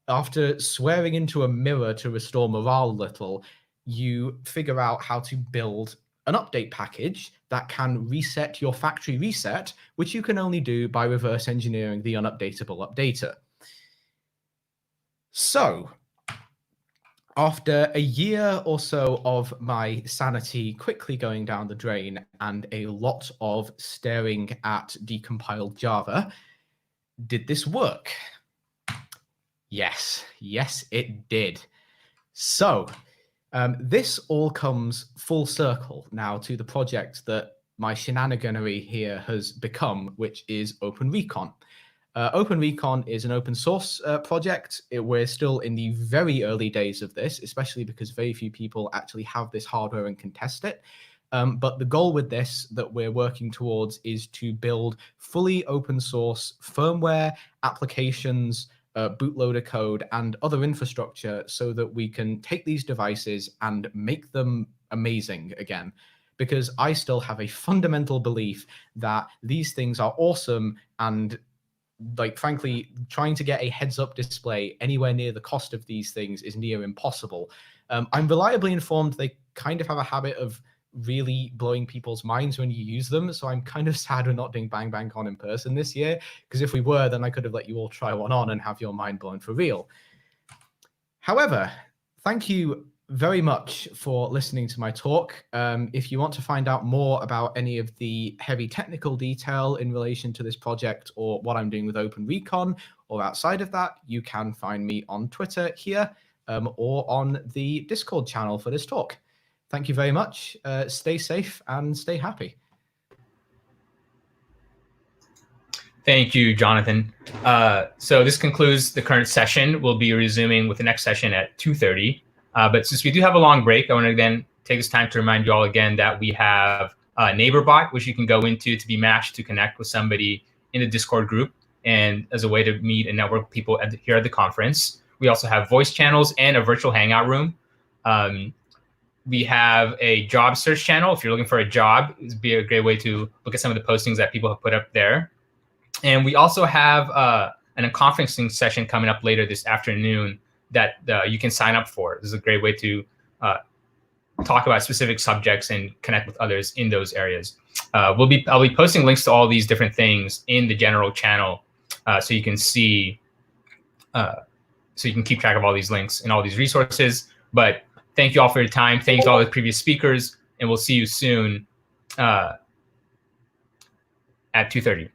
after swearing into a mirror to restore morale a little, you figure out how to build an update package that can reset your factory reset, which you can only do by reverse engineering the unupdatable updater. So, after a year or so of my sanity quickly going down the drain and a lot of staring at decompiled Java, did this work? Yes, it did. So, this all comes full circle now to the project that my shenaniganery here has become, which is OpenRecon. OpenRecon is an open source project. We're still in the very early days of this, especially because very few people actually have this hardware and can test it. But the goal with this that we're working towards is to build fully open source firmware, applications, bootloader code, and other infrastructure so that we can take these devices and make them amazing again. Because I still have a fundamental belief that these things are awesome, and like, frankly, trying to get a heads-up display anywhere near the cost of these things is near impossible. I'm reliably informed they kind of have a habit of really blowing people's minds when you use them, so I'm kind of sad we're not doing Bang Bang Con in person this year, because if we were, then I could have let you all try one on and have your mind blown for real. However, thank you very much for listening to my talk. If you want to find out more about any of the heavy technical detail in relation to this project or what I'm doing with Open Recon or outside of that, you can find me on Twitter here or on the Discord channel for this talk. Thank you very much. Stay safe and stay happy. Thank you, Jonathan. So this concludes the current session. We'll be resuming with the next session at 2:30. But since we do have a long break, I want to again take this time to remind you all again that we have NeighborBot, which you can go into to be matched to connect with somebody in the Discord group and as a way to meet and network people here at the conference. We also have voice channels and a virtual hangout room. We have a job search channel. If you're looking for a job, it'd be a great way to look at some of the postings that people have put up there. And we also have a conferencing session coming up later this afternoon that you can sign up for. This is a great way to talk about specific subjects and connect with others in those areas. I'll be posting links to all these different things in the general channel, so you can see, so you can keep track of all these links and all these resources. But thank you all for your time. Thank you to all the previous speakers, and we'll see you soon at 2:30.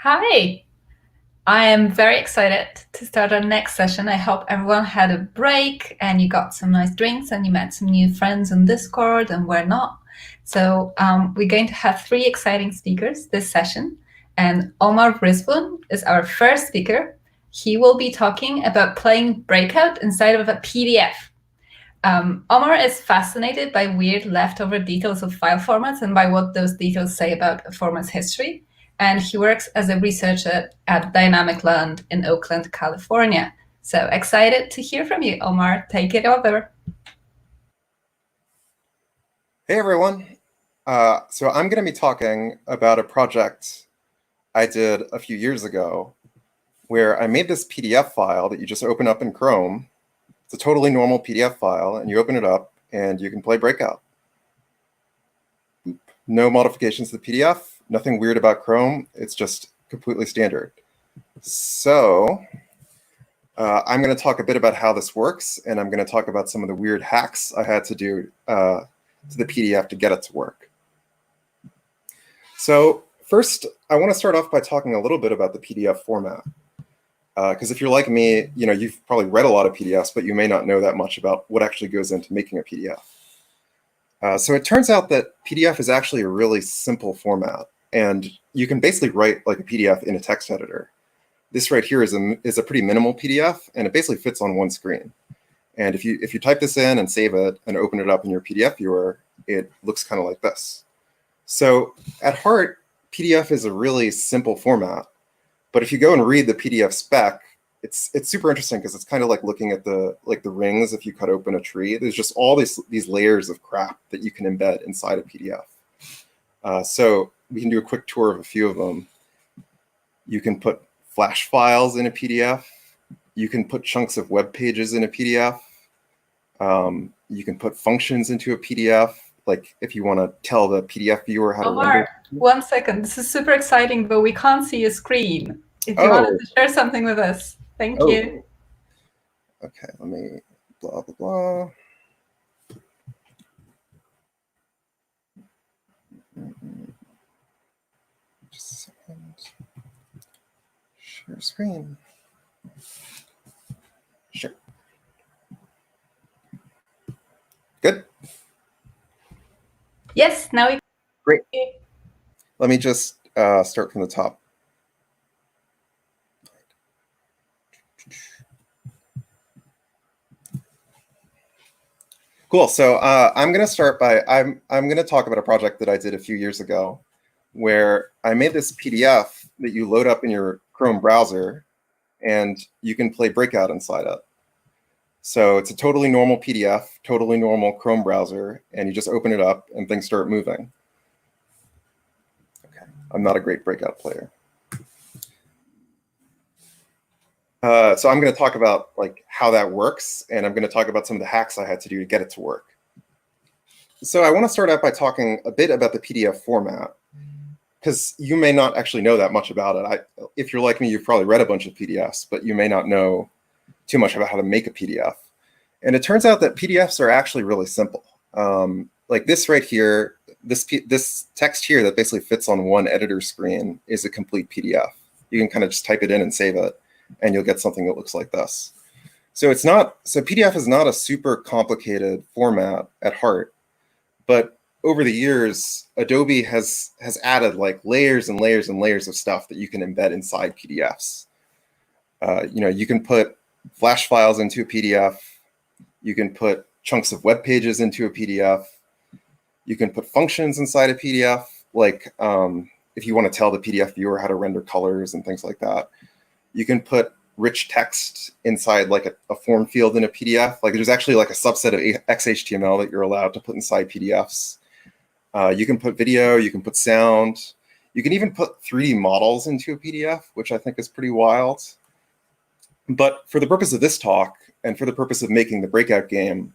Hi. I am very excited to start our next session. I hope everyone had a break and you got some nice drinks and you met some new friends on Discord and where not. So we're going to have 3 exciting speakers this session. And Omar Rizwan is our first speaker. He will be talking about playing Breakout inside of a PDF. Omar is fascinated by weird leftover details of file formats and by what those details say about a format's history. And he works as a researcher at Dynamic Land in Oakland, California. So excited to hear from you, Omar. Take it over. Hey, everyone. So I'm going to be talking about a project I did a few years ago where I made this PDF file that you just open up in Chrome. It's a totally normal PDF file, and you open it up, and you can play Breakout. No modifications to the PDF. Nothing weird about Chrome. It's just completely standard. So I'm going to talk a bit about how this works, and I'm going to talk about some of the weird hacks I had to do to the PDF to get it to work. So first, I want to start off by talking a little bit about the PDF format. Because if you're like me, you've probably read a lot of PDFs, but you may not know that much about what actually goes into making a PDF. So it turns out that PDF is actually a really simple format. And you can basically write like a PDF in a text editor. This right here is a pretty minimal PDF, and it basically fits on one screen. And if you type this in and save it and open it up in your PDF viewer, it looks kind of like this. So at heart, PDF is a really simple format. But if you go and read the PDF spec, it's super interesting because it's kind of like looking at the rings if you cut open a tree. There's just all these layers of crap that you can embed inside a PDF. So we can do a quick tour of a few of them. You can put Flash files in a PDF. You can put chunks of web pages in a PDF. You can put functions into a PDF, like if you want to tell the PDF viewer how to render. Omar, 1 second. This is super exciting, but we can't see a screen. If you wanted to share something with us. Thank you. Okay, let me blah, blah, blah. Just a second. Share screen. Sure. Good? Yes, now we. Great. Let me just start from the top. Cool. So I'm going to start by I'm going to talk about a project that I did a few years ago, where I made this PDF that you load up in your Chrome browser, and you can play Breakout inside it. So it's a totally normal PDF, totally normal Chrome browser, and you just open it up and things start moving. Okay, I'm not a great Breakout player. So I'm going to talk about like how that works, and I'm going to talk about some of the hacks I had to do to get it to work. So I want to start out by talking a bit about the PDF format, because you may not actually know that much about it. If you're like me, you've probably read a bunch of PDFs, but you may not know too much about how to make a PDF. And it turns out that PDFs are actually really simple. Like this right here, this text here that basically fits on one editor screen is a complete PDF. You can kind of just type it in and save it, and you'll get something that looks like this. So PDF is not a super complicated format at heart, but over the years, Adobe has added like layers and layers and layers of stuff that you can embed inside PDFs. You can put Flash files into a PDF. You can put chunks of web pages into a PDF. You can put functions inside a PDF, like if you want to tell the PDF viewer how to render colors and things like that. You can put rich text inside like a form field in a PDF. Like there's actually like a subset of XHTML that you're allowed to put inside PDFs. You can put video, you can put sound. You can even put 3D models into a PDF, which I think is pretty wild. But for the purpose of this talk, and for the purpose of making the Breakout game,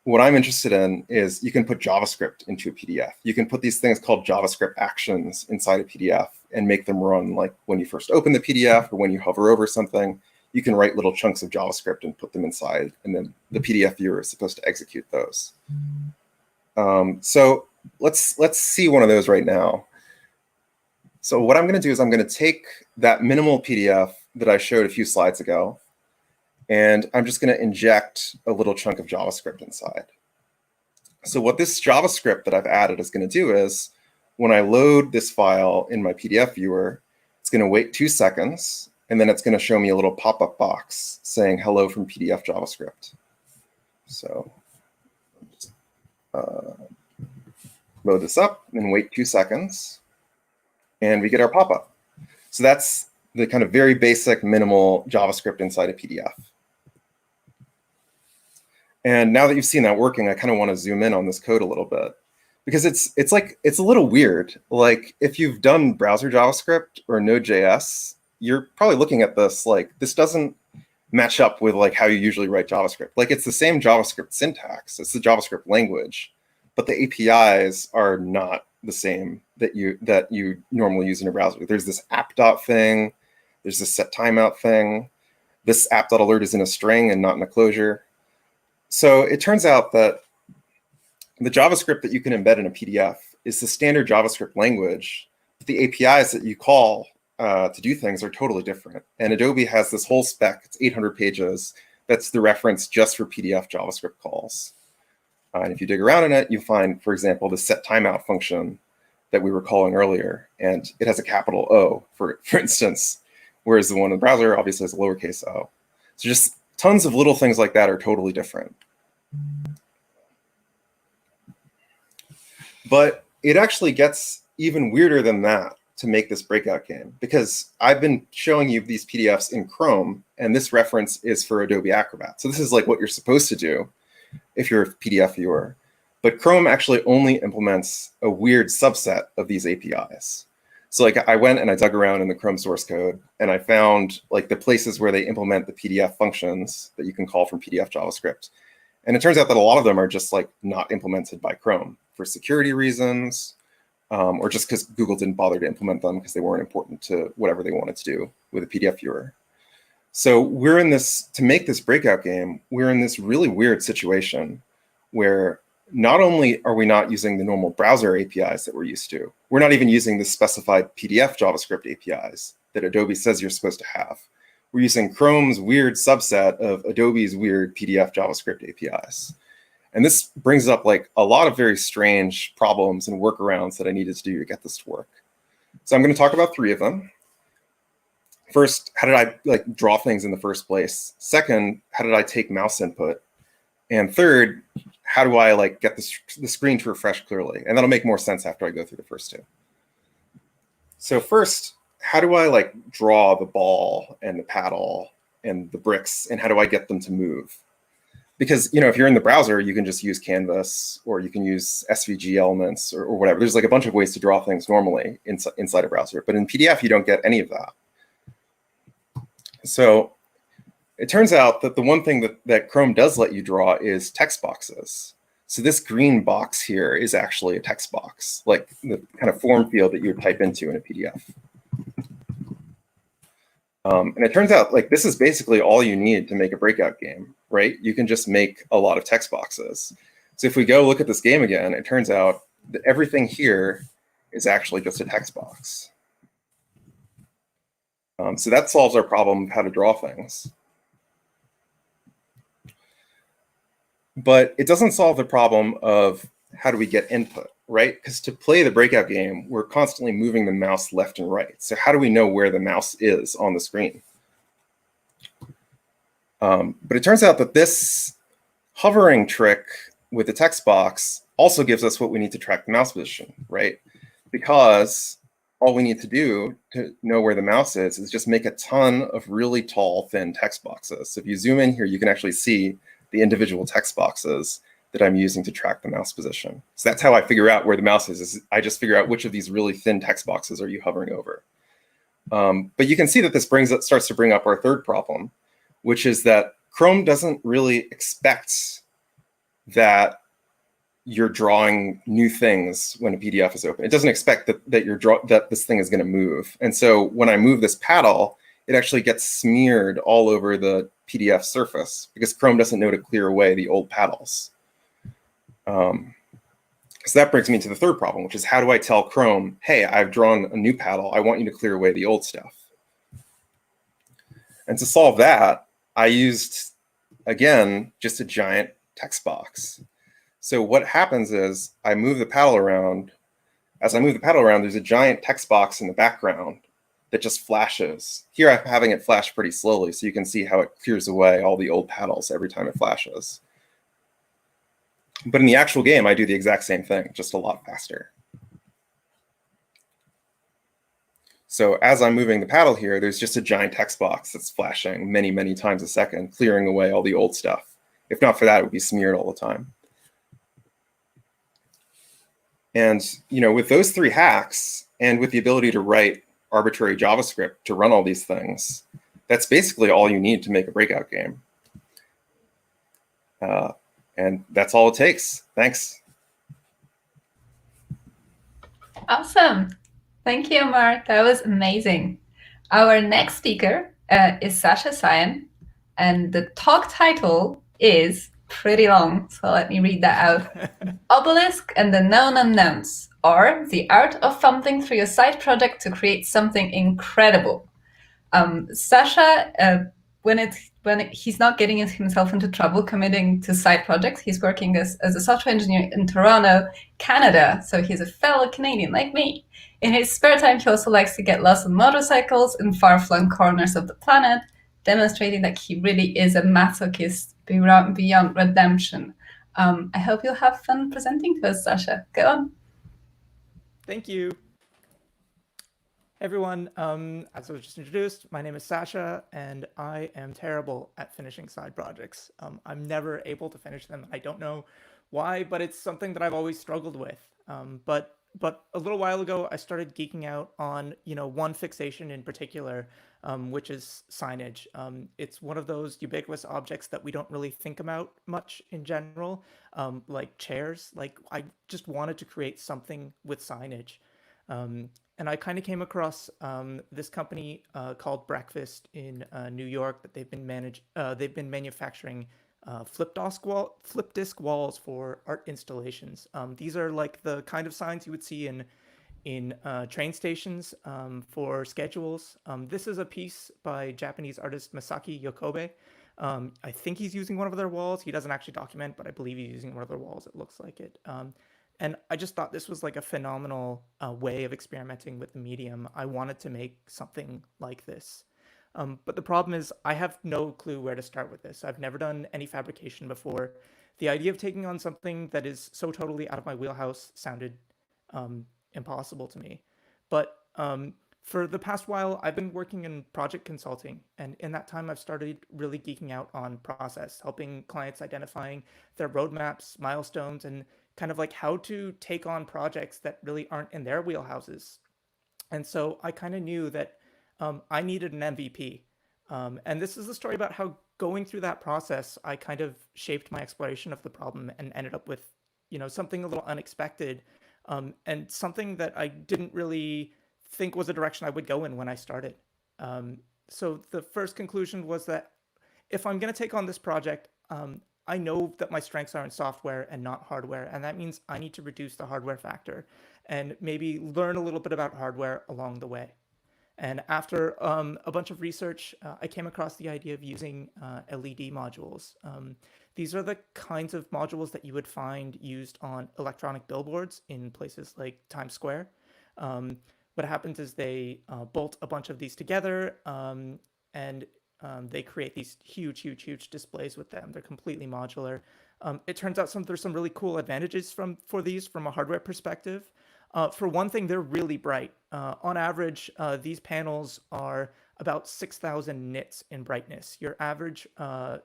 what I'm interested in is you can put JavaScript into a PDF. You can put these things called JavaScript actions inside a PDF and make them run like when you first open the PDF or when you hover over something. You can write little chunks of JavaScript and put them inside, and then the PDF viewer is supposed to execute those. So let's see one of those right now. So what I'm going to do is I'm going to take that minimal PDF that I showed a few slides ago, and I'm just going to inject a little chunk of JavaScript inside. So what this JavaScript that I've added is going to do is, when I load this file in my PDF viewer, it's going to wait 2 seconds, and then it's going to show me a little pop-up box saying hello from PDF JavaScript. So load this up and wait 2 seconds, and we get our pop-up. So that's the kind of very basic minimal JavaScript inside a PDF. And now that you've seen that working, I kind of want to zoom in on this code a little bit, because it's a little weird. Like, if you've done browser JavaScript or Node.js, you're probably looking at this like, this doesn't match up with like how you usually write JavaScript. Like, it's the same JavaScript syntax, it's the JavaScript language, but the APIs are not the same that you normally use in a browser. There's this app.dot thing, there's this set timeout thing. This app.alert is in a string and not in a closure. So it turns out that the JavaScript that you can embed in a PDF is the standard JavaScript language, but the APIs that you call to do things are totally different. And Adobe has this whole spec, it's 800 pages, that's the reference just for PDF JavaScript calls. And if you dig around in it, you find, for example, the set timeout function that we were calling earlier, and it has a capital O, for instance, whereas the one in the browser obviously has a lowercase o. So just tons of little things like that are totally different. But it actually gets even weirder than that to make this breakout game, because I've been showing you these PDFs in Chrome, and this reference is for Adobe Acrobat. So this is like what you're supposed to do if you're a PDF viewer. But Chrome actually only implements a weird subset of these APIs. So like, I went and I dug around in the Chrome source code, and I found like the places where they implement the PDF functions that you can call from PDF JavaScript. And it turns out that a lot of them are just like not implemented by Chrome for security reasons, or just because Google didn't bother to implement them because they weren't important to whatever they wanted to do with a PDF viewer. So we're in this, to make this breakout game, we're in this really weird situation where not only are we not using the normal browser APIs that we're used to, we're not even using the specified PDF JavaScript APIs that Adobe says you're supposed to have. We're using Chrome's weird subset of Adobe's weird PDF JavaScript APIs. And this brings up like a lot of very strange problems and workarounds that I needed to do to get this to work. So I'm going to talk about 3 of them. First, how did I like draw things in the first place? Second, how did I take mouse input? And third, how do I like get the screen to refresh clearly? And that'll make more sense after I go through the first 2. So first, how do I like draw the ball and the paddle and the bricks, and how do I get them to move? Because, you know, if you're in the browser, you can just use Canvas, or you can use SVG elements or whatever. There's like a bunch of ways to draw things normally inside a browser. But in PDF, you don't get any of that. So it turns out that the one thing that Chrome does let you draw is text boxes. So this green box here is actually a text box, like the kind of form field that you would type into in a PDF. And it turns out like this is basically all you need to make a breakout game, right? You can just make a lot of text boxes. So if we go look at this game again, it turns out that everything here is actually just a text box. So that solves our problem of how to draw things. But it doesn't solve the problem of how do we get input, right? Because to play the breakout game, we're constantly moving the mouse left and right. So how do we know where the mouse is on the screen? But it turns out that this hovering trick with the text box also gives us what we need to track the mouse position, right? Because all we need to do to know where the mouse is just make a ton of really tall, thin text boxes. So if you zoom in here, you can actually see the individual text boxes that I'm using to track the mouse position. So that's how I figure out where the mouse is I just figure out which of these really thin text boxes are you hovering over. But you can see that this starts to bring up our third problem, which is that Chrome doesn't really expect that you're drawing new things when a PDF is open. It doesn't expect that this thing is going to move. And so when I move this paddle, it actually gets smeared all over the PDF surface because Chrome doesn't know to clear away the old paddles. So that brings me to the third problem, which is how do I tell Chrome, hey, I've drawn a new paddle. I want you to clear away the old stuff. And to solve that, I used, again, just a giant text box. So what happens is I move the paddle around. As I move the paddle around, there's a giant text box in the background that just flashes. Here I'm having it flash pretty slowly, so you can see how it clears away all the old paddles every time it flashes. But in the actual game, I do the exact same thing, just a lot faster. So as I'm moving the paddle here, there's just a giant text box that's flashing many, many times a second, clearing away all the old stuff. If not for that, it would be smeared all the time. And with those 3 hacks, and with the ability to write arbitrary JavaScript to run all these things, that's basically all you need to make a breakout game. And that's all it takes. Thanks. Awesome. Thank you, Omar. That was amazing. Our next speaker is Sasha Sion, and the talk title is pretty long, so let me read that out. Obelisk and the Known Unknowns, or the art of fumbling through your side project to create something incredible. Sasha, when he's not getting himself into trouble committing to side projects, he's working as a software engineer in Toronto, Canada, so he's a fellow Canadian like me. In his spare time, he also likes to get lost on motorcycles in far-flung corners of the planet, demonstrating that he really is a masochist beyond redemption. I hope you'll have fun presenting to us, Sasha. Go on. Thank you. Hey everyone, as I was just introduced, my name is Sasha, and I am terrible at finishing side projects. I'm never able to finish them. I don't know why, but it's something that I've always struggled with. But a little while ago, I started geeking out on one fixation in particular, which is signage. It's one of those ubiquitous objects that we don't really think about much in general, like chairs. Like I just wanted to create something with signage. And I kind of came across this company called Breakfast in New York that they've been manufacturing flip disc walls for art installations. These are like the kind of signs you would see in train stations for schedules. This is a piece by Japanese artist Masaki Yokobe. I think he's using one of their walls. He doesn't actually document, but I believe he's using one of their walls. It looks like it. And I just thought this was like a phenomenal way of experimenting with the medium. I wanted to make something like this. But the problem is I have no clue where to start with this. I've never done any fabrication before. The idea of taking on something that is so totally out of my wheelhouse sounded impossible to me. But for the past while, I've been working in project consulting. And in that time, I've started really geeking out on process, helping clients identifying their roadmaps, milestones, and kind of like how to take on projects that really aren't in their wheelhouses. And so I kind of knew that I needed an MVP. And this is the story about how going through that process, I kind of shaped my exploration of the problem and ended up with, something a little unexpected, and something that I didn't really think was a direction I would go in when I started. So the first conclusion was that if I'm going to take on this project, I know that my strengths are in software and not hardware, and that means I need to reduce the hardware factor and maybe learn a little bit about hardware along the way. And after a bunch of research, I came across the idea of using LED modules. These are the kinds of modules that you would find used on electronic billboards in places like Times Square. What happens is they bolt a bunch of these together, and they create these huge displays with them. They're completely modular. It turns out there's some really cool advantages for these from a hardware perspective. For one thing, they're really bright. On average, these panels are about 6,000 nits in brightness. Your average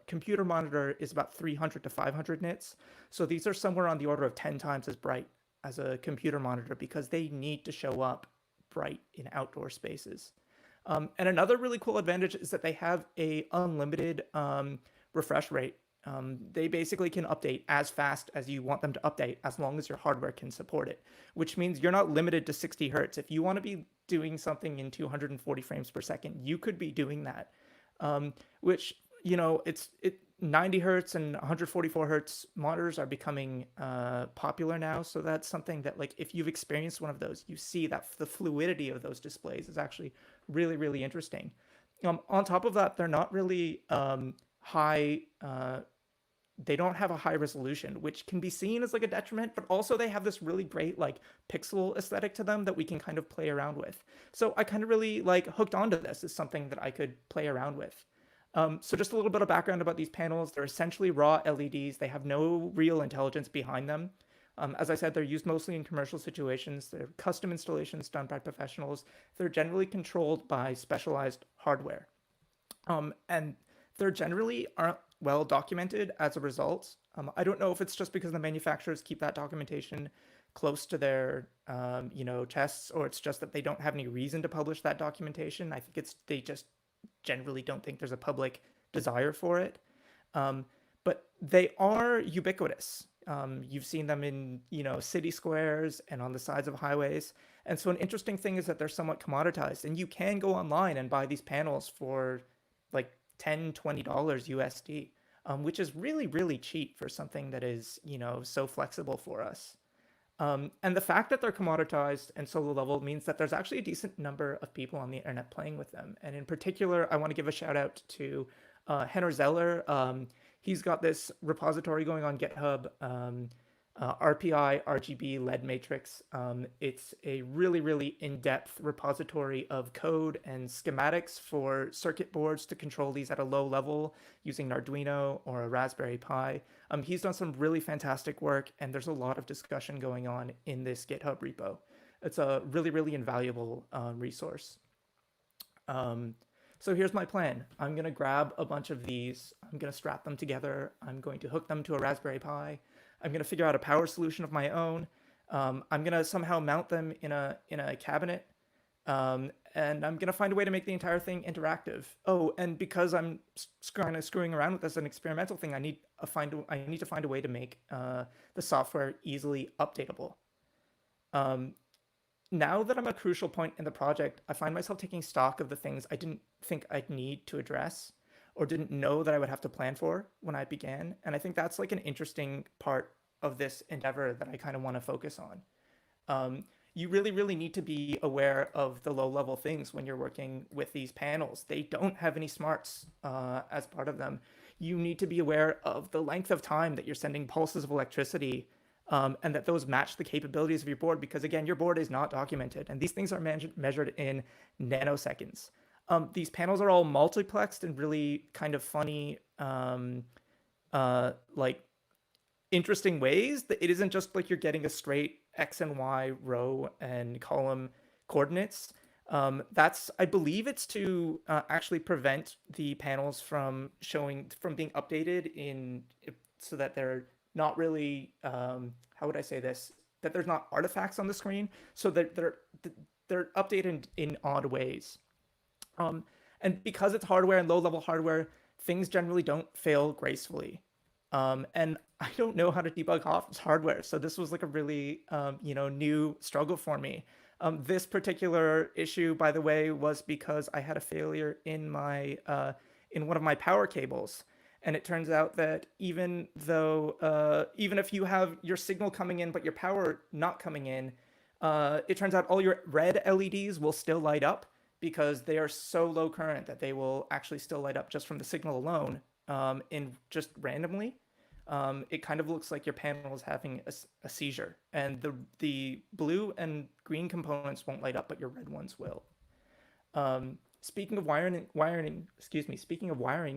computer monitor is about 300 to 500 nits. So these are somewhere on the order of 10 times as bright as a computer monitor because they need to show up bright in outdoor spaces. And another really cool advantage is that they have a unlimited refresh rate. They basically can update as fast as you want them to update as long as your hardware can support it, which means you're not limited to 60 hertz. If you want to be doing something in 240 frames per second, you could be doing that, which, 90 hertz and 144 hertz monitors are becoming popular now. So that's something that, like, if you've experienced one of those, you see that the fluidity of those displays is actually really, really interesting. On top of that, they're not really high. They don't have a high resolution, which can be seen as like a detriment, but also they have this really great like pixel aesthetic to them that we can kind of play around with. So I kind of really like hooked onto this as something that I could play around with. So just a little bit of background about these panels. They're essentially raw LEDs. They have no real intelligence behind them. As I said, they're used mostly in commercial situations. They're custom installations done by professionals. They're generally controlled by specialized hardware. And they're generally aren't well documented as a result. I don't know if it's just because the manufacturers keep that documentation close to their chests, or it's just that they don't have any reason to publish that documentation. I think they just generally don't think there's a public desire for it. But they are ubiquitous. You've seen them in city squares and on the sides of highways. And so an interesting thing is that they're somewhat commoditized, and you can go online and buy these panels for like $10, $20 USD, which is really, really cheap for something that is, so flexible for us. And the fact that they're commoditized and so low level means that there's actually a decent number of people on the internet playing with them. And in particular, I want to give a shout out to Henner Zeller. He's got this repository going on GitHub, RPI RGB LED Matrix. It's a really, really in-depth repository of code and schematics for circuit boards to control these at a low level using an Arduino or a Raspberry Pi. He's done some really fantastic work, and there's a lot of discussion going on in this GitHub repo. It's a really, really invaluable resource. So here's my plan. I'm going to grab a bunch of these. I'm going to strap them together. I'm going to hook them to a Raspberry Pi. I'm going to figure out a power solution of my own. I'm going to somehow mount them in a cabinet. And I'm going to find a way to make the entire thing interactive. Oh, and because I'm kind of screwing around with this as an experimental thing, I need to find a way to make the software easily updatable. Now that I'm at a crucial point in the project, I find myself taking stock of the things I didn't think I'd need to address or didn't know that I would have to plan for when I began. And I think that's like an interesting part of this endeavor that I kind of want to focus on. You really, really need to be aware of the low-level things when you're working with these panels. They don't have any smarts as part of them. You need to be aware of the length of time that you're sending pulses of electricity, and that those match the capabilities of your board, because again, your board is not documented, and these things are measured in nanoseconds. These panels are all multiplexed in really kind of funny, like interesting ways. That it isn't just like you're getting a straight X and Y row and column coordinates. I believe it's to actually prevent the panels from being updated so that they're not really, how would I say this? That there's not artifacts on the screen, so that they're updated in odd ways. And because it's hardware and low-level hardware, things generally don't fail gracefully. And I don't know how to debug off hardware, so this was like a really new struggle for me. This particular issue, by the way, was because I had a failure in one of my power cables. And it turns out that even if you have your signal coming in but your power not coming in, it turns out all your red LEDs will still light up because they are so low current that they will actually still light up just from the signal alone, just randomly. It kind of looks like your panel is having a seizure, and the blue and green components won't light up, but your red ones will. Speaking of wiring,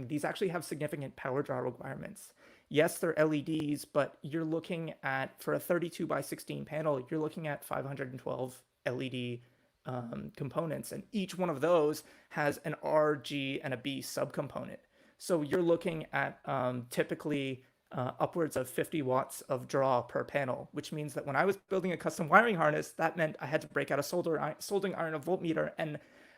these actually have significant power draw requirements. Yes, they're LEDs, but you're looking at, for a 32 by 16 panel, you're looking at 512 LED components, and each one of those has an R, G, and a B subcomponent. So you're looking at typically upwards of 50 watts of draw per panel, which means that when I was building a custom wiring harness, that meant I had to break out a soldering iron, a voltmeter, and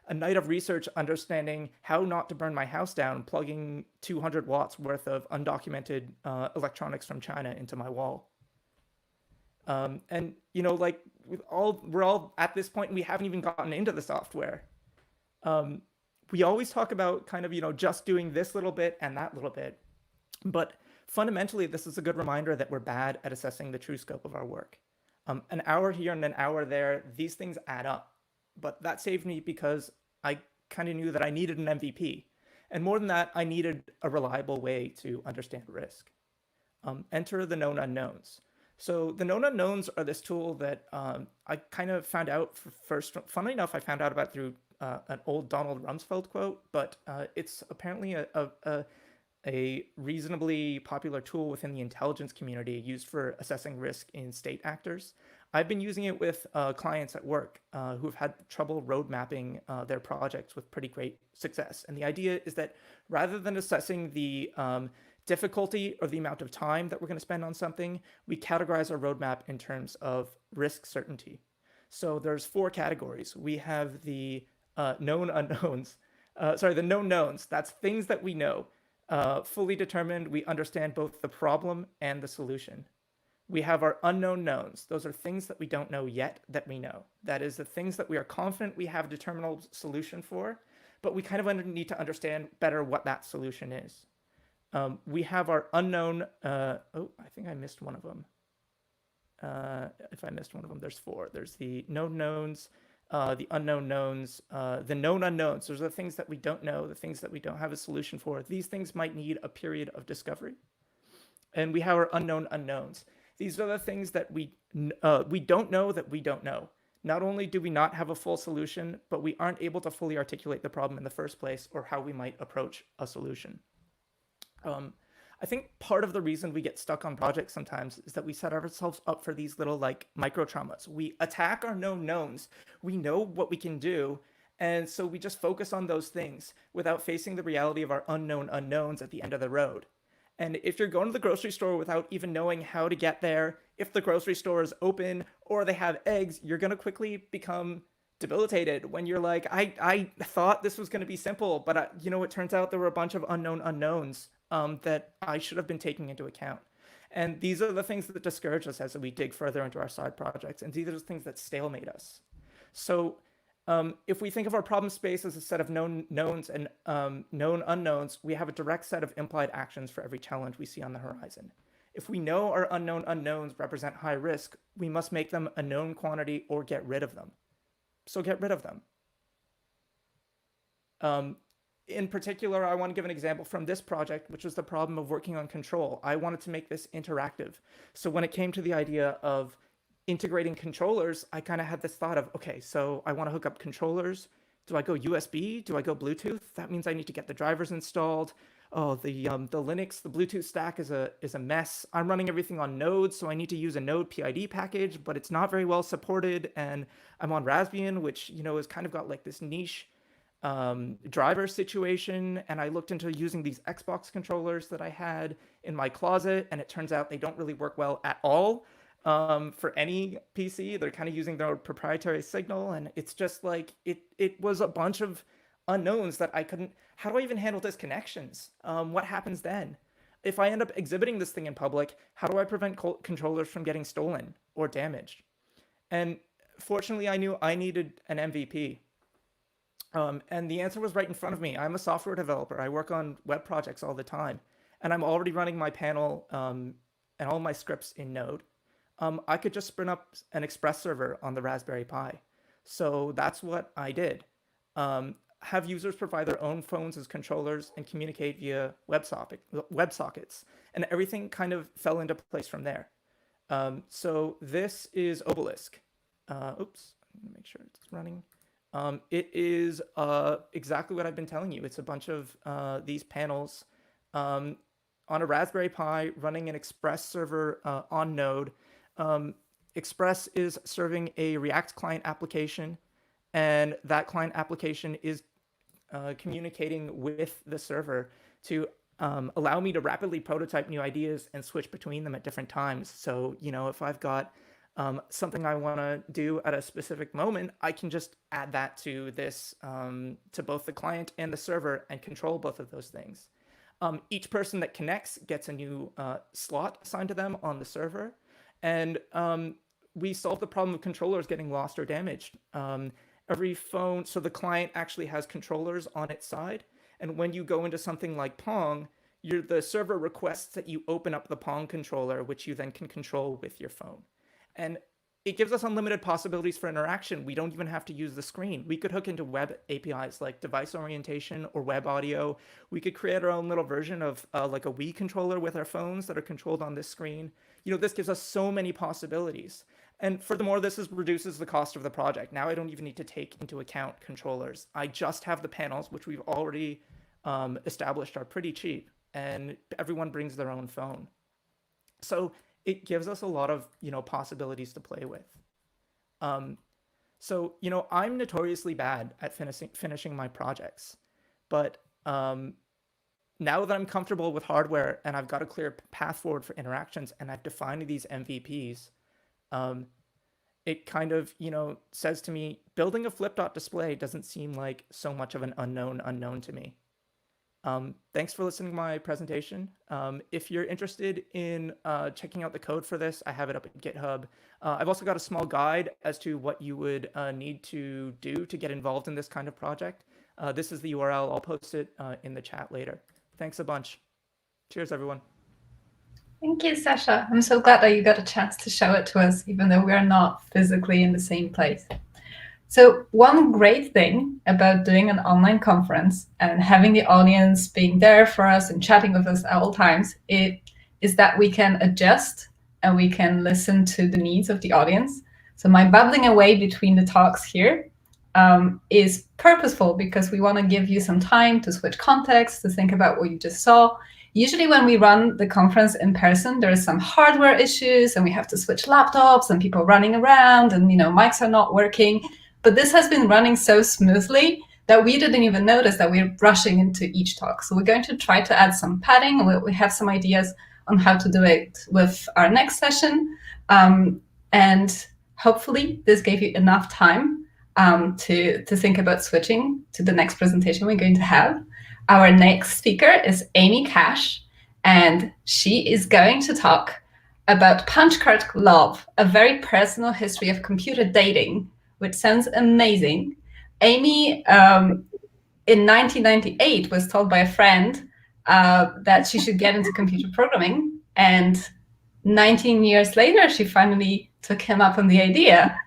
a night of research understanding how not to burn my house down, plugging 200 watts worth of undocumented electronics from China into my wall. And like we're all at this point, and we haven't even gotten into the software. We always talk about kind of just doing this little bit and that little bit. But fundamentally, this is a good reminder that we're bad at assessing the true scope of our work. An hour here and an hour there, these things add up. But that saved me because I kind of knew that I needed an MVP. And more than that, I needed a reliable way to understand risk. Enter the known unknowns. So the known unknowns are this tool that I kind of found out first. Funnily enough, I found out about through an old Donald Rumsfeld quote, but it's apparently a reasonably popular tool within the intelligence community used for assessing risk in state actors. I've been using it with clients at work who've had trouble road mapping their projects with pretty great success. And the idea is that rather than assessing the difficulty or the amount of time that we're going to spend on something, we categorize our roadmap in terms of risk certainty. So there's 4 categories. We have the known unknowns, the known knowns. That's things that we know. Fully determined, we understand both the problem and the solution. We have our unknown knowns. Those are things that we don't know yet that we know. That is the things that we are confident we have a determinable solution for, but we kind of need to understand better what that solution is. We have our unknown, I think I missed one of them. If I missed one of them, there's 4. There's the known knowns, the unknown knowns, the known unknowns. Those are the things that we don't know, the things that we don't have a solution for. These things might need a period of discovery. And we have our unknown unknowns. These are the things that we don't know that we don't know. Not only do we not have a full solution, but we aren't able to fully articulate the problem in the first place or how we might approach a solution. I think part of the reason we get stuck on projects sometimes is that we set ourselves up for these little like micro traumas. We attack our known knowns. We know what we can do. And so we just focus on those things without facing the reality of our unknown unknowns at the end of the road. And if you're going to the grocery store without even knowing how to get there, if the grocery store is open or they have eggs, you're going to quickly become debilitated when you're like, I thought this was going to be simple, but it turns out there were a bunch of unknown unknowns that I should have been taking into account. And these are the things that discourage us as we dig further into our side projects. And these are the things that stalemate us. So if we think of our problem space as a set of known knowns and known unknowns, we have a direct set of implied actions for every challenge we see on the horizon. If we know our unknown unknowns represent high risk, we must make them a known quantity or get rid of them. So get rid of them. In particular, I want to give an example from this project, which was the problem of working on control. I wanted to make this interactive. So when it came to the idea of integrating controllers, I kind of had this thought of, okay, so I want to hook up controllers. Do I go USB? Do I go Bluetooth? That means I need to get the drivers installed. Oh, the Linux, the Bluetooth stack is a mess. I'm running everything on Node, so I need to use a Node PID package, but it's not very well supported. And I'm on Raspbian, which has kind of got like this niche driver situation. And I looked into using these Xbox controllers that I had in my closet, and it turns out they don't really work well at all. For any PC, they're kind of using their own proprietary signal, and it's just like it was a bunch of unknowns that I couldn't. How do I even handle disconnections? What happens then? If I end up exhibiting this thing in public, how do I prevent controllers from getting stolen or damaged? And fortunately, I knew I needed an MVP. And the answer was right in front of me. I'm a software developer. I work on web projects all the time, and I'm already running my panel and all my scripts in Node. I could just spin up an Express server on the Raspberry Pi. So that's what I did. Have users provide their own phones as controllers and communicate via WebSockets. And everything kind of fell into place from there. So this is Obelisk. Oops, I'm gonna make sure it's running. It is exactly what I've been telling you. It's a bunch of these panels on a Raspberry Pi running an Express server on Node. Express is serving a React client application, and that client application is communicating with the server to allow me to rapidly prototype new ideas and switch between them at different times. So, if I've got something I want to do at a specific moment, I can just add that to this, to both the client and the server, and control both of those things. Each person that connects gets a new slot assigned to them on the server. And we solved the problem of controllers getting lost or damaged. Every phone, so the client actually has controllers on its side. And when you go into something like Pong, the server requests that you open up the Pong controller, which you then can control with your phone. And it gives us unlimited possibilities for interaction. We don't even have to use the screen. We could hook into web APIs like device orientation or web audio. We could create our own little version of like a Wii controller with our phones that are controlled on this screen. This gives us so many possibilities. And furthermore, this reduces the cost of the project. Now I don't even need to take into account controllers. I just have the panels, which we've already established are pretty cheap, and everyone brings their own phone. So it gives us a lot of, possibilities to play with. So, I'm notoriously bad at finishing my projects, but now that I'm comfortable with hardware and I've got a clear path forward for interactions and I've defined these MVPs, it kind of, says to me, building a flip dot display doesn't seem like so much of an unknown to me. Thanks for listening to my presentation. If you're interested in checking out the code for this, I have it up at GitHub. I've also got a small guide as to what you would need to do to get involved in this kind of project. This is the URL. I'll post it in the chat later. Thanks a bunch. Cheers, everyone. Thank you, Sasha. I'm so glad that you got a chance to show it to us, even though we're not physically in the same place. So one great thing about doing an online conference and having the audience being there for us and chatting with us at all times is that we can adjust and we can listen to the needs of the audience. So my babbling away between the talks here is purposeful because we want to give you some time to switch context, to think about what you just saw. Usually when we run the conference in person, there are some hardware issues and we have to switch laptops and people running around and mics are not working. But this has been running so smoothly that we didn't even notice that we're rushing into each talk. So we're going to try to add some padding. We have some ideas on how to do it with our next session. And hopefully this gave you enough time to think about switching to the next presentation we're going to have. Our next speaker is Amy Cash, and she is going to talk about Punch Card Love, a very personal history of computer dating, which sounds amazing. Amy, in 1998, was told by a friend that she should get into computer programming. And 19 years later, she finally took him up on the idea.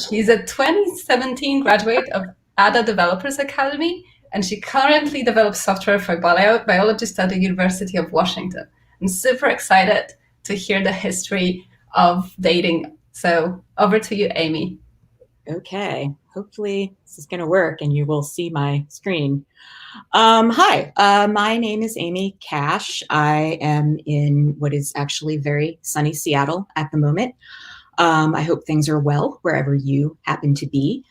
She's a 2017 graduate of Ada Developers Academy, and she currently develops software for biologists at the University of Washington. I'm super excited to hear the history of dating. So over to you, Amy. Okay, hopefully this is going to work and you will see my screen. Hi, my name is Amy Cash. I am in what is actually very sunny Seattle at the moment. I hope things are well wherever you happen to be.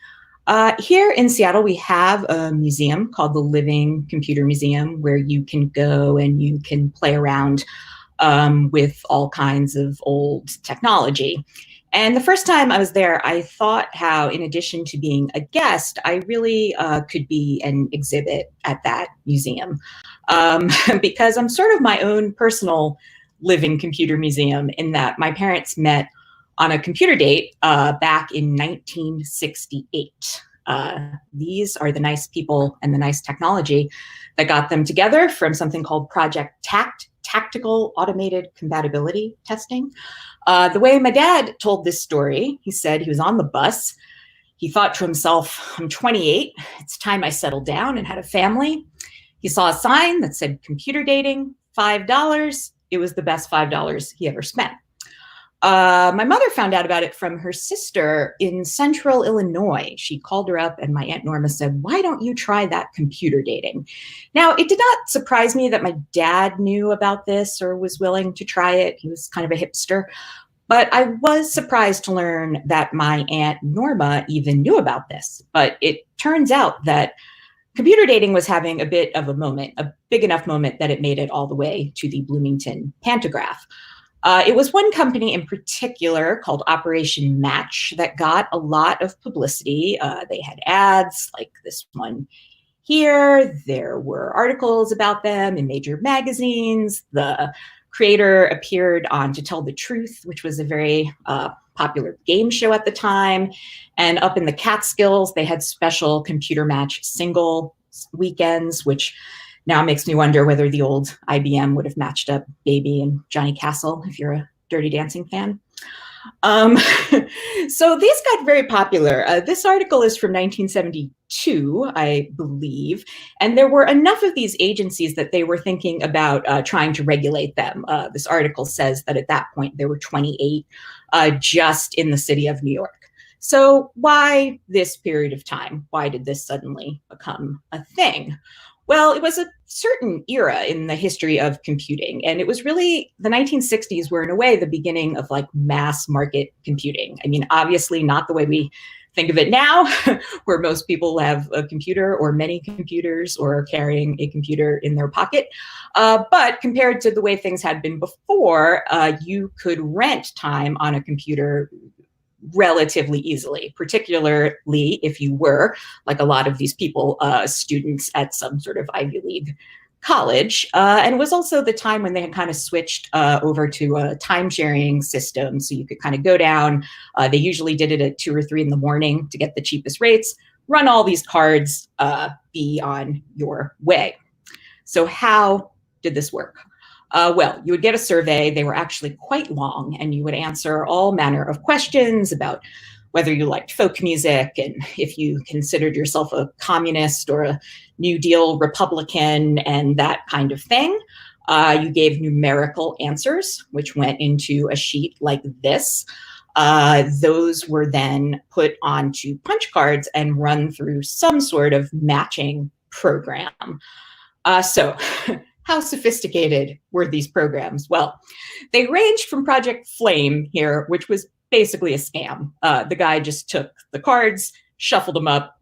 Here in Seattle, we have a museum called the Living Computer Museum where you can go and you can play around with all kinds of old technology. And the first time I was there, I thought how, in addition to being a guest, I really could be an exhibit at that museum because I'm sort of my own personal living computer museum in that my parents met on a computer date back in 1968. These are the nice people and the nice technology that got them together from something called Project TACT, Tactical Automated Compatibility Testing. The way my dad told this story, he said he was on the bus. He thought to himself, I'm 28. It's time I settled down and had a family. He saw a sign that said computer dating, $5. It was the best $5 he ever spent. My mother found out about it from her sister in Central Illinois. She called her up and my Aunt Norma said, why don't you try that computer dating? Now, it did not surprise me that my dad knew about this or was willing to try it. He was kind of a hipster. But I was surprised to learn that my Aunt Norma even knew about this. But it turns out that computer dating was having a bit of a moment, a big enough moment that it made it all the way to the Bloomington Pantograph. It was one company in particular called Operation Match that got a lot of publicity. They had ads like this one here. There were articles about them in major magazines. The creator appeared on To Tell the Truth, which was a very popular game show at the time. And up in the Catskills, they had special computer match single weekends, which Now it makes me wonder whether the old IBM would have matched up Baby and Johnny Castle, if you're a Dirty Dancing fan. So these got very popular. This article is from 1972, I believe, and there were enough of these agencies that they were thinking about trying to regulate them. This article says that at that point there were 28 just in the city of New York. So why this period of time? Why did this suddenly become a thing? Well, it was a certain era in the history of computing, and it was really the 1960s were in a way the beginning of like mass market computing. I mean, obviously not the way we think of it now, where most people have a computer or many computers or are carrying a computer in their pocket. But compared to the way things had been before, you could rent time on a computer relatively easily, particularly if you were, like a lot of these people, students at some sort of Ivy League college. And it was also the time when they had kind of switched over to a time sharing system. So you could kind of go down, they usually did it at 2 or 3 in the morning to get the cheapest rates, run all these cards, be on your way. So how did this work? Well, you would get a survey. They were actually quite long, and you would answer all manner of questions about whether you liked folk music and if you considered yourself a communist or a New Deal Republican and that kind of thing. You gave numerical answers, which went into a sheet like this. Those were then put onto punch cards and run through some sort of matching program. So how sophisticated were these programs? Well, they ranged from Project Flame here, which was basically a scam. The guy just took the cards, shuffled them up,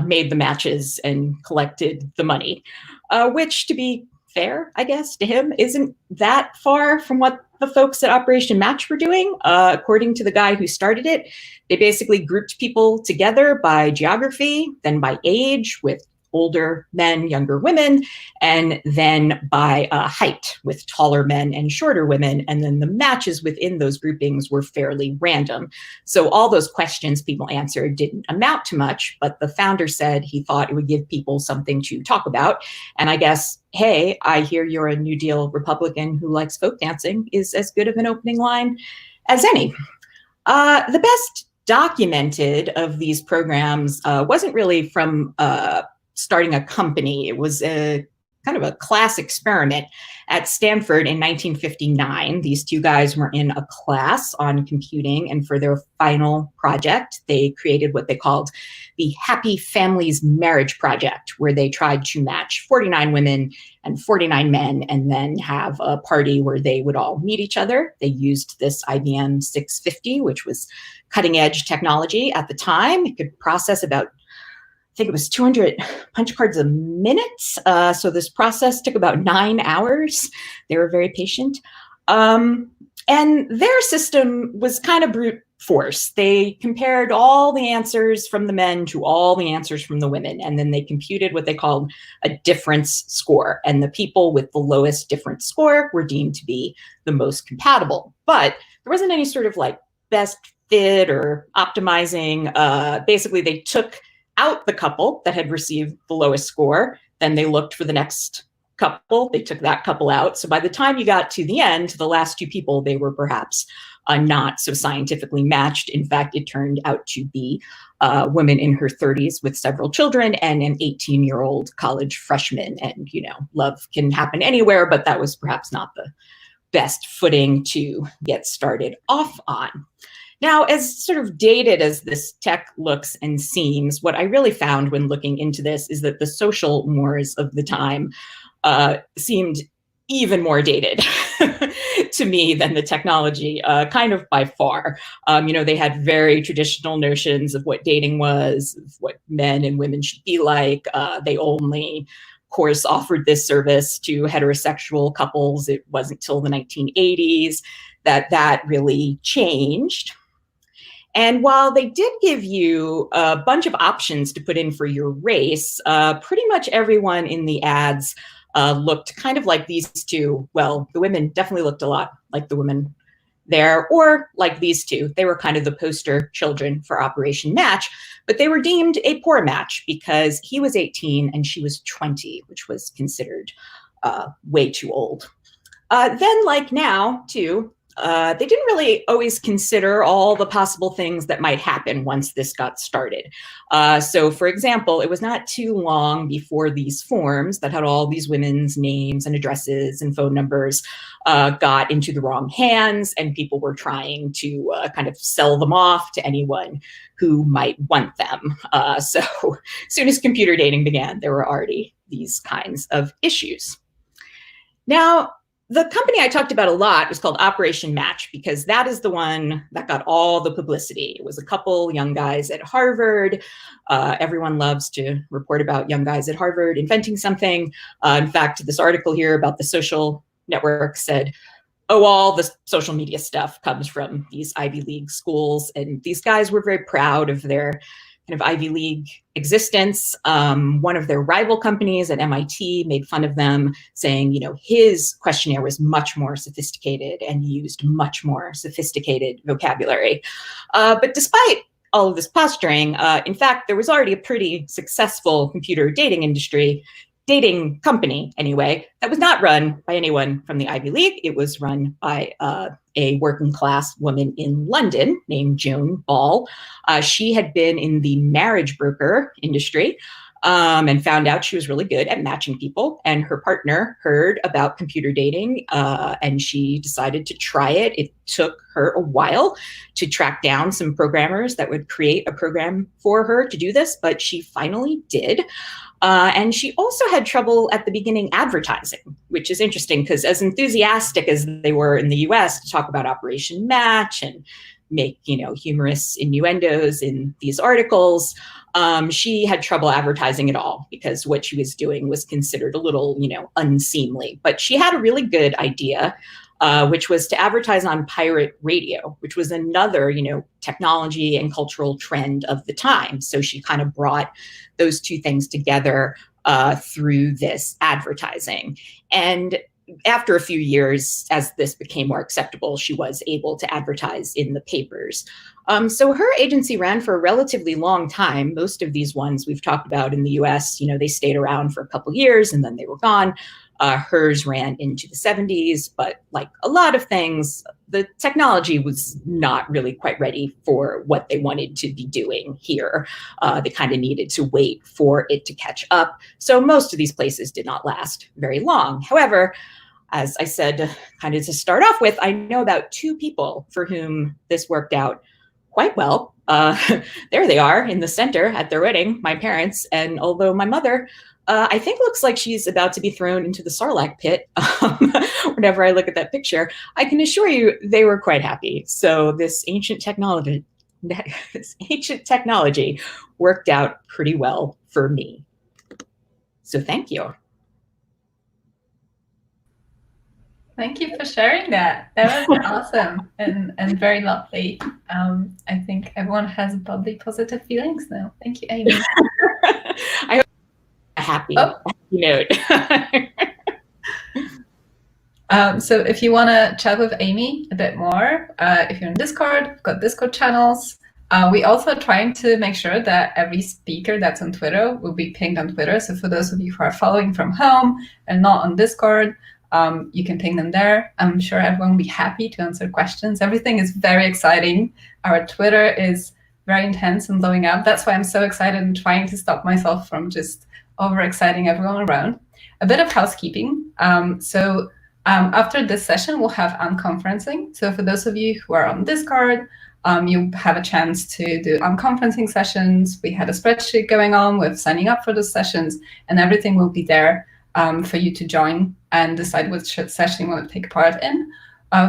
made the matches, and collected the money, which, to be fair, I guess, to him, isn't that far from what the folks at Operation Match were doing. According to the guy who started it, they basically grouped people together by geography, then by age, with older men, younger women, and then by height, with taller men and shorter women. And then the matches within those groupings were fairly random. So all those questions people answered didn't amount to much, but the founder said he thought it would give people something to talk about. And I guess, hey, I hear you're a New Deal Republican who likes folk dancing is as good of an opening line as any. The best documented of these programs wasn't really from starting a company. It was a kind of a class experiment at Stanford in 1959. These two guys were in a class on computing, and for their final project, they created what they called the Happy Families Marriage Project, where they tried to match 49 women and 49 men and then have a party where they would all meet each other. They used this IBM 650, which was cutting edge technology at the time. It could process about, I think it was 200 punch cards a minute. So this process took about 9 hours. They were very patient. And their system was kind of brute force. They compared all the answers from the men to all the answers from the women. And then they computed what they called a difference score. And the people with the lowest difference score were deemed to be the most compatible. But there wasn't any sort of like best fit or optimizing. Basically, they took out the couple that had received the lowest score. Then they looked for the next couple. They took that couple out. So by the time you got to the end, the last two people, they were perhaps not so scientifically matched. In fact, it turned out to be a woman in her 30s with several children and an 18-year-old college freshman. And, you know, love can happen anywhere, but that was perhaps not the best footing to get started off on. Now, as sort of dated as this tech looks and seems, what I really found when looking into this is that the social mores of the time seemed even more dated to me than the technology, kind of by far. You know, they had very traditional notions of what dating was, of what men and women should be like. They only, of course, offered this service to heterosexual couples. It wasn't till the 1980s that really changed. And while they did give you a bunch of options to put in for your race, pretty much everyone in the ads looked kind of like these two. Well, the women definitely looked a lot like the women there, or like these two, they were kind of the poster children for Operation Match, but they were deemed a poor match because he was 18 and she was 20, which was considered way too old. Then, like now, too, they didn't really always consider all the possible things that might happen once this got started. So, for example, it was not too long before these forms that had all these women's names and addresses and phone numbers got into the wrong hands, and people were trying to kind of sell them off to anyone who might want them. So, as soon as computer dating began, there were already these kinds of issues. Now, the company I talked about a lot was called Operation Match because that is the one that got all the publicity. It was a couple young guys at Harvard. Everyone loves to report about young guys at Harvard inventing something. In fact, this article here about the social network said, oh, all the social media stuff comes from these Ivy League schools. And these guys were very proud of their kind of Ivy League existence. One of their rival companies at MIT made fun of them, saying, you know, his questionnaire was much more sophisticated and used much more sophisticated vocabulary. But despite all of this posturing, in fact, there was already a pretty successful computer dating company anyway, that was not run by anyone from the Ivy League. It was run by a working class woman in London named Joan Ball. She had been in the marriage broker industry and found out she was really good at matching people. And her partner heard about computer dating and she decided to try it. It took her a while to track down some programmers that would create a program for her to do this, but she finally did. And she also had trouble at the beginning advertising, which is interesting because as enthusiastic as they were in the US to talk about Operation Match and make, you know, humorous innuendos in these articles, she had trouble advertising at all because what she was doing was considered a little, you know, unseemly. But she had a really good idea, which was to advertise on pirate radio, which was another, you know, technology and cultural trend of the time. So she kind of brought those two things together through this advertising. And after a few years, as this became more acceptable, she was able to advertise in the papers. So her agency ran for a relatively long time. Most of these ones we've talked about in the US, you know, they stayed around for a couple years and then they were gone. Hers ran into the 70s, but like a lot of things, the technology was not really quite ready for what they wanted to be doing here. They kind of needed to wait for it to catch up. So most of these places did not last very long. However, as I said, kind of to start off with, I know about two people for whom this worked out quite well. There they are in the center at their wedding, my parents. And although my mother, I think looks like she's about to be thrown into the Sarlacc pit whenever I look at that picture, I can assure you they were quite happy. So this ancient technology worked out pretty well for me. So thank you. Thank you for sharing that. That was awesome and very lovely. I think everyone has bubbly, positive feelings now. Thank you, Amy. I hope a happy note. So if you want to chat with Amy a bit more, if you're in Discord, we've got Discord channels. We also trying to make sure that every speaker that's on Twitter will be pinged on Twitter. So for those of you who are following from home and not on Discord, you can ping them there. I'm sure everyone will be happy to answer questions. Everything is very exciting. Our Twitter is very intense and blowing up. That's why I'm so excited and trying to stop myself from just over-exciting everyone around. A bit of housekeeping. After this session, we'll have unconferencing. So for those of you who are on Discord, you have a chance to do unconferencing sessions. We had a spreadsheet going on with signing up for those sessions, and everything will be there for you to join and decide which session you want to take part in.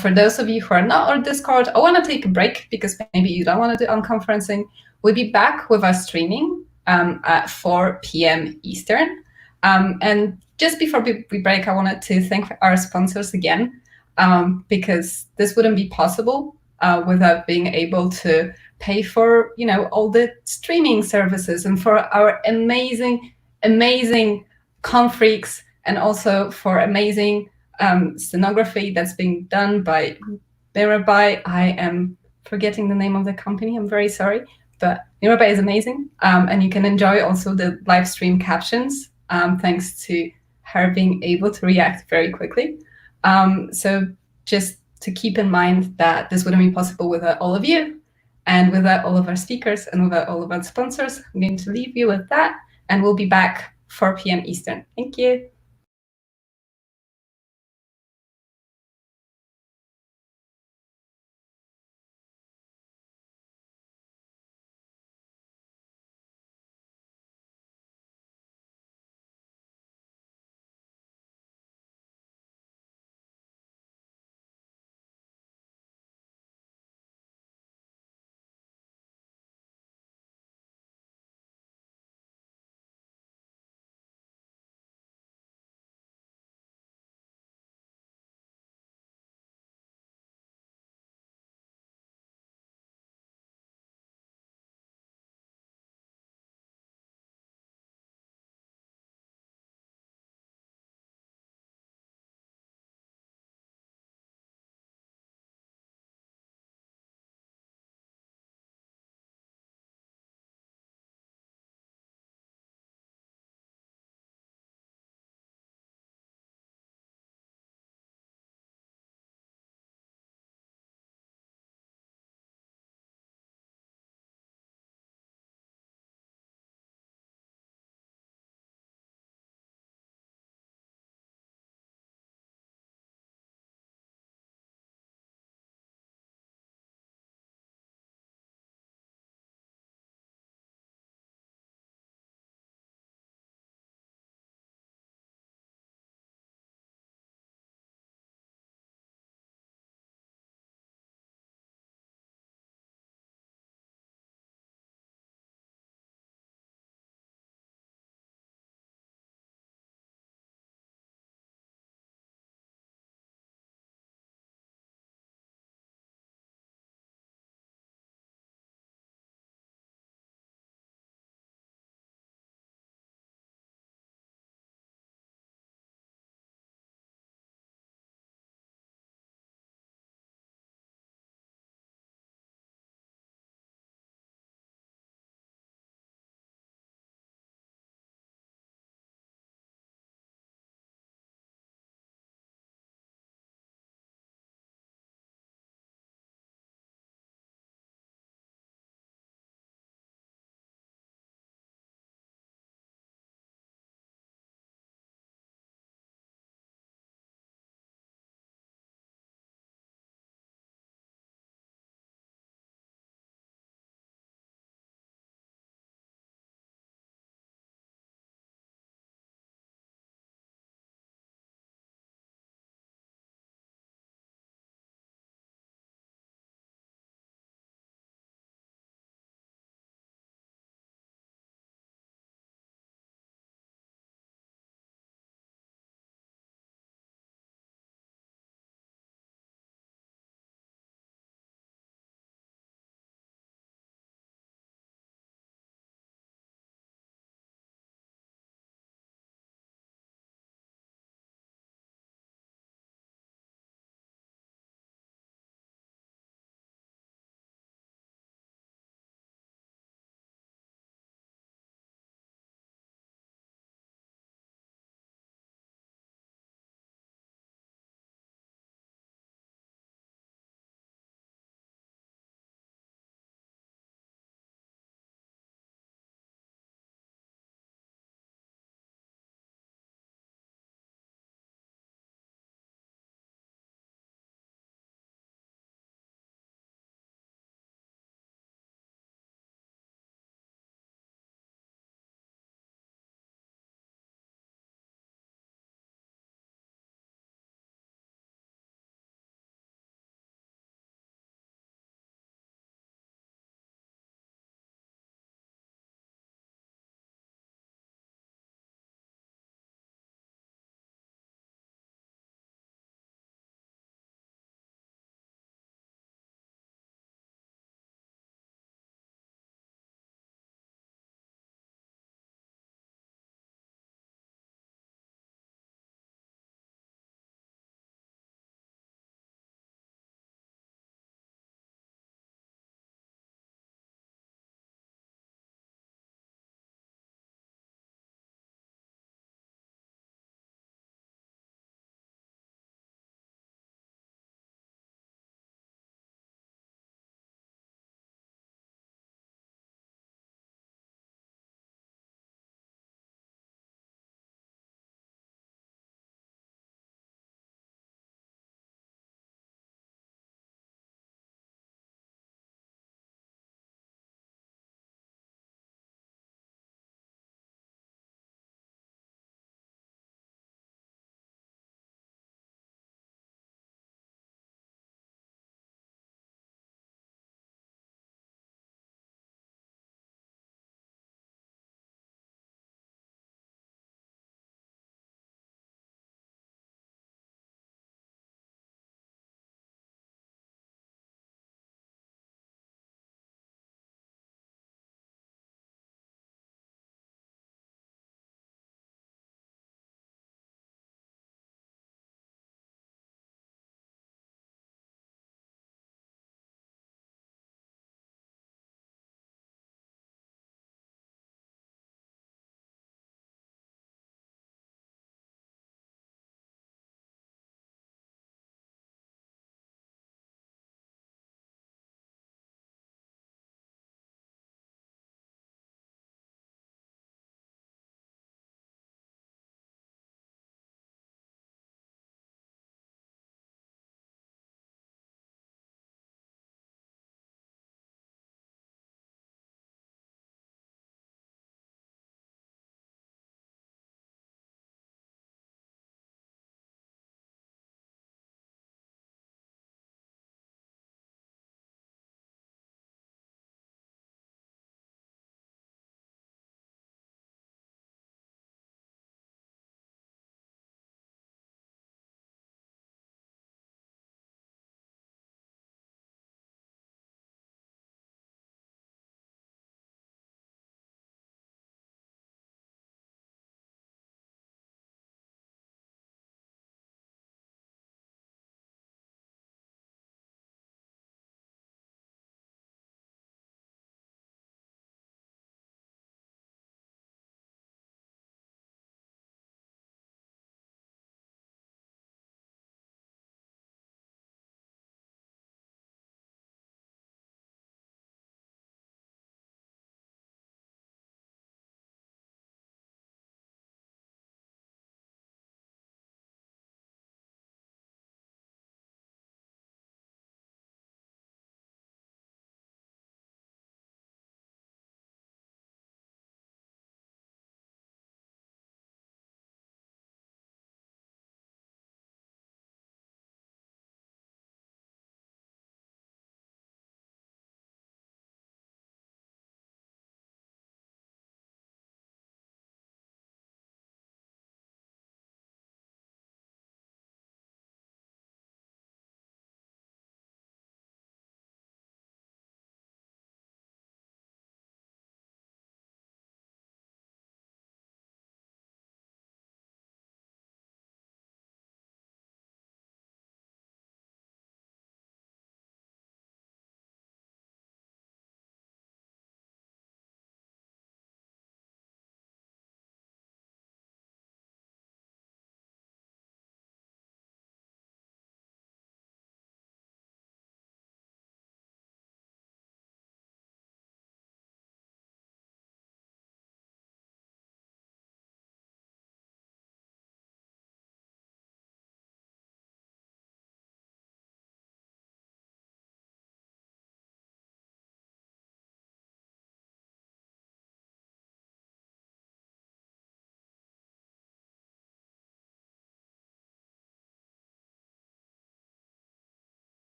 For those of you who are not on Discord, I want to take a break because maybe you don't want to do unconferencing. We'll be back with our streaming at 4 p.m. Eastern. And just before we break, I wanted to thank our sponsors again, because this wouldn't be possible without being able to pay for, you know, all the streaming services and for our amazing, amazing confreaks, and also for amazing scenography that's being done by Mirabai, I am forgetting the name of the company. I'm very sorry, but Mirabai is amazing. And you can enjoy also the live stream captions thanks to her being able to react very quickly. So just to keep in mind that this wouldn't be possible without all of you and without all of our speakers and without all of our sponsors. I'm going to leave you with that, and we'll be back 4 p.m. Eastern. Thank you.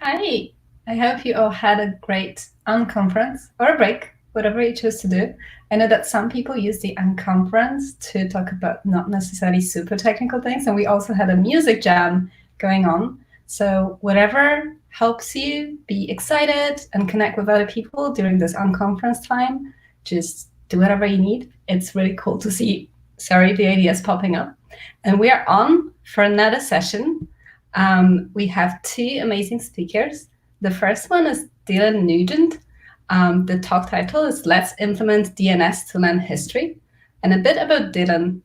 Hi. I hope you all had a great unconference or a break, whatever you choose to do. I know that some people use the unconference to talk about not necessarily super technical things, and we also had a music jam going on. So whatever helps you be excited and connect with other people during this unconference time, just do whatever you need. It's really cool to see, the ideas popping up. And we are on for another session. We have two amazing speakers. The first one is Dylan Nugent. The talk title is Let's Implement DNS to Learn History. And a bit about Dylan.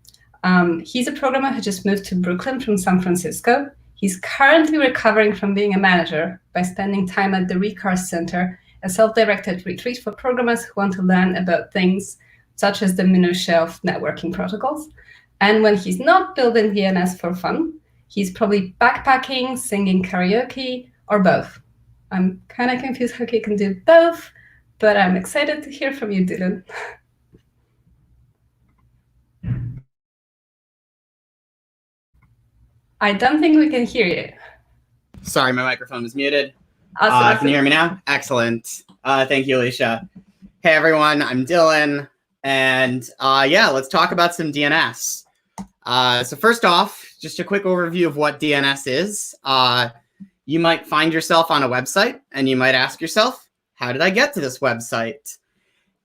He's a programmer who just moved to Brooklyn from San Francisco. He's currently recovering from being a manager by spending time at the Recurse Center, a self-directed retreat for programmers who want to learn about things such as the minutiae of networking protocols. And when he's not building DNS for fun, he's probably backpacking, singing karaoke, or both. I'm kind of confused how he can do both, but I'm excited to hear from you, Dylan. I don't think we can hear you. Sorry, my microphone was muted. Awesome. Can you hear me now? Excellent. Thank you, Alicia. Hey, everyone. I'm Dylan. And yeah, let's talk about some DNS. So first off, just a quick overview of what DNS is. You might find yourself on a website and you might ask yourself, how did I get to this website?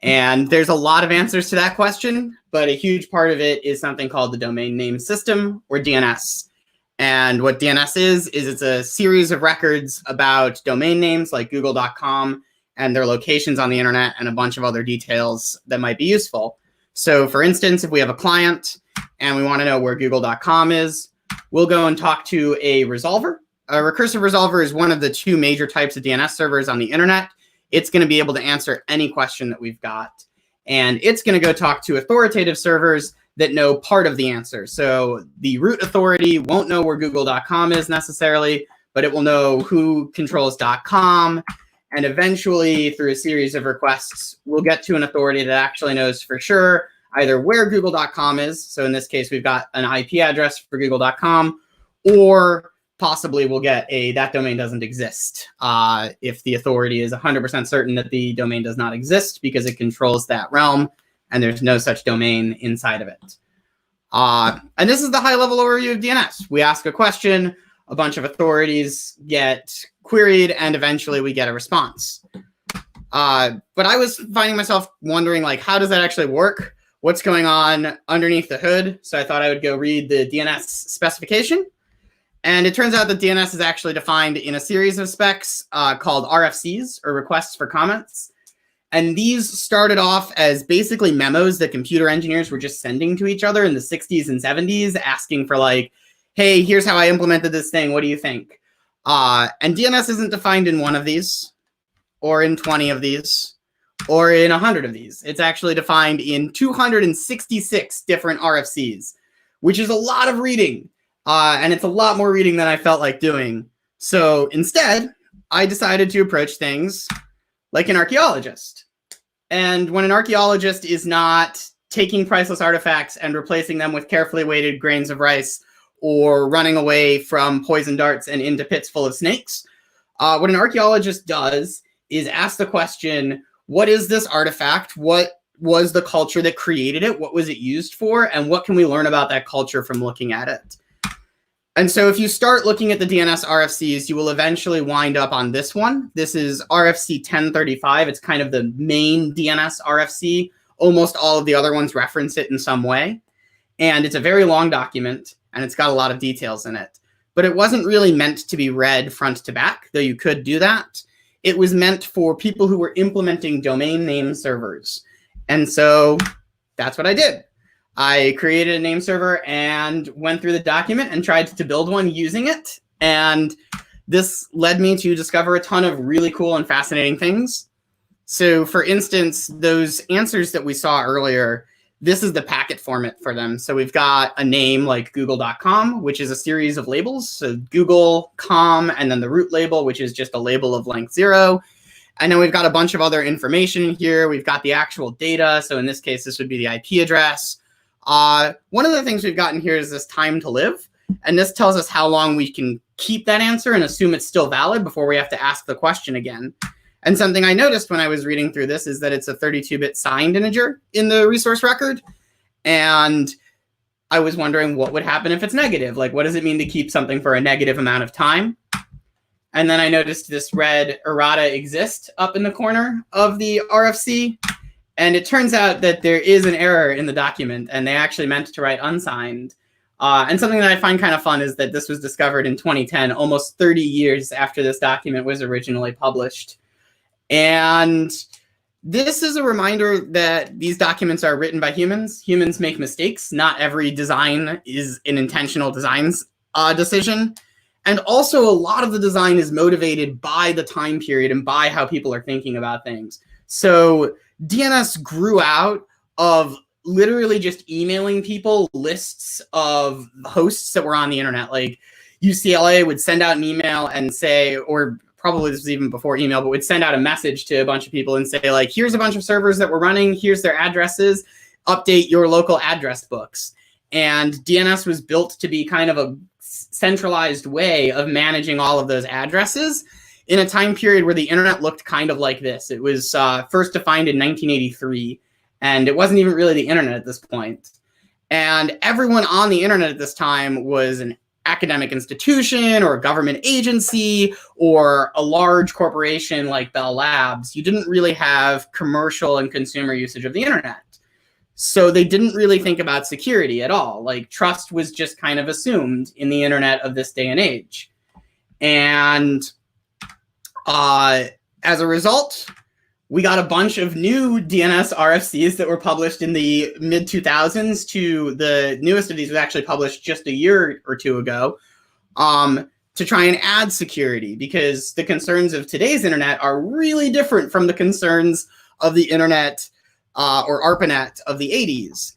And there's a lot of answers to that question, but a huge part of it is something called the domain name system, or DNS. And what DNS is it's a series of records about domain names like google.com and their locations on the internet and a bunch of other details that might be useful. So for instance, if we have a client and we want to know where google.com is, we'll go and talk to a resolver. A recursive resolver is one of the two major types of DNS servers on the internet. It's going to be able to answer any question that we've got. And it's going to go talk to authoritative servers that know part of the answer. So the root authority won't know where google.com is necessarily, but it will know who controls .com. And eventually, through a series of requests, we'll get to an authority that actually knows for sure either where google.com is. So in this case, we've got an IP address for google.com, or possibly we'll get that domain doesn't exist if the authority is 100% certain that the domain does not exist because it controls that realm and there's no such domain inside of it. And this is the high-level overview of DNS. We ask a question, a bunch of authorities get queried, and eventually we get a response. But I was finding myself wondering, like, how does that actually work? What's going on underneath the hood? So I thought I would go read the DNS specification. And it turns out that DNS is actually defined in a series of specs called RFCs, or requests for comments. And these started off as basically memos that computer engineers were just sending to each other in the 60s and 70s, asking for like, hey, here's how I implemented this thing. What do you think? And DNS isn't defined in one of these, or in 20 of these, or in 100 of these. It's actually defined in 266 different RFCs, which is a lot of reading. And it's a lot more reading than I felt like doing. So instead, I decided to approach things like an archaeologist. And when an archaeologist is not taking priceless artifacts and replacing them with carefully weighted grains of rice, or running away from poison darts and into pits full of snakes, what an archaeologist does is ask the question, what is this artifact? What was the culture that created it? What was it used for? And what can we learn about that culture from looking at it? And so if you start looking at the DNS RFCs, you will eventually wind up on this one. This is RFC 1035. It's kind of the main DNS RFC. Almost all of the other ones reference it in some way. And it's a very long document, and it's got a lot of details in it. But it wasn't really meant to be read front to back, though you could do that. It was meant for people who were implementing domain name servers. And so that's what I did. I created a name server and went through the document and tried to build one using it. And this led me to discover a ton of really cool and fascinating things. So for instance, those answers that we saw earlier, this is the packet format for them. So we've got a name like google.com, which is a series of labels. So Google.com, and then the root label, which is just a label of length 0. And then we've got a bunch of other information here. We've got the actual data. So in this case, this would be the IP address. One of the things we've gotten here is this time to live. And this tells us how long we can keep that answer and assume it's still valid before we have to ask the question again. And something I noticed when I was reading through this is that it's a 32-bit signed integer in the resource record. And I was wondering what would happen if it's negative. Like, what does it mean to keep something for a negative amount of time? And then I noticed this red errata exist up in the corner of the RFC. And it turns out that there is an error in the document, and they actually meant to write unsigned. And something that I find kind of fun is that this was discovered in 2010, almost 30 years after this document was originally published. And this is a reminder that these documents are written by humans. Humans make mistakes. Not every design is an intentional design decision. And also, a lot of the design is motivated by the time period and by how people are thinking about things. So DNS grew out of literally just emailing people lists of hosts that were on the internet. Like UCLA would send out an email and say, or probably this was even before email, but would send out a message to a bunch of people and say, like, here's a bunch of servers that we're running, here's their addresses, update your local address books. And DNS was built to be kind of a centralized way of managing all of those addresses in a time period where the internet looked kind of like this. It was first defined in 1983, and it wasn't even really the internet at this point. And everyone on the internet at this time was an academic institution or a government agency or a large corporation like Bell Labs. You didn't really have commercial and consumer usage of the internet. So they didn't really think about security at all. Like, trust was just kind of assumed in the internet of this day and age. And as a result, we got a bunch of new DNS RFCs that were published in the mid-2000s. To the newest of these was actually published just a year or two ago, to try and add security, because the concerns of today's internet are really different from the concerns of the internet or ARPANET of the 80s.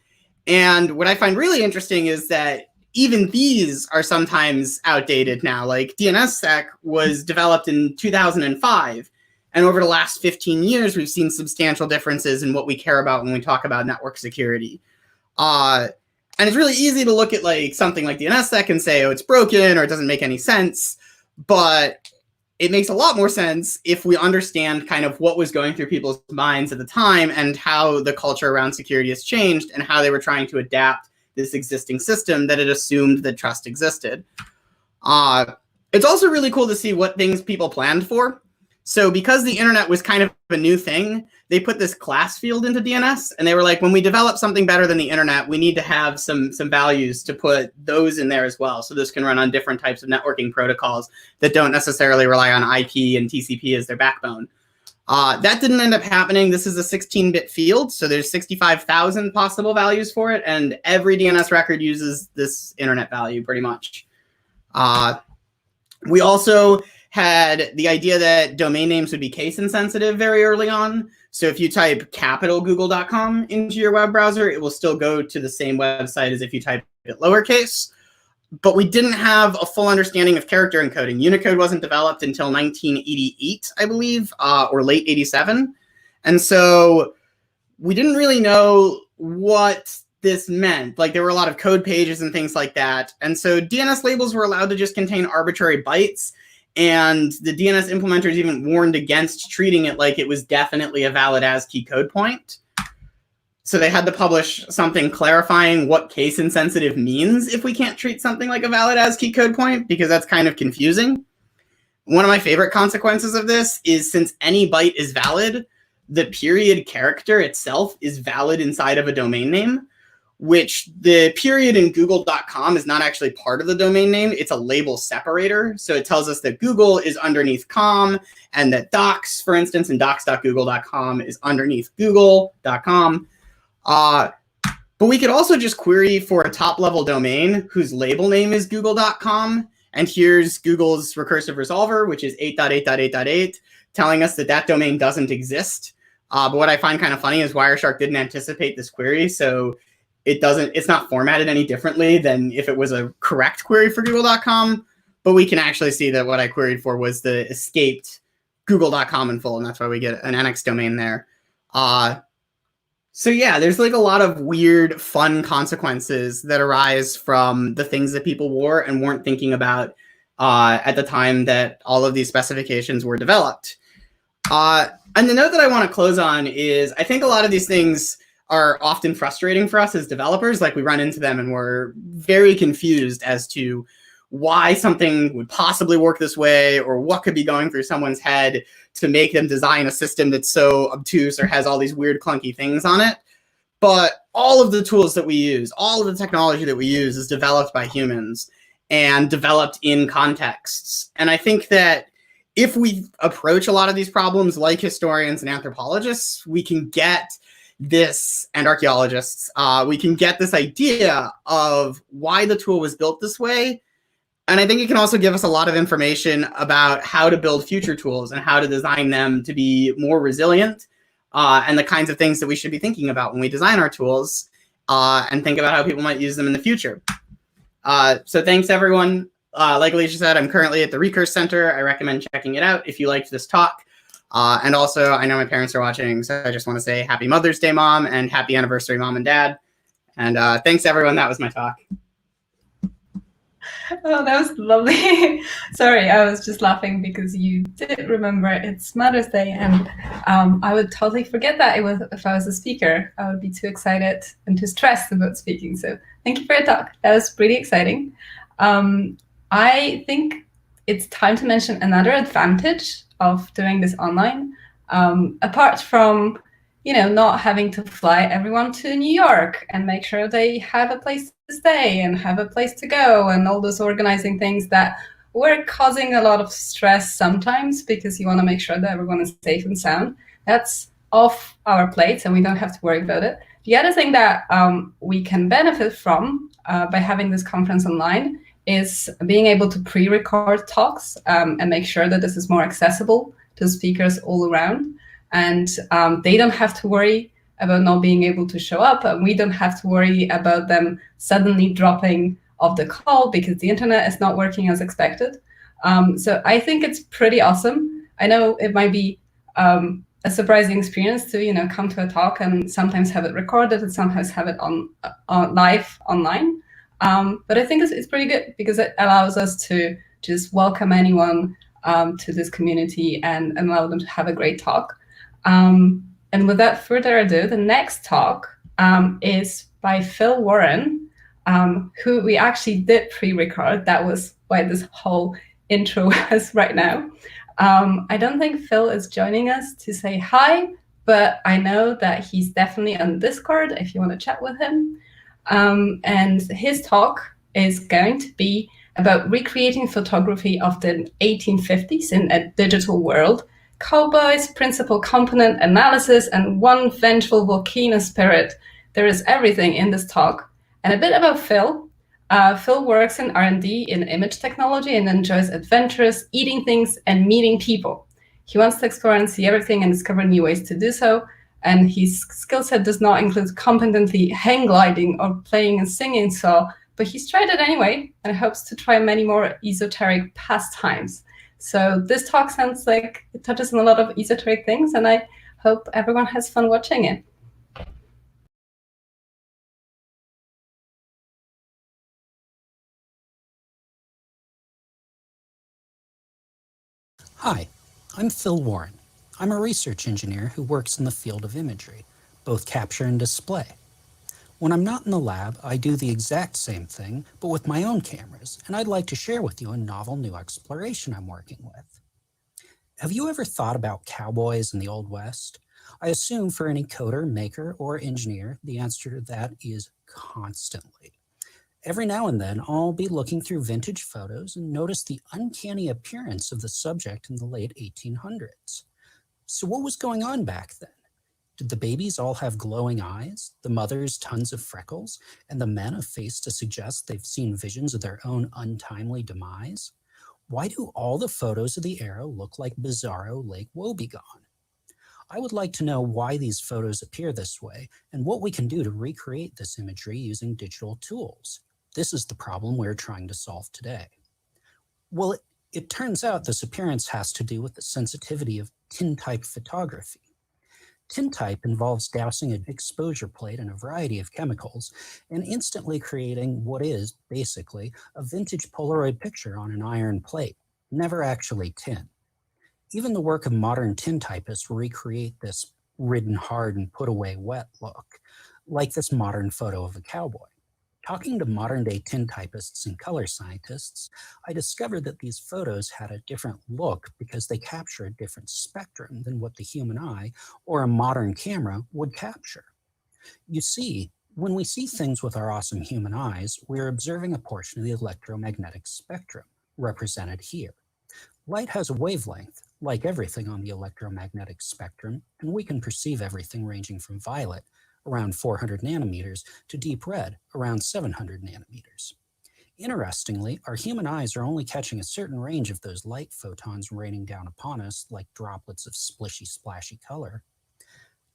And what I find really interesting is that even these are sometimes outdated now. Like DNSSEC was developed in 2005. And over the last 15 years, we've seen substantial differences in what we care about when we talk about network security. And it's really easy to look at like something like DNSSEC and say, oh, it's broken or it doesn't make any sense. But it makes a lot more sense if we understand kind of what was going through people's minds at the time and how the culture around security has changed and how they were trying to adapt this existing system that had assumed that trust existed. It's also really cool to see what things people planned for. So because the internet was kind of a new thing, they put this class field into DNS, and they were like, when we develop something better than the internet, we need to have some values to put those in there as well. So this can run on different types of networking protocols that don't necessarily rely on IP and TCP as their backbone. That didn't end up happening. This is a 16-bit field, so there's 65,000 possible values for it, and every DNS record uses this internet value pretty much. We also had the idea that domain names would be case insensitive very early on. So if you type capitalgoogle.com into your web browser, it will still go to the same website as if you type it lowercase. But we didn't have a full understanding of character encoding. Unicode wasn't developed until 1988, I believe, or late 87. And so we didn't really know what this meant. Like, there were a lot of code pages and things like that. And so DNS labels were allowed to just contain arbitrary bytes. And the DNS implementers even warned against treating it like it was definitely a valid ASCII code point. So they had to publish something clarifying what case insensitive means if we can't treat something like a valid ASCII code point, because that's kind of confusing. One of my favorite consequences of this is, since any byte is valid, the period character itself is valid inside of a domain name, which the period in google.com is not actually part of the domain name. It's a label separator. So it tells us that Google is underneath com, and that docs, for instance, in docs.google.com is underneath google.com. But we could also just query for a top-level domain whose label name is google.com. And here's Google's recursive resolver, which is 8.8.8.8, telling us that that domain doesn't exist. But what I find kind of funny is Wireshark didn't anticipate this query, so it's not formatted any differently than if it was a correct query for google.com, but we can actually see that what I queried for was the escaped google.com in full, and that's why we get an NX domain there. So yeah, there's like a lot of weird, fun consequences that arise from the things that people wore and weren't thinking about at the time that all of these specifications were developed. And the note that I want to close on is I think a lot of these things are often frustrating for us as developers. Like we run into them and we're very confused as to why something would possibly work this way or what could be going through someone's head to make them design a system that's so obtuse or has all these weird clunky things on it. But all of the tools that we use, all of the technology that we use is developed by humans and developed in contexts. And I think that if we approach a lot of these problems like historians and anthropologists, we can get this, and archaeologists, we can get this idea of why the tool was built this way. And I think it can also give us a lot of information about how to build future tools and how to design them to be more resilient and the kinds of things that we should be thinking about when we design our tools and think about how people might use them in the future. So thanks, everyone. Like Alicia said, I'm currently at the Recurse Center. I recommend checking it out if you liked this talk. And also, I know my parents are watching, so I just want to say Happy Mother's Day, Mom, and Happy Anniversary, Mom and Dad. And thanks, everyone. That was my talk. Oh, that was lovely. Sorry, I was just laughing because you did remember it's Mother's Day, and I would totally forget that if I was a speaker. I would be too excited and too stressed about speaking. So thank you for your talk. That was pretty exciting. I think it's time to mention another advantage of doing this online, apart from not having to fly everyone to New York and make sure they have a place to stay and have a place to go and all those organizing things that were causing a lot of stress sometimes because you want to make sure that everyone is safe and sound. That's off our plates and we don't have to worry about it. The other thing that we can benefit from by having this conference online is being able to pre-record talks and make sure that this is more accessible to speakers all around. And they don't have to worry about not being able to show up, and we don't have to worry about them suddenly dropping off the call because the internet is not working as expected. So I think it's pretty awesome. I know it might be a surprising experience to come to a talk and sometimes have it recorded and sometimes have it on live online. But I think it's pretty good because it allows us to just welcome anyone to this community and allow them to have a great talk. And without further ado, the next talk is by Phil Warren, who we actually did pre-record. That was why this whole intro was right now. I don't think Phil is joining us to say hi, but I know that he's definitely on Discord if you want to chat with him. And his talk is going to be about recreating photography of the 1850s in a digital world, cowboys, principal component analysis, and one vengeful volcano spirit. There is everything in this talk. And a bit about Phil. Phil works in R&D in image technology and enjoys adventures, eating things, and meeting people. He wants to explore and see everything and discover new ways to do so. And his skill set does not include competently hang gliding or playing a singing saw, but he's tried it anyway and hopes to try many more esoteric pastimes. So this talk sounds like it touches on a lot of esoteric things, and I hope everyone has fun watching it. Hi, I'm Phil Warren. I'm a research engineer who works in the field of imagery, both capture and display. When I'm not in the lab, I do the exact same thing, but with my own cameras, and I'd like to share with you a novel new exploration I'm working with. Have you ever thought about cowboys in the Old West? I assume for any coder, maker, or engineer, the answer to that is constantly. Every now and then, I'll be looking through vintage photos and notice the uncanny appearance of the subject in the late 1800s. So what was going on back then? Did the babies all have glowing eyes, the mothers tons of freckles, and the men a face to suggest they've seen visions of their own untimely demise? Why do all the photos of the era look like bizarro Lake Woebegone? I would like to know why these photos appear this way and what we can do to recreate this imagery using digital tools. This is the problem we're trying to solve today. Well, it turns out this appearance has to do with the sensitivity of tintype photography. Tintype involves dousing an exposure plate in a variety of chemicals and instantly creating what is, basically, a vintage Polaroid picture on an iron plate, never actually tin. Even the work of modern tintypists recreate this ridden hard and put away wet look, like this modern photo of a cowboy. Talking to modern-day tintypists and color scientists, I discovered that these photos had a different look because they capture a different spectrum than what the human eye or a modern camera would capture. You see, when we see things with our awesome human eyes, we're observing a portion of the electromagnetic spectrum, represented here. Light has a wavelength, like everything on the electromagnetic spectrum, and we can perceive everything ranging from violet, around 400 nanometers, to deep red, around 700 nanometers. Interestingly, our human eyes are only catching a certain range of those light photons raining down upon us like droplets of splishy, splashy color.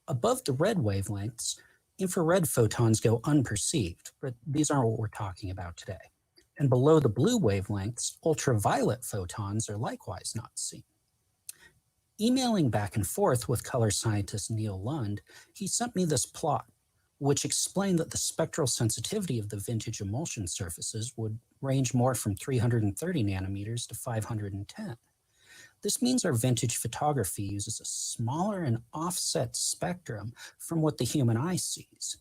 Above the red wavelengths, infrared photons go unperceived, but these aren't what we're talking about today. And below the blue wavelengths, ultraviolet photons are likewise not seen. Emailing back and forth with color scientist Neil Lund, he sent me this plot, which explained that the spectral sensitivity of the vintage emulsion surfaces would range more from 330 nanometers to 510. This means our vintage photography uses a smaller and offset spectrum from what the human eye sees.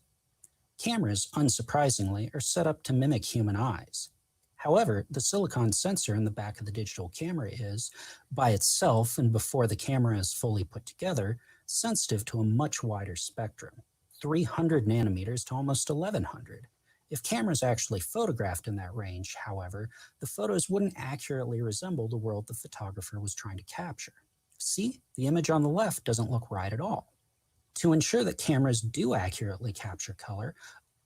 Cameras, unsurprisingly, are set up to mimic human eyes. However, the silicon sensor in the back of the digital camera is, by itself and before the camera is fully put together, sensitive to a much wider spectrum, 300 nanometers to almost 1100. If cameras actually photographed in that range, however, the photos wouldn't accurately resemble the world the photographer was trying to capture. See, the image on the left doesn't look right at all. To ensure that cameras do accurately capture color,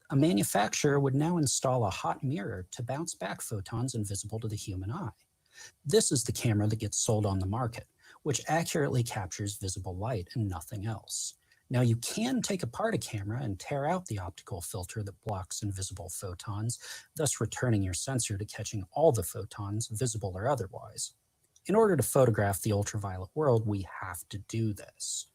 a manufacturer would now install a hot mirror to bounce back photons invisible to the human eye. This is the camera that gets sold on the market, which accurately captures visible light and nothing else. Now you can take apart a camera and tear out the optical filter that blocks invisible photons, thus returning your sensor to catching all the photons, visible or otherwise. In order to photograph the ultraviolet world, we have to do this.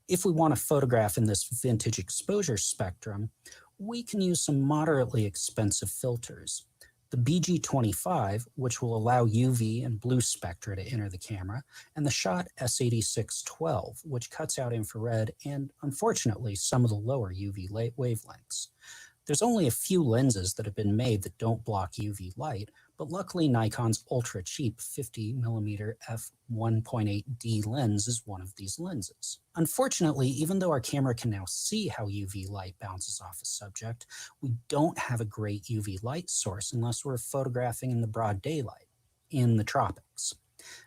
If we want to photograph in this vintage exposure spectrum, we can use some moderately expensive filters. The BG25, which will allow UV and blue spectra to enter the camera, and the Schott S8612, which cuts out infrared and, unfortunately, some of the lower UV wavelengths. There's only a few lenses that have been made that don't block UV light, but luckily Nikon's ultra-cheap 50mm f1.8D lens is one of these lenses. Unfortunately, even though our camera can now see how UV light bounces off a subject, we don't have a great UV light source unless we're photographing in the broad daylight, in the tropics.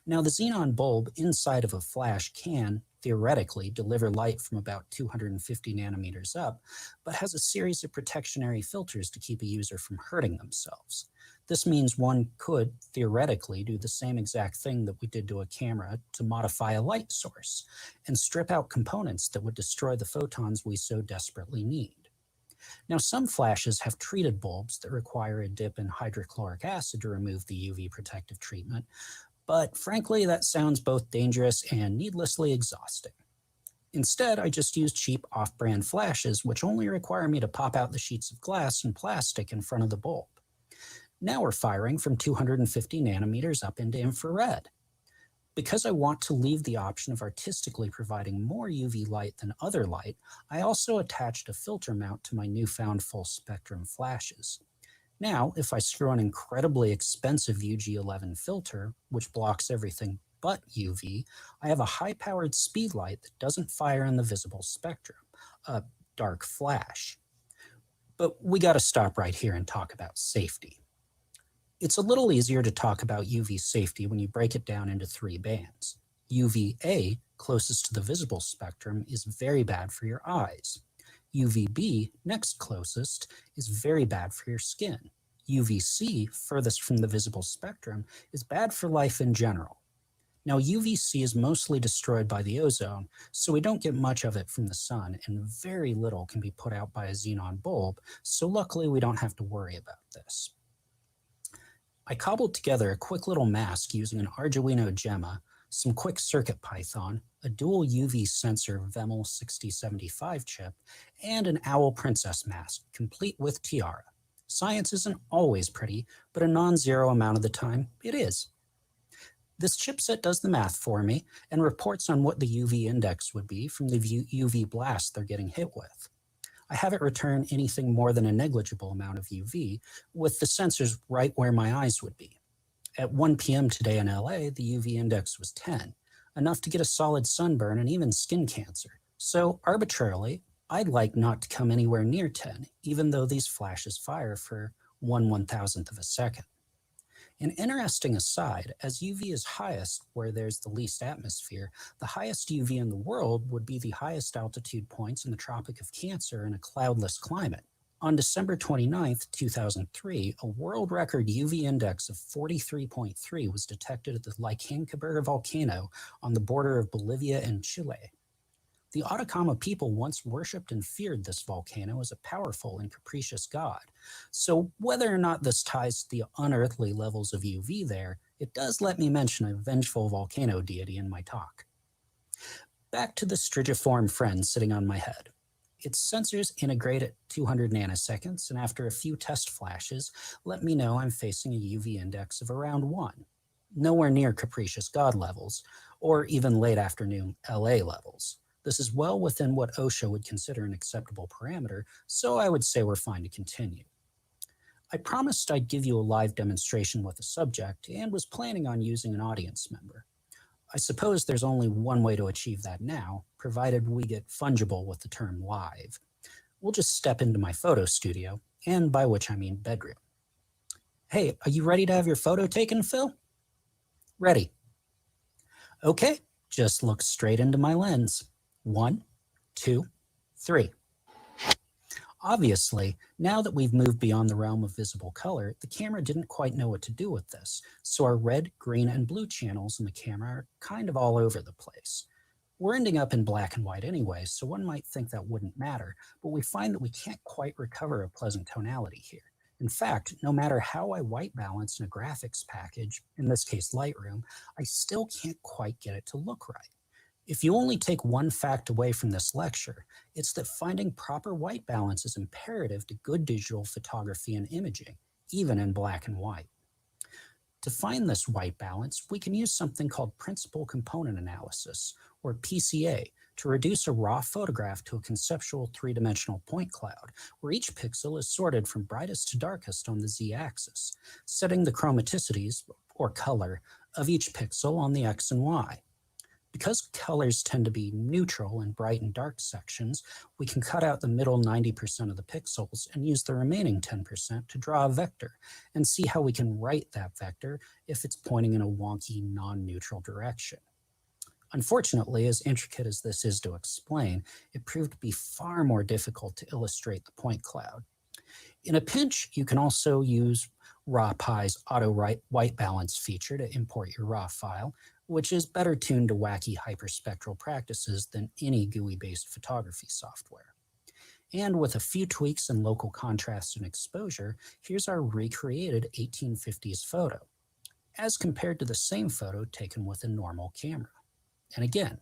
Now, the xenon bulb inside of a flash can, theoretically, deliver light from about 250 nanometers up, but has a series of protectionary filters to keep a user from hurting themselves. This means one could, theoretically, do the same exact thing that we did to a camera to modify a light source, and strip out components that would destroy the photons we so desperately need. Now, some flashes have treated bulbs that require a dip in hydrochloric acid to remove the UV protective treatment, but frankly, that sounds both dangerous and needlessly exhausting. Instead, I just use cheap off-brand flashes, which only require me to pop out the sheets of glass and plastic in front of the bulb. Now we're firing from 250 nanometers up into infrared. Because I want to leave the option of artistically providing more UV light than other light, I also attached a filter mount to my newfound full spectrum flashes. Now, if I screw an incredibly expensive UG11 filter, which blocks everything but UV, I have a high-powered speed light that doesn't fire in the visible spectrum, a dark flash. But we got to stop right here and talk about safety. It's a little easier to talk about UV safety when you break it down into 3 bands. UVA, closest to the visible spectrum, is very bad for your eyes. UVB, next closest, is very bad for your skin. UVC, furthest from the visible spectrum, is bad for life in general. Now, UVC is mostly destroyed by the ozone, so we don't get much of it from the sun, and very little can be put out by a xenon bulb, so luckily we don't have to worry about this. I cobbled together a quick little mask using an Arduino Gemma, some quick circuit Python, a dual UV sensor Vemel 6075 chip, and an Owl Princess mask, complete with tiara. Science isn't always pretty, but a non-zero amount of the time, it is. This chipset does the math for me and reports on what the UV index would be from the UV blast they're getting hit with. I have it return anything more than a negligible amount of UV, with the sensors right where my eyes would be. At 1 p.m. today in LA, the UV index was 10, enough to get a solid sunburn and even skin cancer. So arbitrarily, I'd like not to come anywhere near 10, even though these flashes fire for 1/1000th of a second. An interesting aside, as UV is highest where there's the least atmosphere, the highest UV in the world would be the highest altitude points in the Tropic of Cancer in a cloudless climate. On December 29th, 2003, a world record UV index of 43.3 was detected at the Licancabur volcano on the border of Bolivia and Chile. The Atacama people once worshipped and feared this volcano as a powerful and capricious god. So whether or not this ties to the unearthly levels of UV there, it does let me mention a vengeful volcano deity in my talk. Back to the strigiform friend sitting on my head. Its sensors integrate at 200 nanoseconds, and after a few test flashes, let me know I'm facing a UV index of around 1. Nowhere near capricious god levels, or even late afternoon LA levels. This is well within what OSHA would consider an acceptable parameter, so I would say we're fine to continue. I promised I'd give you a live demonstration with a subject and was planning on using an audience member. I suppose there's only one way to achieve that now, provided we get fungible with the term live. We'll just step into my photo studio, and by which I mean bedroom. Hey, are you ready to have your photo taken, Phil? Ready. Okay, just look straight into my lens. 1, 2, 3. Obviously, now that we've moved beyond the realm of visible color, the camera didn't quite know what to do with this, so our red, green, and blue channels in the camera are kind of all over the place. We're ending up in black and white anyway, so one might think that wouldn't matter, but we find that we can't quite recover a pleasant tonality here. In fact, no matter how I white balance in a graphics package, in this case Lightroom, I still can't quite get it to look right. If you only take one fact away from this lecture, it's that finding proper white balance is imperative to good digital photography and imaging, even in black and white. To find this white balance, we can use something called principal component analysis, or PCA, to reduce a raw photograph to a conceptual three-dimensional point cloud, where each pixel is sorted from brightest to darkest on the z-axis, setting the chromaticities, or color, of each pixel on the x and y. Because colors tend to be neutral in bright and dark sections, we can cut out the middle 90% of the pixels and use the remaining 10% to draw a vector and see how we can write that vector if it's pointing in a wonky, non-neutral direction. Unfortunately, as intricate as this is to explain, it proved to be far more difficult to illustrate the point cloud. In a pinch, you can also use RawPy's auto white balance feature to import your RAW file, which is better tuned to wacky hyperspectral practices than any GUI-based photography software. And with a few tweaks in local contrast and exposure, here's our recreated 1850s photo, as compared to the same photo taken with a normal camera. And again,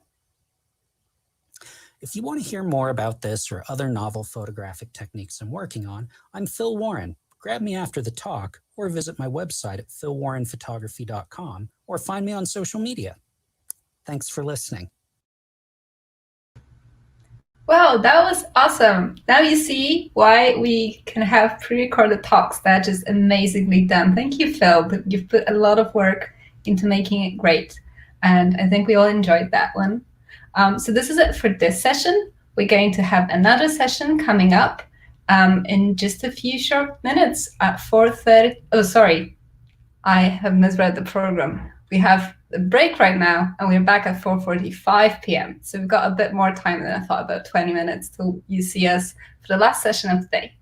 if you want to hear more about this or other novel photographic techniques I'm working on, I'm Phil Warren. Grab me after the talk or visit my website at philwarrenphotography.com or find me on social media. Thanks for listening. Wow, that was awesome. Now you see why we can have pre-recorded talks that are just amazingly done. Thank you, Phil. You've put a lot of work into making it great. And I think we all enjoyed that one. So this is it for this session. We're going to have another session coming up in just a few short minutes at 4:30. Oh, sorry, I have misread the program. We have a break right now, and we're back at 4:45 p.m. So we've got a bit more time than I thought, about 20 minutes till you see us for the last session of the day.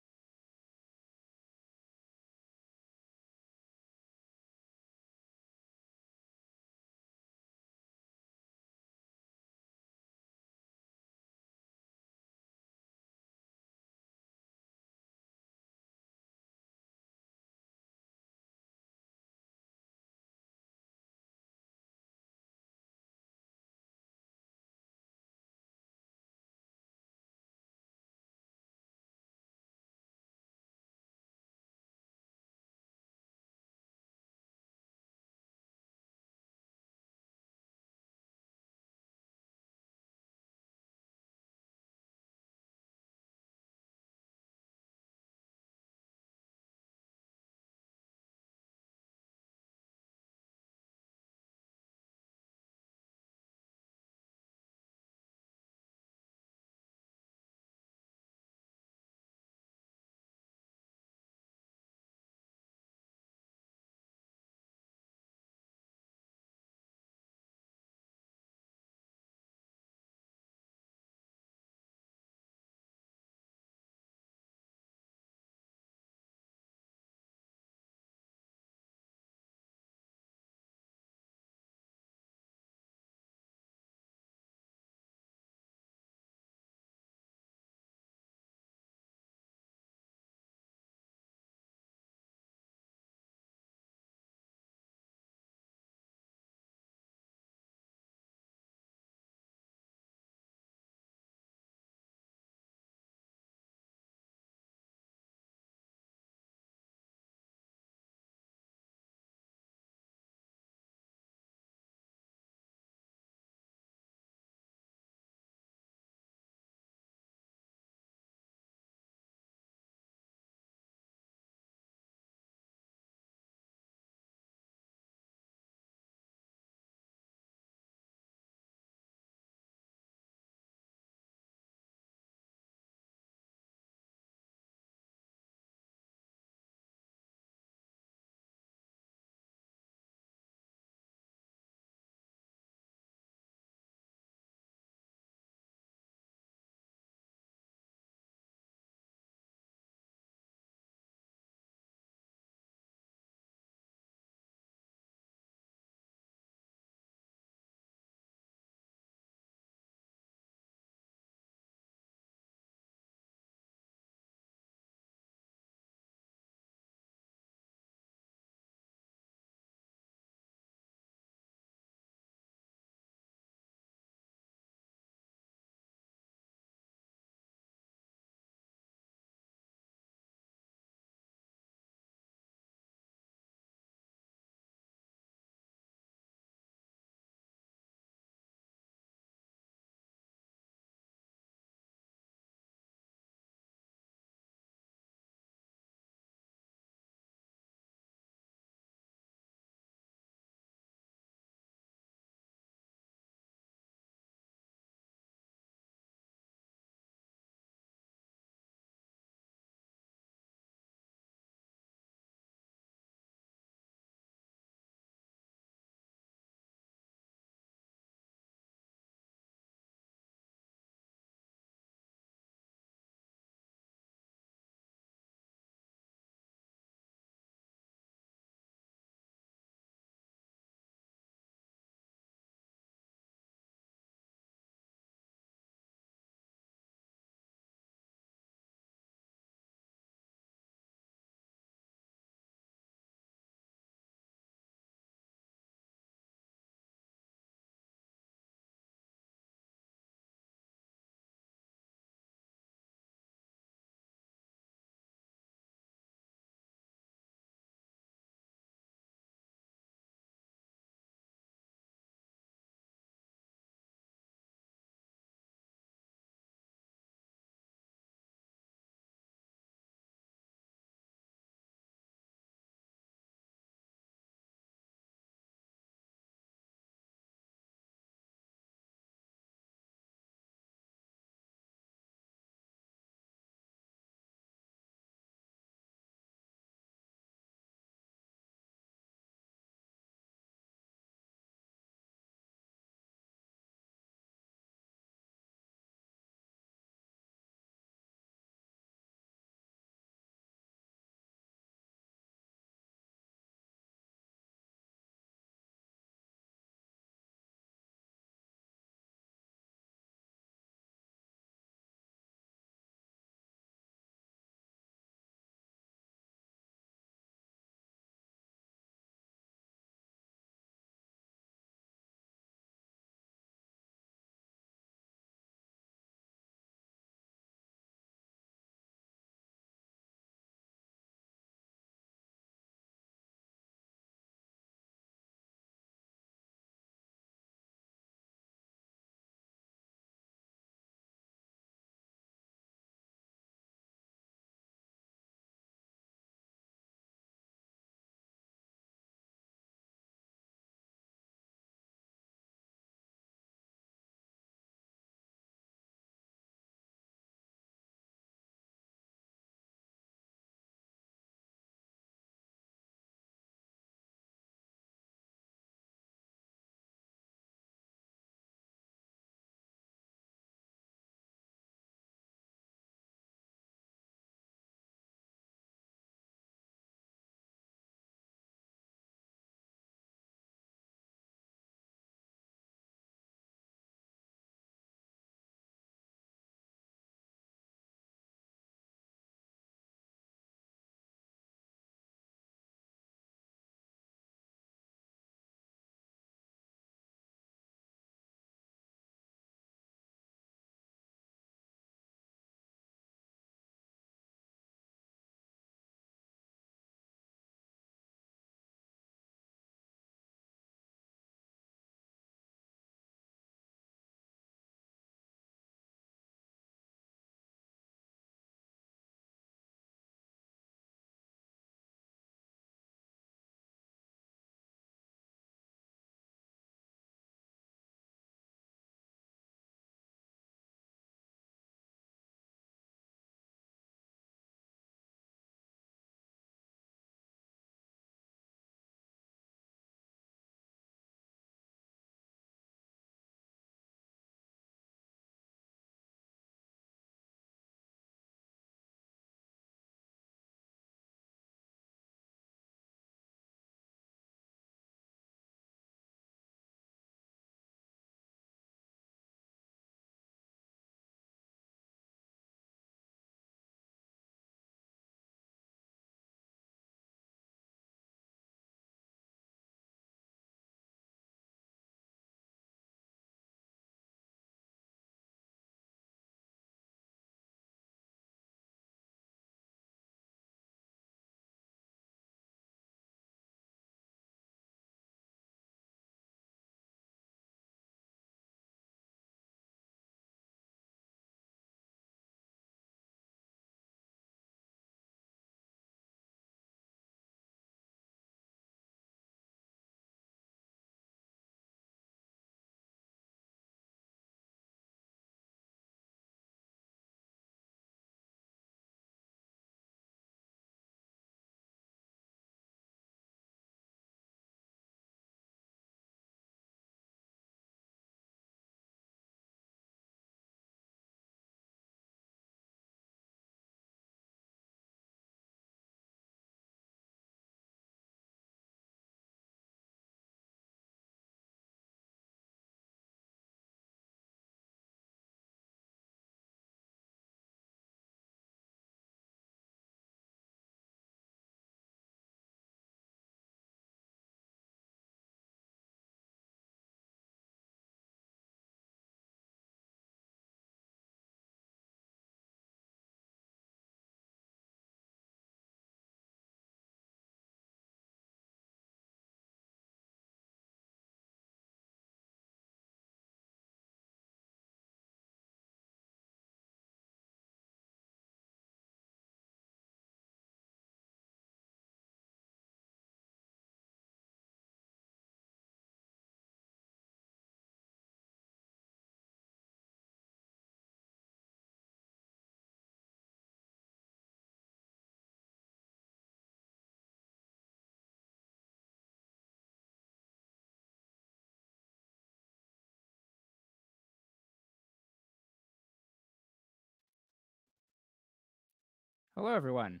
Hello, everyone.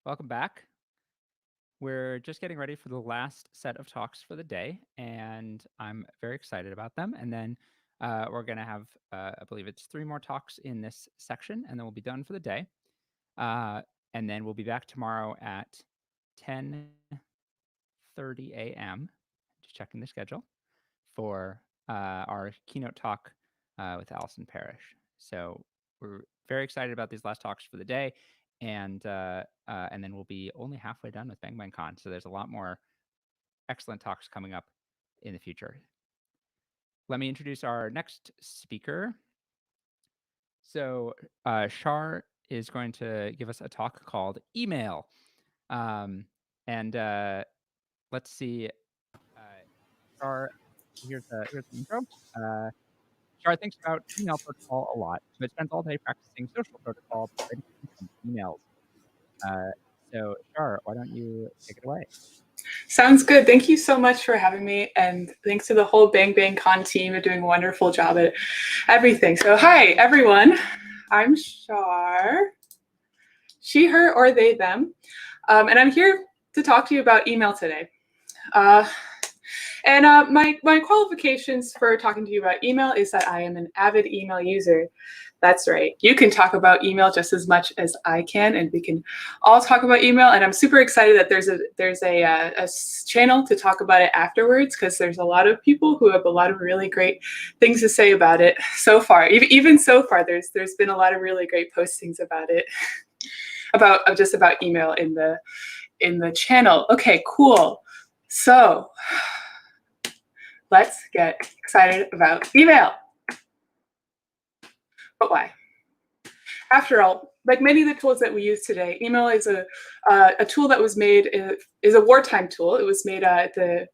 Welcome back. We're just getting ready for the last set of talks for the day, and I'm very excited about them. And then we're going to have, I believe it's 3 more talks in this section, and then we'll be done for the day. And then we'll be back tomorrow at 10:30 a.m., just checking the schedule, for our keynote talk with Allison Parrish. So we're very excited about these last talks for the day, and then we'll be only halfway done with Bang Bang Con. So there's a lot more excellent talks coming up in the future. Let me introduce our next speaker. So Shar is going to give us a talk called Email. Let's see. Shar, here's the intro. Shar thinks about email protocol a lot, but spends all day practicing social protocol by writing some emails. So Shar, why don't you take it away? Sounds good. Thank you so much for having me, and thanks to the whole Bang Bang Con team for doing a wonderful job at everything. So hi, everyone. I'm Shar, she, her, or they, them, and I'm here to talk to you about email today. My qualifications for talking to you about email is that I am an avid email user. That's right. You can talk about email just as much as I can, and we can all talk about email. And I'm super excited that there's a channel to talk about it afterwards, because there's a lot of people who have a lot of really great things to say about it so far. Even so far, there's been a lot of really great postings about it, about email in the channel. Okay, cool. So let's get excited about email. But why? After all, like many of the tools that we use today, email is a tool that was made, is a wartime tool. It was made it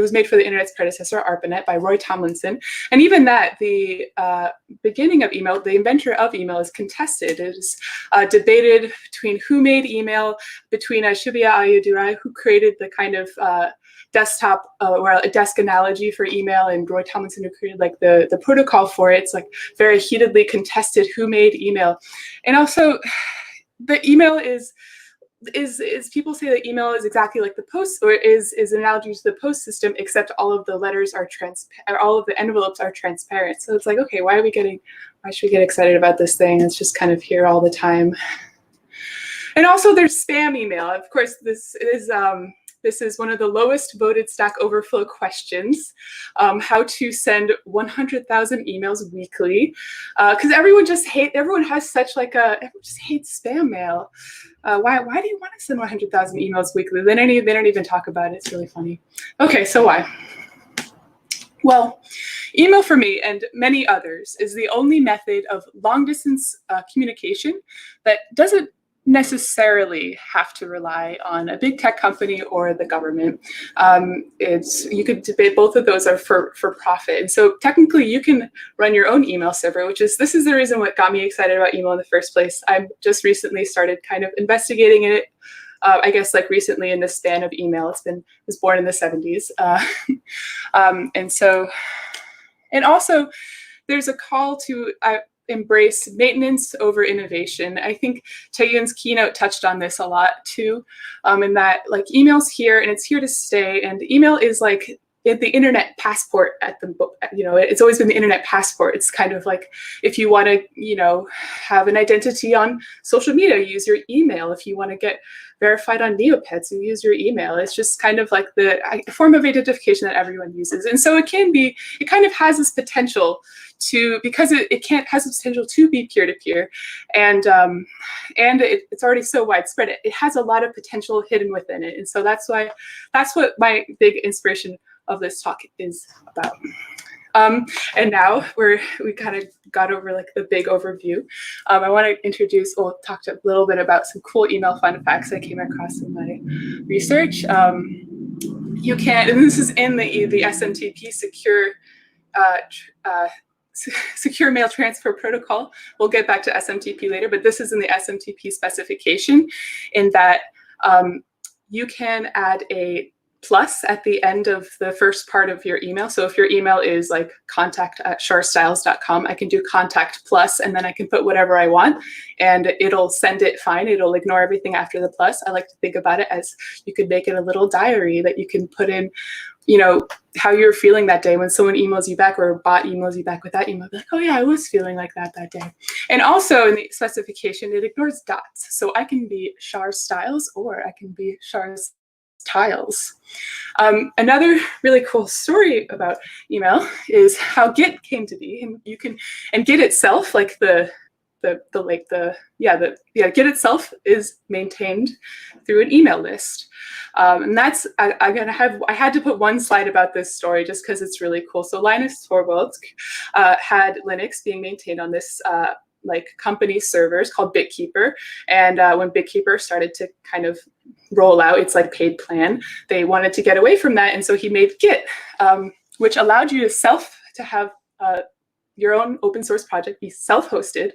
was made for the internet's predecessor, ARPANET, by Roy Tomlinson. And even that, the beginning of email, the inventor of email, is contested. It is debated between who made email, between Shibuya Ayyadurai, who created the kind of desktop or a desk analogy for email, and Roy Tomlinson, who created like the protocol for it. It's like very heatedly contested who made email. And also the email is people say that email is exactly like the post, or is an analogy to the post system, except all of the letters are all of the envelopes are transparent. So it's like, okay, why should we get excited about this thing? It's just kind of here all the time. And also there's spam email. Of course, this is one of the lowest voted Stack Overflow questions, how to send 100,000 emails weekly, because everyone just hates spam mail. Why do you want to send 100,000 emails weekly? They don't even talk about it. It's really funny. Okay, so why? Well, email for me and many others is the only method of long distance communication that doesn't necessarily have to rely on a big tech company or the government. You could debate both of those are for profit. And so technically you can run your own email server, this is the reason what got me excited about email in the first place. I've just recently started kind of investigating it. I guess like recently in the span of email, it was born in the 70s. And also there's a call to embrace maintenance over innovation. I think Tae-Yoon's keynote touched on this a lot too, in that like email's here and it's here to stay, and email is like the internet passport it's always been the internet passport. It's kind of like if you want to, have an identity on social media, use your email. If you want to get verified on Neopets, you use your email. It's just kind of like the form of identification that everyone uses. And so it kind of has this potential because it has the potential to be peer-to-peer, and it's already so widespread. It has a lot of potential hidden within it. And so that's what my big inspiration of this talk is about. And now we kind of got over like the big overview. I want to talk a little bit about some cool email fun facts I came across in my research. And this is in the SMTP secure mail transfer protocol. We'll get back to SMTP later, but this is in the SMTP specification, in that you can add a plus at the end of the first part of your email. So if your email is like contact@charstyles.com, I can do contact plus, and then I can put whatever I want and it'll send it fine. It'll ignore everything after the plus. I like to think about it as you could make it a little diary that you can put in, you know, how you're feeling that day when someone emails you back or a bot emails you back with that email. Be like, oh yeah, I was feeling like that day. And also in the specification, it ignores dots. So I can be Char Styles or I can be Char's Tiles. Another really cool story about email is how Git came to be. And you can, and Git itself, like Git itself is maintained through an email list. And that's, I had to put one slide about this story just because it's really cool. So Linus Torvalds had Linux being maintained on this like company servers called BitKeeper. And when BitKeeper started to kind of roll out its like paid plan, they wanted to get away from that. And so he made Git, which allowed you to have your own open source project be self-hosted,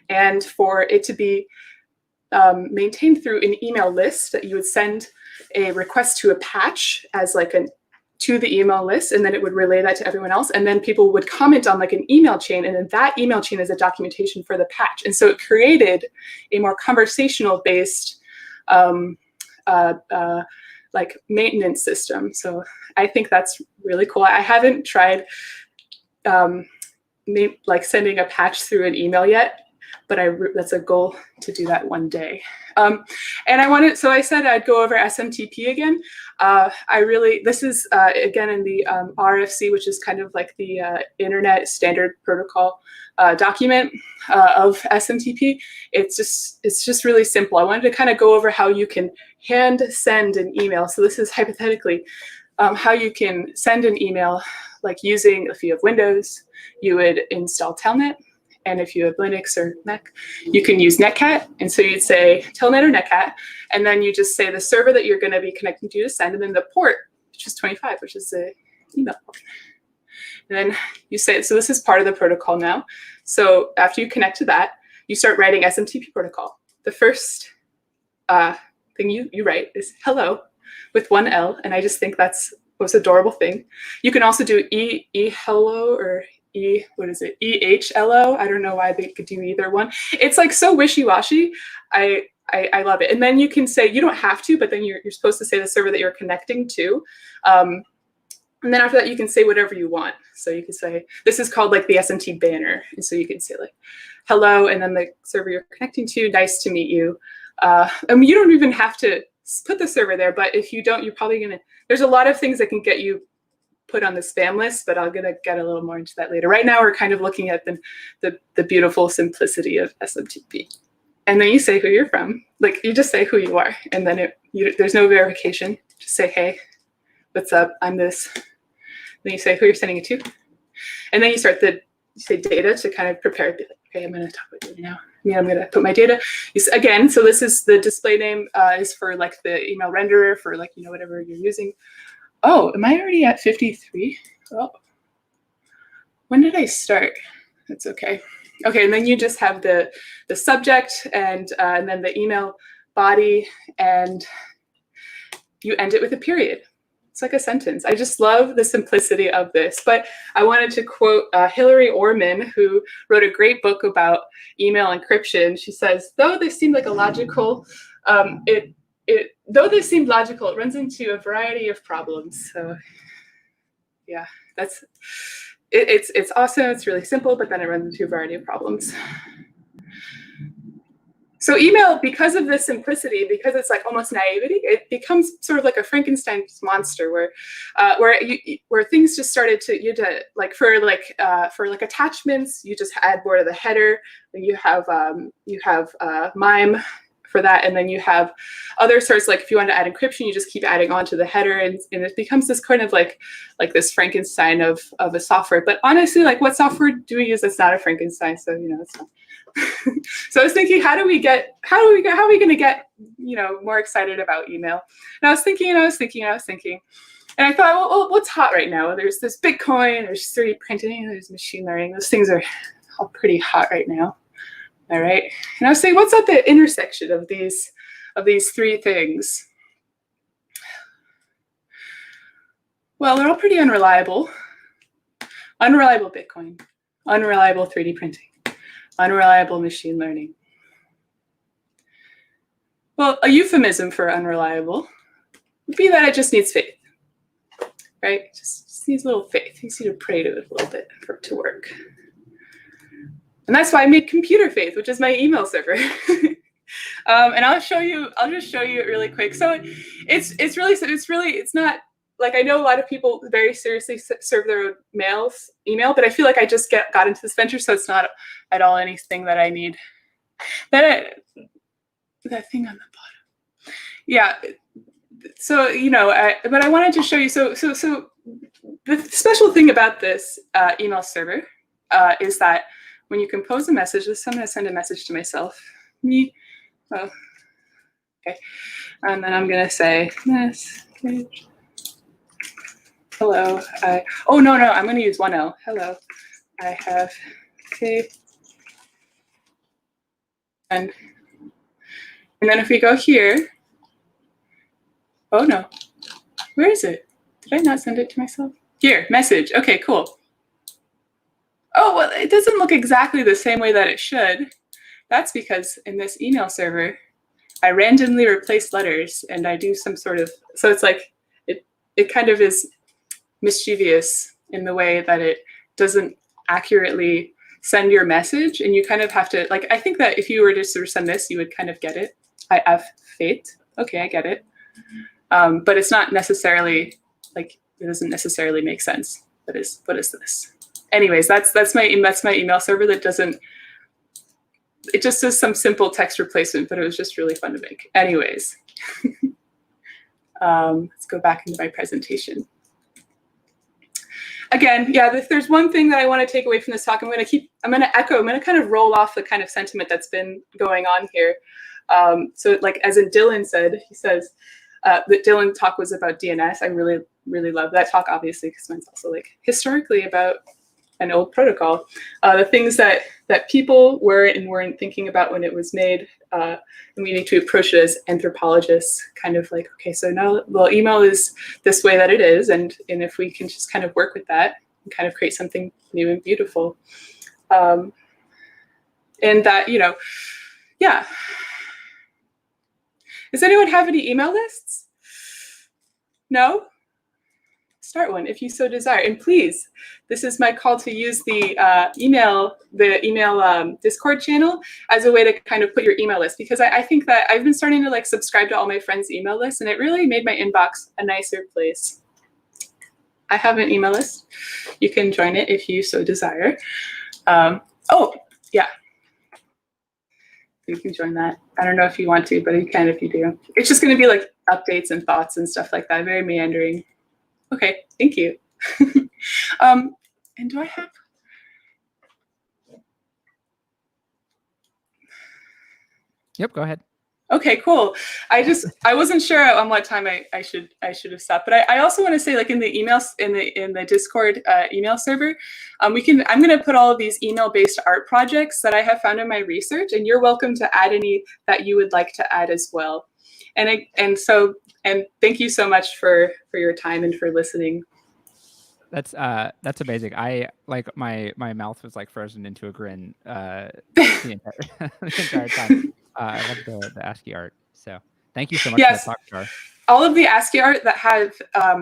and for it to be maintained through an email list that you would send a request to a patch as like to the email list, and then it would relay that to everyone else, and then people would comment on like an email chain, and then that email chain is a documentation for the patch. And so it created a more conversational based like maintenance system. So I think that's really cool. I haven't tried like sending a patch through an email yet, but that's a goal to do that one day. And so I said I'd go over SMTP again. This is again in the RFC, which is kind of like the Internet Standard Protocol document of SMTP. It's just really simple. I wanted to kind of go over how you can hand send an email. So this is hypothetically how you can send an email, like using, if you have Windows, you would install Telnet. And if you have Linux or Mac, you can use Netcat. And so you'd say Telnet or Netcat, and then you just say the server that you're going to be connecting to send, and then the port, which is 25, which is the email port. And then you say, so this is part of the protocol now. So after you connect to that, you start writing SMTP protocol. The first thing you write is hello with one L, and I just think that's the most adorable thing. You can also do hello or EHLO. I don't know why they could do either one. It's like so wishy-washy. I love it. And then you can say, you don't have to, but then you're supposed to say the server that you're connecting to. And then after that, you can say whatever you want. So you can say, this is called like the SMT banner. And so you can say like, hello, and then the server you're connecting to, nice to meet you. And you don't even have to put the server there, but if you don't, you're probably gonna, there's a lot of things that can get you put on the spam list, but I'm gonna get a little more into that later. Right now, we're kind of looking at the beautiful simplicity of SMTP. And then you say who you're from. Like you just say who you are, and then there's no verification. Just say, hey, what's up? I'm this. Then you say who you're sending it to, and then you say data to kind of prepare. Be like, okay, I'm gonna talk about data now. Yeah, I'm gonna put my data. Again, so this is the display name is for like the email renderer for like whatever you're using. Oh, am I already at 53? Oh, when did I start? That's okay. Okay, and then you just have the subject and then the email body, and you end it with a period. It's like a sentence. I just love the simplicity of this. But I wanted to quote Hillary Orman, who wrote a great book about email encryption. She says, though this seemed like a logical, though this seemed logical, it runs into a variety of problems. So yeah, it's awesome. It's really simple, but then it runs into a variety of problems. So email, because of the simplicity, because it's like almost naivety, it becomes sort of like a Frankenstein's monster, where things just started to like for attachments, you just add more to the header. Then you have MIME for that, and then you have other sorts, like if you want to add encryption, you just keep adding on to the header, and it becomes this kind of like this Frankenstein of a software. But honestly, like what software do we use that's not a Frankenstein? So it's not. So I was thinking, how are we going to get more excited about email? And I was thinking, and I thought, well, what's hot right now? There's this Bitcoin, there's 3D printing, there's machine learning. Those things are all pretty hot right now. All right. And I was saying, what's at the intersection of these three things? Well, they're all pretty unreliable. Unreliable Bitcoin, unreliable 3D printing, unreliable machine learning. Well, a euphemism for unreliable would be that it just needs faith, right? Just needs a little faith. You just need to pray to it a little bit for it to work. And that's why I made Computer Faith, which is my email server. And I'll just show you it really quick. So it's not like, I know a lot of people very seriously serve their own email, but I feel like I just got into this venture, so it's not at all anything that I need. That thing on the bottom. Yeah. So, but I wanted to show you, so the special thing about this email server is that when you compose a message, I'm going to send a message to myself. Oh, okay. And then I'm going to say, message. Hello. Oh, no, I'm going to use 1L. Hello. I have faith. And then if we go here, oh no, where is it? Did I not send it to myself? Here, message. Okay, cool. Oh, well, it doesn't look exactly the same way that it should. That's because in this email server, I randomly replace letters and I do some sort of, so it's like, it kind of is mischievous in the way that it doesn't accurately send your message, and you kind of have to, like, I think that if you were to sort of send this, you would kind of get it. I have faith. Okay, I get it. But it's not necessarily, like, it doesn't necessarily make sense. What is this? Anyways, that's my email server that doesn't, it just does some simple text replacement, but it was just really fun to make. Anyways, let's go back into my presentation. Again, yeah, there's one thing that I want to take away from this talk. I'm going to kind of roll off the kind of sentiment that's been going on here. So like, as in Dylan said, he says that Dylan talk was about DNS. I really, really love that talk, obviously, because mine's also like historically about an old protocol. The things that people were and weren't thinking about when it was made, and we need to approach it as anthropologists, kind of like, okay, so now, well, email is this way that it is, and if we can just kind of work with that and kind of create something new and beautiful. And that, yeah. Does anyone have any email lists? No? Start one if you so desire. And please, this is my call to use the email Discord channel as a way to kind of put your email list, because I think that I've been starting to like subscribe to all my friends' email lists, and it really made my inbox a nicer place. I have an email list. You can join it if you so desire. Oh, yeah. You can join that. I don't know if you want to, but you can if you do. It's just going to be like updates and thoughts and stuff like that. Very meandering. Okay, thank you. And do I have? Yep, go ahead. Okay, cool. I wasn't sure on what time I should have stopped, but I also want to say, like, in the emails in the Discord email server, I'm going to put all of these email-based art projects that I have found in my research, and you're welcome to add any that you would like to add as well. And thank you so much for your time and for listening. That's amazing. I like my mouth was like frozen into a grin the entire time. I love the ASCII art. So thank you so much for that talk, Char. All of the ASCII art that have,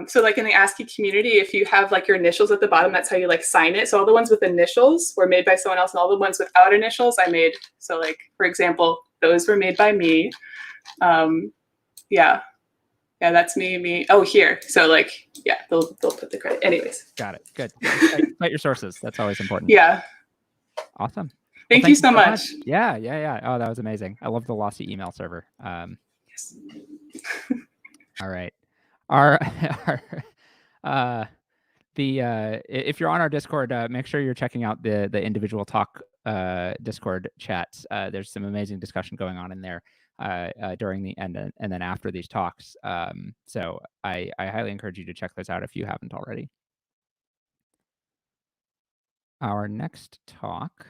so like in the ASCII community, if you have like your initials at the bottom, that's how you like sign it. So all the ones with initials were made by someone else, and all the ones without initials I made. So like, for example, those were made by me. Yeah, that's me. Oh, here. So like, yeah, they'll put the credit. Anyways. Got it. Good. Cite your sources. That's always important. Yeah. Awesome. Thank you so much. Yeah. Oh, that was amazing. I love the Lossy email server. Yes. All right. If you're on our Discord, make sure you're checking out the individual talk Discord chats. There's some amazing discussion going on in there during the end and then after these talks. So I highly encourage you to check those out if you haven't already. Our next talk.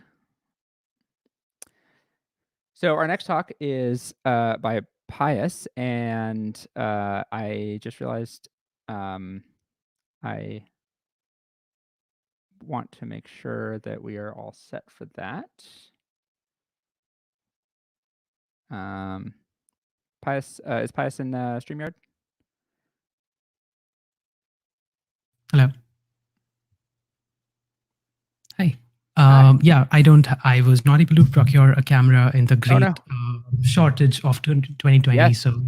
So our next talk is by Pius, and I just realized I I want to make sure that we are all set for that. Pius, is Pius in StreamYard? Hello. Hi. Yeah, I was not able to procure a camera in the great shortage of 2020. Yes. So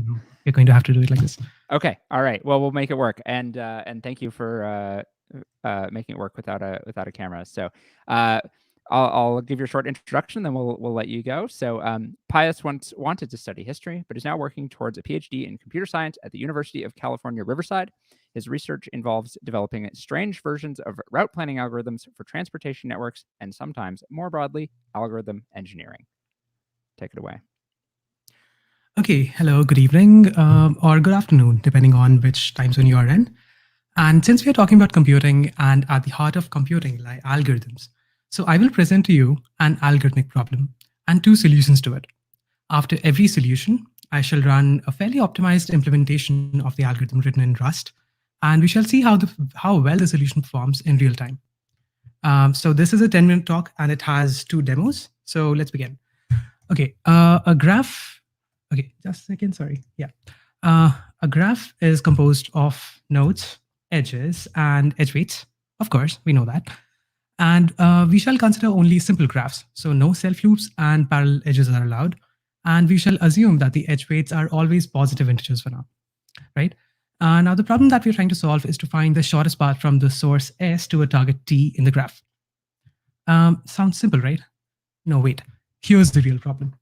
you're going to have to do it like this. Okay. All right. Well, we'll make it work. And thank you for making it work without a camera. So I'll give you a short introduction, then we'll let you go. So Pius once wanted to study history, but is now working towards a PhD in computer science at the University of California, Riverside. His research involves developing strange versions of route planning algorithms for transportation networks and sometimes, more broadly, algorithm engineering. Take it away. Okay. Hello. Good evening or good afternoon, depending on which time zone you are in. And since we are talking about computing, and at the heart of computing lie algorithms, so I will present to you an algorithmic problem and two solutions to it. After every solution, I shall run a fairly optimized implementation of the algorithm written in Rust, and we shall see how well the solution performs in real time. So this is a 10-minute talk, and it has two demos. So let's begin. Okay, a graph. Okay, just a second. Sorry. Yeah, a graph is composed of nodes, edges, and edge weights. Of course, we know that. And we shall consider only simple graphs. So no self loops and parallel edges are allowed. And we shall assume that the edge weights are always positive integers for now, right? Now the problem that we're trying to solve is to find the shortest path from the source S to a target T in the graph. Sounds simple, right? No, wait. Here's the real problem.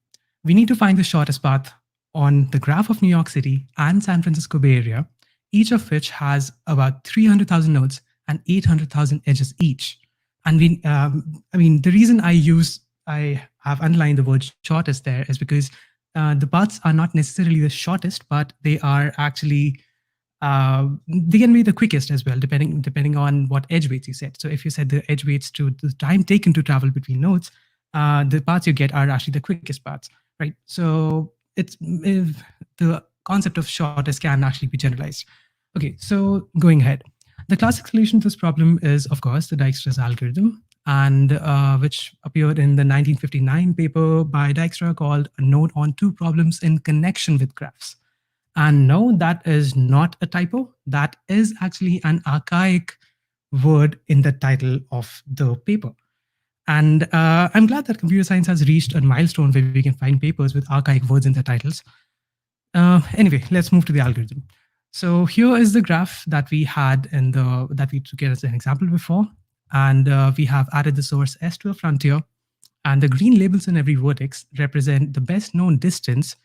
We need to find the shortest path on the graph of New York City and San Francisco Bay Area, each of which has about 300,000 nodes and 800,000 edges each. And the reason I have underlined the word shortest there is because the paths are not necessarily the shortest, but they are actually they can be the quickest as well, depending on what edge weights you set. So if you set the edge weights to the time taken to travel between nodes, the paths you get are actually the quickest paths, right? So if the concept of shortest can actually be generalized. Okay, so going ahead. The classic solution to this problem is, of course, the Dijkstra's algorithm, and which appeared in the 1959 paper by Dijkstra called A Note on Two Problems in Connection with Graphs. And no, that is not a typo. That is actually an archaic word in the title of the paper. And I'm glad that computer science has reached a milestone where we can find papers with archaic words in their titles. Anyway, let's move to the algorithm. So here is the graph that we had that we took as an example before. And we have added the source S to a frontier. And the green labels in every vertex represent the best known distance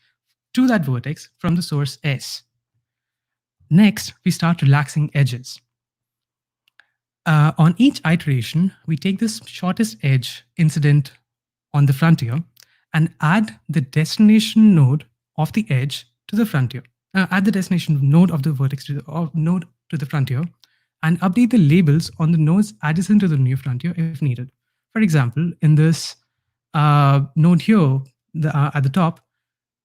to that vertex from the source S. Next, we start relaxing edges. On each iteration, we take this shortest edge incident on the frontier and add the destination node of the edge to the frontier. Add the destination node of the vertex to the frontier, and update the labels on the nodes adjacent to the new frontier if needed. For example, in this node here at the top,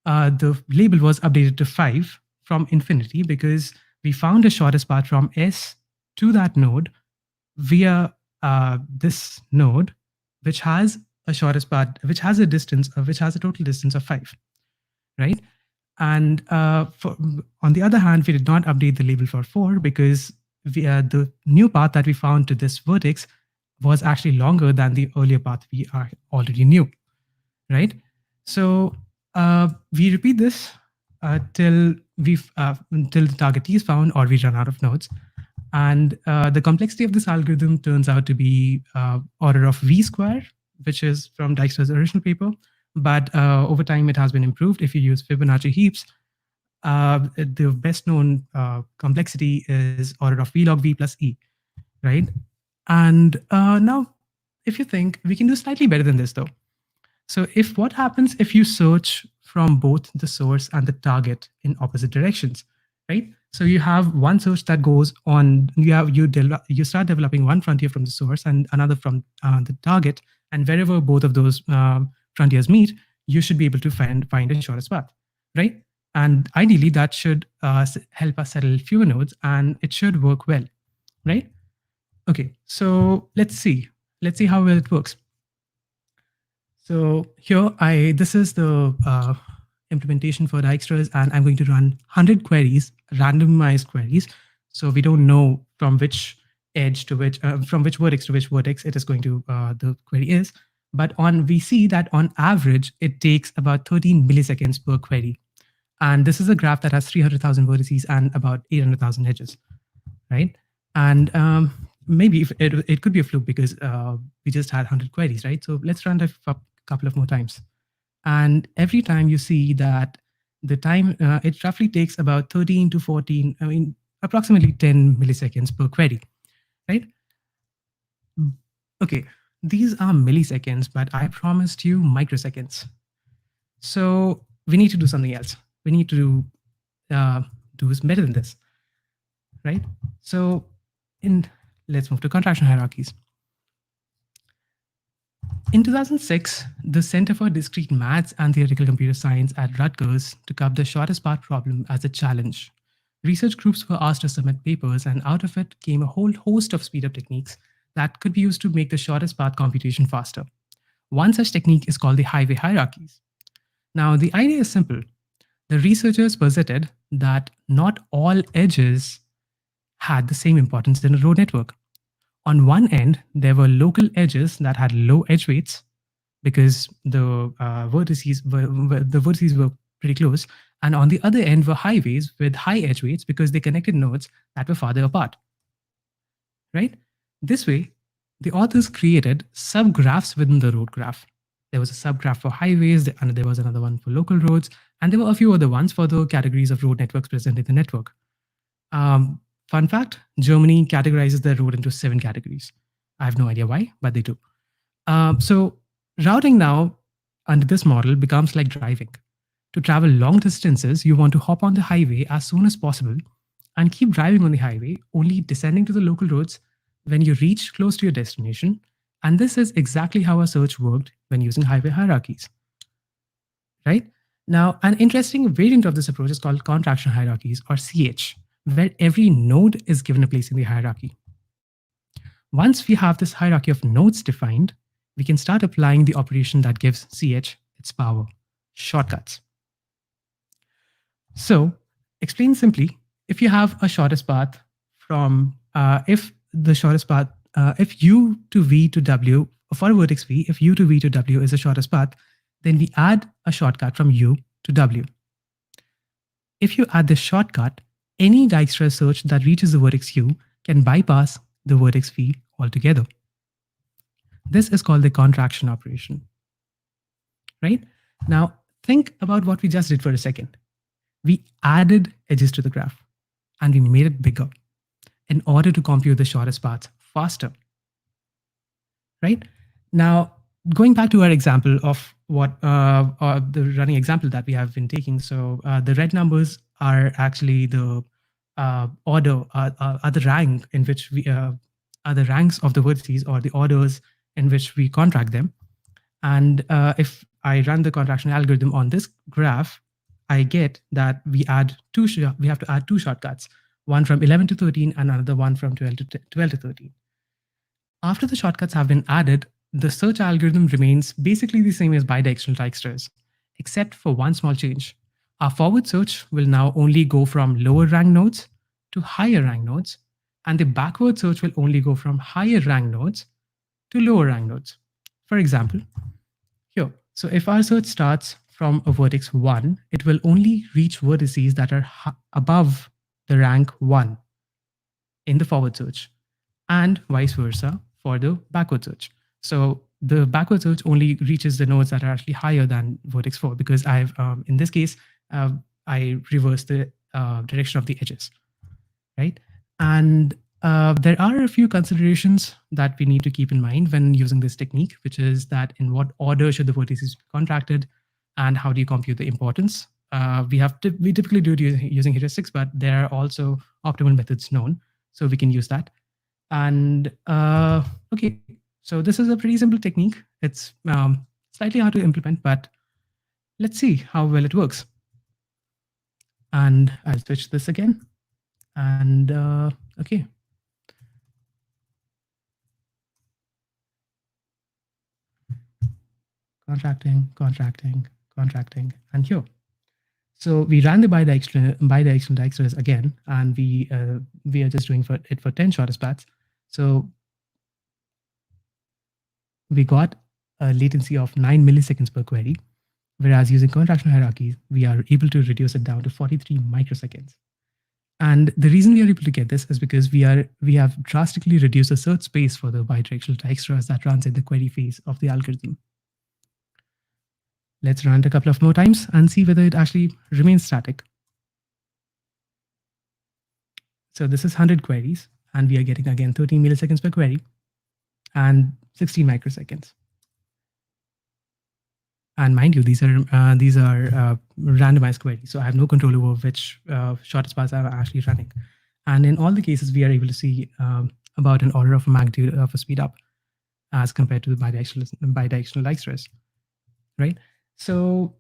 the label was updated to 5 from infinity because we found the shortest path from S to that node via this node, which has a shortest path, which has a total distance of 5, right? And on the other hand, we did not update the label for 4 because the new path that we found to this vertex was actually longer than the earlier path we already knew, right? So we repeat this till the target T is found or we run out of nodes. And the complexity of this algorithm turns out to be order of V square, which is from Dijkstra's original paper. But over time, it has been improved. If you use Fibonacci heaps, the best known complexity is order of V log V plus E, right? And now, if you think, we can do slightly better than this, though. So what happens if you search from both the source and the target in opposite directions, right? So you have one search that goes on, you start developing one frontier from the source and another from the target, and wherever both of those frontiers meet, you should be able to find the shortest path, right? And ideally, that should help us settle fewer nodes, and it should work well. right? Okay, so let's see how well it works. So here, this is the implementation for Dijkstra's, and I'm going to run 100 queries, randomized queries. So we don't know from which edge to which, from which vertex to which vertex it is going to, the query is. But we see that on average, it takes about 13 milliseconds per query. And this is a graph that has 300,000 vertices and about 800,000 edges, right? And maybe if it could be a fluke because we just had 100 queries, right? So let's run it a couple of more times. And every time you see that the time, it roughly takes about 13 to 14, approximately 10 milliseconds per query, right? Okay, these are milliseconds, but I promised you microseconds. So we need to do something else. We need to do better than this, right? So let's move to contraction hierarchies. In 2006, the Center for Discrete Maths and Theoretical Computer Science at Rutgers took up the shortest path problem as a challenge. Research groups were asked to submit papers, and out of it came a whole host of speed-up techniques that could be used to make the shortest path computation faster. One such technique is called the highway hierarchies. Now, the idea is simple. The researchers posited that not all edges had the same importance in a road network. On one end, there were local edges that had low edge weights because the vertices were pretty close. And on the other end were highways with high edge weights because they connected nodes that were farther apart, right? This way, the authors created subgraphs within the road graph. There was a subgraph for highways, and there was another one for local roads, and there were a few other ones for the categories of road networks present in the network. Fun fact, Germany categorizes their road into 7 categories. I have no idea why, but they do. So routing now under this model becomes like driving. To travel long distances, you want to hop on the highway as soon as possible and keep driving on the highway, only descending to the local roads when you reach close to your destination. And this is exactly how our search worked when using highway hierarchies, right? Now, an interesting variant of this approach is called contraction hierarchies, or CH, where every node is given a place in the hierarchy. Once we have this hierarchy of nodes defined, we can start applying the operation that gives CH its power, shortcuts. So, explained simply, if you have a shortest path from, if U to V to W, for a vertex V, if U to V to W is the shortest path, then we add a shortcut from U to W. If you add this shortcut, any Dijkstra search that reaches the vertex U can bypass the vertex V altogether. This is called the contraction operation, right? Now, think about what we just did for a second. We added edges to the graph, and we made it bigger in order to compute the shortest path faster, right? Now, going back to our example of what the running example that we have been taking. So the red numbers are actually the order, are the rank in which we are the ranks of the vertices, or the orders in which we contract them. And if I run the contraction algorithm on this graph, I get that we have to add 2 shortcuts, one from 11 to 13 and another one from 12 to 13. After the shortcuts have been added, the search algorithm remains basically the same as bidirectional Dijkstra's, except for one small change. Our forward search will now only go from lower rank nodes to higher rank nodes, and the backward search will only go from higher rank nodes to lower rank nodes. For example, here, so if our search starts from a vertex 1, it will only reach vertices that are above the rank 1 in the forward search, and vice versa for the backward search. So the backward search only reaches the nodes that are actually higher than vertex 4, because I've, in this case, I reversed the direction of the edges, right? And there are a few considerations that we need to keep in mind when using this technique, which is that in what order should the vertices be contracted, and how do you compute the importance? We typically do it using heuristics, but there are also optimal methods known, so we can use that. And okay, so this is a pretty simple technique. It's slightly hard to implement, but let's see how well it works. And I'll switch this again. And okay, contracting, contracting, contracting, and here. So we ran the bidirectional dextrose again, and we are just doing it for 10 shortest paths. So we got a latency of 9 milliseconds per query, whereas using contractional hierarchies, we are able to reduce it down to 43 microseconds. And the reason we are able to get this is because we have drastically reduced the search space for the bidirectional dextrose that runs in the query phase of the algorithm. Let's run it a couple of more times and see whether it actually remains static. So this is 100 queries, and we are getting again 13 milliseconds per query and 16 microseconds. And mind you, these are randomized queries, so I have no control over which shortest paths I'm actually running. And in all the cases, we are able to see about an order of magnitude of a speed up as compared to the bidirectional dextrose, right? So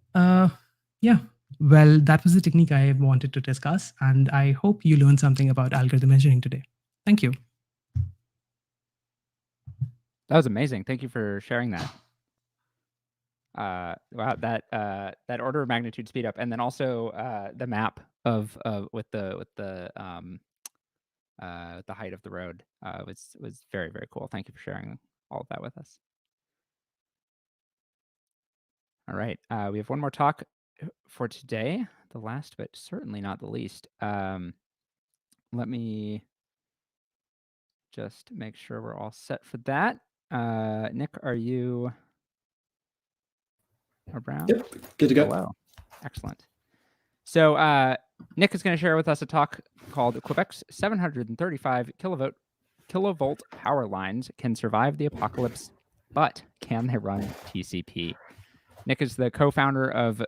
yeah, well, that was the technique I wanted to discuss, and I hope you learned something about algorithm engineering today. Thank you. That was amazing. Thank you for sharing that. Wow, that order of magnitude speed up, and then also the map of with the height of the road was very, very cool. Thank you for sharing all of that with us. All right, we have one more talk for today, the last but certainly not the least. Let me just make sure we're all set for that. Nick, are you around? Yep, good to go. Hello. Excellent. So Nick is going to share with us a talk called Quebec's 735 kilovolt power lines can survive the apocalypse, but can they run TCP? Nick is the co-founder of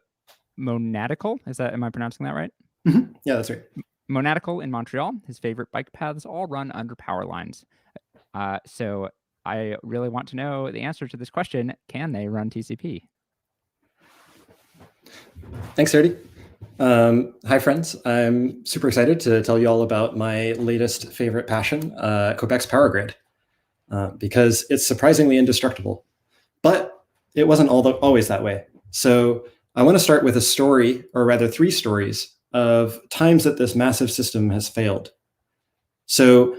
Monadical. Am I pronouncing that right? Mm-hmm. Yeah, that's right. Monadical in Montreal. His favorite bike paths all run under power lines. So I really want to know the answer to this question. Can they run TCP? Thanks, Serdy. Hi, friends. I'm super excited to tell you all about my latest favorite passion, Quebec's power grid, because it's surprisingly indestructible. But it wasn't always that way. So I want to start with a story, or rather 3 stories, of times that this massive system has failed. So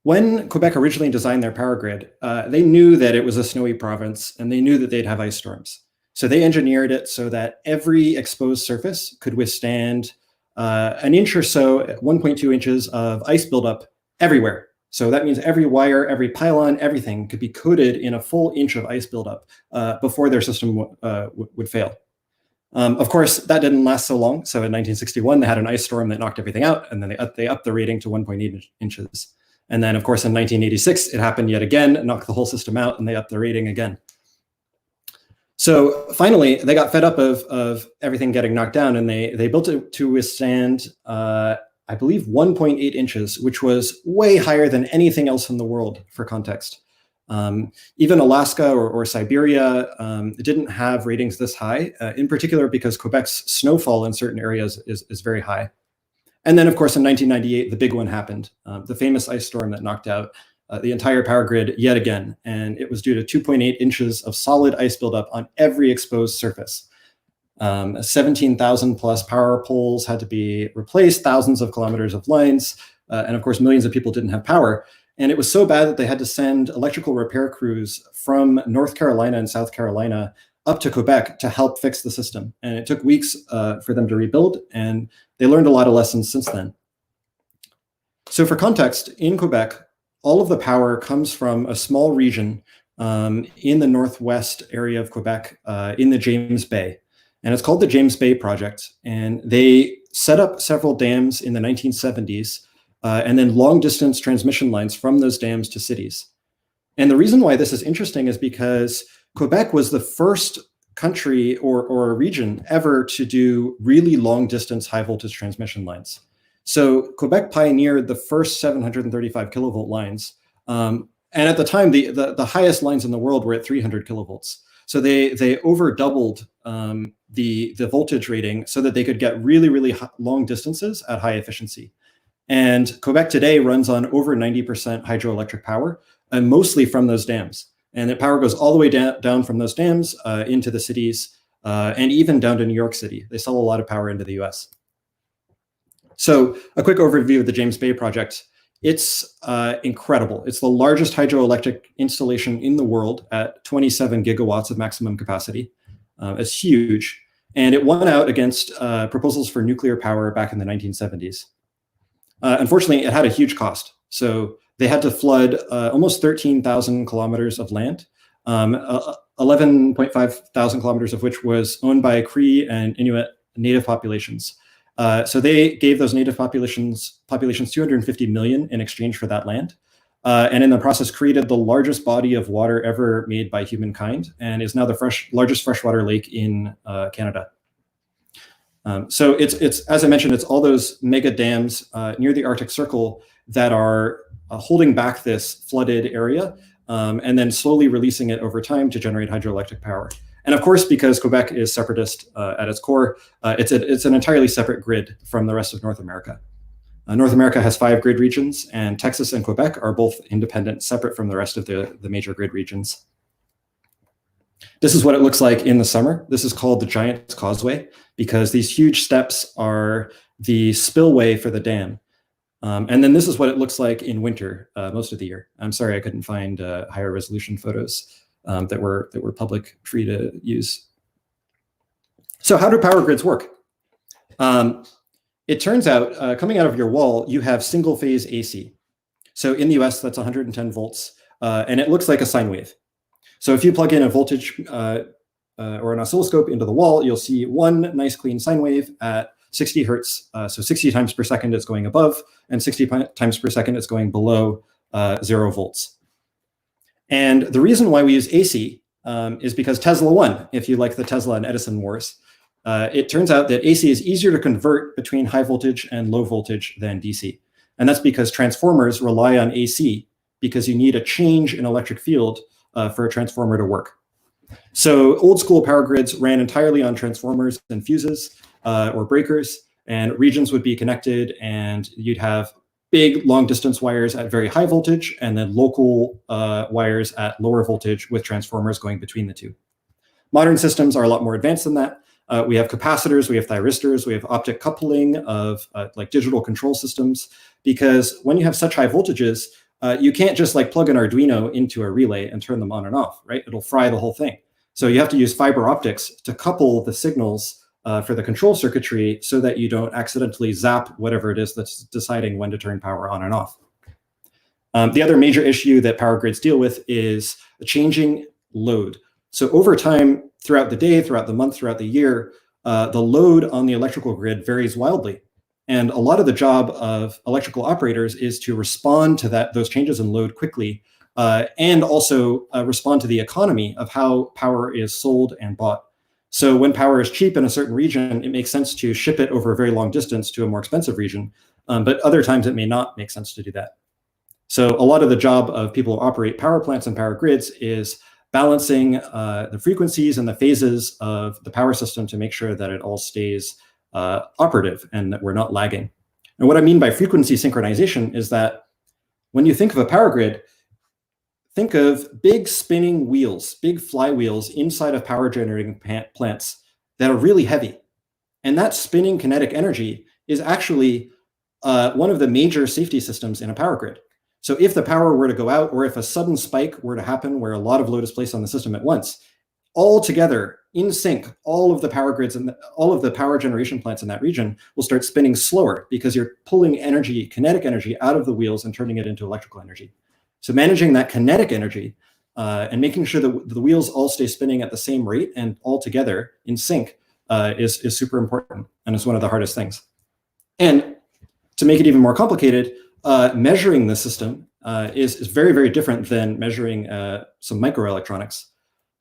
when Quebec originally designed their power grid, they knew that it was a snowy province, and they knew that they'd have ice storms. So they engineered it so that every exposed surface could withstand an inch or so, 1.2 inches of ice buildup everywhere. So that means every wire, every pylon, everything could be coated in a full inch of ice buildup before their system would fail. Of course, that didn't last so long. So in 1961, they had an ice storm that knocked everything out, and then they upped the rating to 1.8 inches. And then, of course, in 1986, it happened yet again, knocked the whole system out, and they upped the rating again. So finally, they got fed up of everything getting knocked down, and they built it to withstand, I believe, 1.8 inches, which was way higher than anything else in the world, for context. Even Alaska or Siberia didn't have ratings this high, in particular because Quebec's snowfall in certain areas is very high. And then, of course, in 1998, the big one happened, the famous ice storm that knocked out the entire power grid yet again. And it was due to 2.8 inches of solid ice buildup on every exposed surface. 17,000 plus power poles had to be replaced, thousands of kilometers of lines, and of course, millions of people didn't have power. And it was so bad that they had to send electrical repair crews from North Carolina and South Carolina up to Quebec to help fix the system. And it took weeks for them to rebuild, and they learned a lot of lessons since then. So for context, in Quebec, all of the power comes from a small region in the northwest area of Quebec in the James Bay. And it's called the James Bay Project. And they set up several dams in the 1970s and then long distance transmission lines from those dams to cities. And the reason why this is interesting is because Quebec was the first country or region ever to do really long distance high voltage transmission lines. So Quebec pioneered the first 735 kilovolt lines. And at the time, the highest lines in the world were at 300 kilovolts. So they over doubled the voltage rating so that they could get really, really long distances at high efficiency. And Quebec today runs on over 90% hydroelectric power, and mostly from those dams. And the power goes all the way down from those dams into the cities and even down to New York City. They sell a lot of power into the US. So a quick overview of the James Bay project. It's incredible. It's the largest hydroelectric installation in the world at 27 gigawatts of maximum capacity. It's huge. And it won out against proposals for nuclear power back in the 1970s. Unfortunately, it had a huge cost. So they had to flood almost 13,000 kilometers of land, 11.5 thousand kilometers of which was owned by Cree and Inuit native populations. So they gave those native populations 250 million in exchange for that land. And in the process created the largest body of water ever made by humankind and is now the largest freshwater lake in Canada. So it's as I mentioned, it's all those mega dams near the Arctic Circle that are holding back this flooded area and then slowly releasing it over time to generate hydroelectric power. And of course, because Quebec is separatist at its core, it's an entirely separate grid from the rest of North America. North America has 5 grid regions, and Texas and Quebec are both independent, separate from the rest of the major grid regions. This is what it looks like in the summer. This is called the Giant's Causeway because these huge steps are the spillway for the dam. And then this is what it looks like in winter most of the year. I'm sorry I couldn't find higher resolution photos that were public free to use. So how do power grids work? It turns out coming out of your wall, you have single phase AC. So in the US, that's 110 volts, and it looks like a sine wave. So if you plug in a voltage or an oscilloscope into the wall, you'll see one nice clean sine wave at 60 hertz. So 60 times per second it's going above, and 60 times per second it's going below 0 volts. And the reason why we use AC is because Tesla won, if you like the Tesla and Edison wars. It turns out that AC is easier to convert between high voltage and low voltage than DC. And that's because transformers rely on AC because you need a change in electric field for a transformer to work. So old school power grids ran entirely on transformers and fuses or breakers, and regions would be connected, and you'd have big long distance wires at very high voltage and then local wires at lower voltage with transformers going between the two. Modern systems are a lot more advanced than that. We have capacitors, we have thyristors, we have optic coupling of like digital control systems, because when you have such high voltages, you can't just like plug an Arduino into a relay and turn them on and off, right? It'll fry the whole thing. So you have to use fiber optics to couple the signals for the control circuitry so that you don't accidentally zap whatever it is that's deciding when to turn power on and off. The other major issue that power grids deal with is a changing load. So over time, throughout the day, throughout the month, throughout the year, the load on the electrical grid varies wildly. And a lot of the job of electrical operators is to respond to those changes in load quickly and also respond to the economy of how power is sold and bought. So when power is cheap in a certain region, it makes sense to ship it over a very long distance to a more expensive region. But other times it may not make sense to do that. So a lot of the job of people who operate power plants and power grids is balancing the frequencies and the phases of the power system to make sure that it all stays operative and that we're not lagging. And what I mean by frequency synchronization is that when you think of a power grid, think of big spinning wheels, big flywheels inside of power generating plants that are really heavy. And that spinning kinetic energy is actually one of the major safety systems in a power grid. So if the power were to go out, or if a sudden spike were to happen where a lot of load is placed on the system at once, all together in sync, all of the power grids and all of the power generation plants in that region will start spinning slower because you're pulling energy, kinetic energy, out of the wheels and turning it into electrical energy. So managing that kinetic energy and making sure that the wheels all stay spinning at the same rate and all together in sync is super important, and it's one of the hardest things. And to make it even more complicated, measuring the system is very, very different than measuring some microelectronics.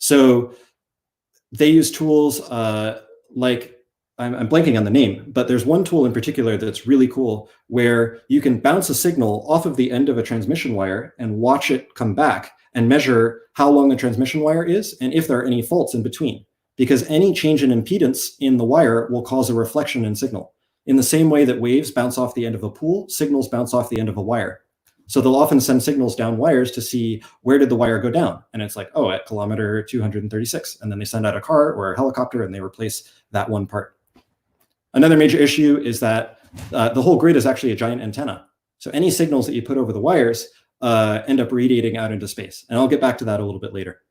So they use tools like, I'm blanking on the name, but there's one tool in particular that's really cool where you can bounce a signal off of the end of a transmission wire and watch it come back and measure how long the transmission wire is and if there are any faults in between, because any change in impedance in the wire will cause a reflection in signal. In the same way that waves bounce off the end of a pool, signals bounce off the end of a wire. So they'll often send signals down wires to see where did the wire go down. And it's like, oh, at kilometer 236. And then they send out a car or a helicopter and they replace that one part. Another major issue is that the whole grid is actually a giant antenna. So any signals that you put over the wires end up radiating out into space. And I'll get back to that a little bit later.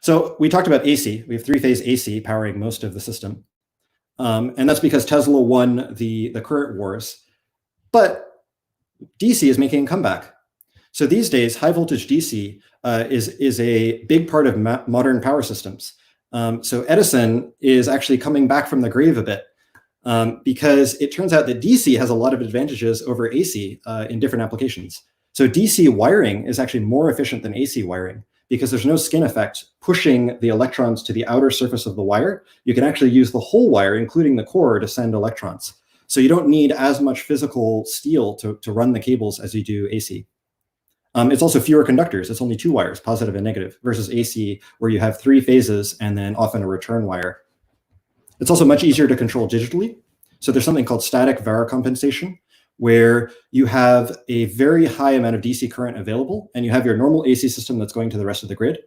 So we talked about AC. We have three-phase AC powering most of the system. And that's because Tesla won the current wars. But DC is making a comeback. So these days, high voltage DC is a big part of modern power systems. So Edison is actually coming back from the grave a bit because it turns out that DC has a lot of advantages over AC in different applications. So DC wiring is actually more efficient than AC wiring because there's no skin effect pushing the electrons to the outer surface of the wire. You can actually use the whole wire, including the core, to send electrons. So you don't need as much physical steel to run the cables as you do AC. It's also fewer conductors. It's only 2 wires, positive and negative, versus AC, where you have 3 phases and then often a return wire. It's also much easier to control digitally. So there's something called static varocompensation, where you have a very high amount of DC current available, and you have your normal AC system that's going to the rest of the grid.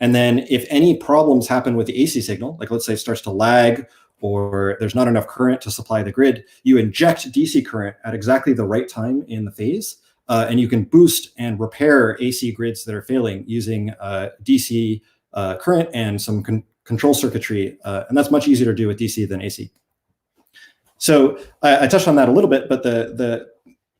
And then if any problems happen with the AC signal, like let's say it starts to lag, or there's not enough current to supply the grid, you inject DC current at exactly the right time in the phase, and you can boost and repair AC grids that are failing using DC current and some control circuitry, and that's much easier to do with DC than AC. So I touched on that a little bit, but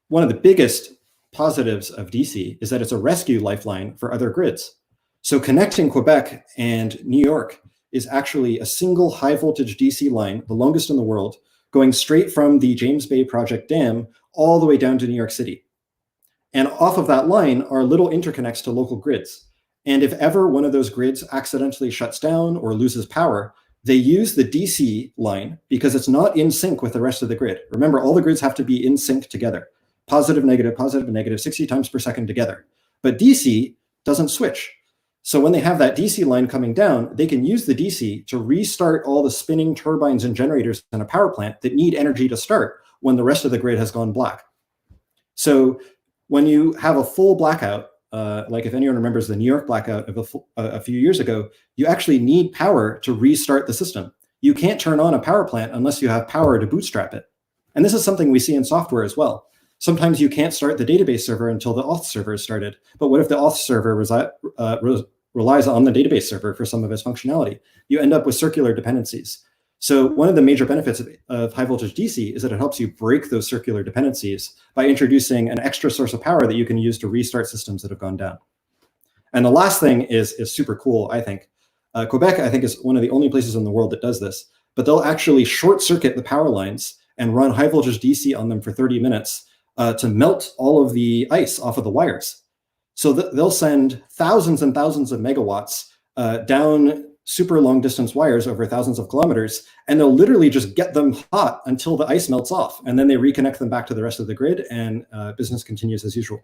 one of the biggest positives of DC is that it's a rescue lifeline for other grids. So connecting Quebec and New York is actually a single high voltage DC line, the longest in the world, going straight from the James Bay Project Dam all the way down to New York City. And off of that line are little interconnects to local grids. And if ever one of those grids accidentally shuts down or loses power, they use the DC line because it's not in sync with the rest of the grid. Remember, all the grids have to be in sync together. Positive, negative, 60 times per second together. But DC doesn't switch. So when they have that DC line coming down, they can use the DC to restart all the spinning turbines and generators in a power plant that need energy to start when the rest of the grid has gone black. So when you have a full blackout, like if anyone remembers the New York blackout of a few years ago, you actually need power to restart the system. You can't turn on a power plant unless you have power to bootstrap it. And this is something we see in software as well. Sometimes you can't start the database server until the auth server is started. But what if the auth server relies on the database server for some of its functionality? You end up with circular dependencies. So one of the major benefits of high voltage DC is that it helps you break those circular dependencies by introducing an extra source of power that you can use to restart systems that have gone down. And the last thing is super cool, I think. Quebec, I think, is one of the only places in the world that does this, but they'll actually short circuit the power lines and run high voltage DC on them for 30 minutes to melt all of the ice off of the wires. So they'll send thousands and thousands of megawatts down super long distance wires over thousands of kilometers, and they'll literally just get them hot until the ice melts off, and then they reconnect them back to the rest of the grid, and business continues as usual.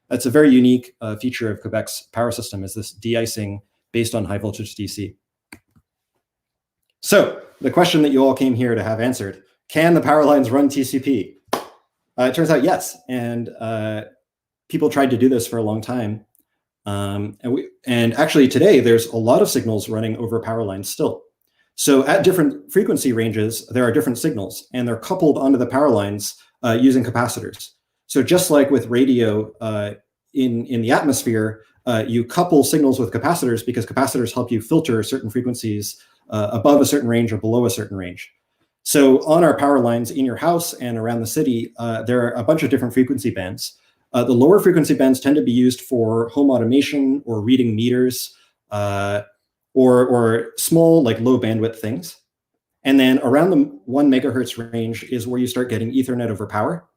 That's a very unique feature of Quebec's power system, is this de-icing based on high voltage DC. So the question that you all came here to have answered, can the power lines run TCP? It turns out yes, and people tried to do this for a long time. And actually today, there's a lot of signals running over power lines still. So at different frequency ranges, there are different signals, and they're coupled onto the power lines using capacitors. So just like with radio in the atmosphere, you couple signals with capacitors because capacitors help you filter certain frequencies above a certain range or below a certain range. So on our power lines in your house and around the city, there are a bunch of different frequency bands. The lower frequency bands tend to be used for home automation or reading meters or small, like low bandwidth things. And then around the 1 megahertz range is where you start getting Ethernet over power.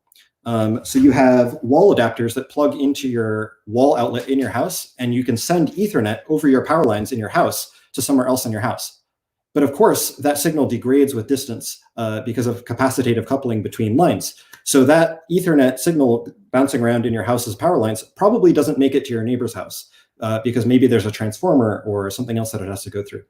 So you have wall adapters that plug into your wall outlet in your house, and you can send Ethernet over your power lines in your house to somewhere else in your house. But of course, that signal degrades with distance because of capacitative coupling between lines. So that Ethernet signal bouncing around in your house's power lines probably doesn't make it to your neighbor's house because maybe there's a transformer or something else that it has to go through.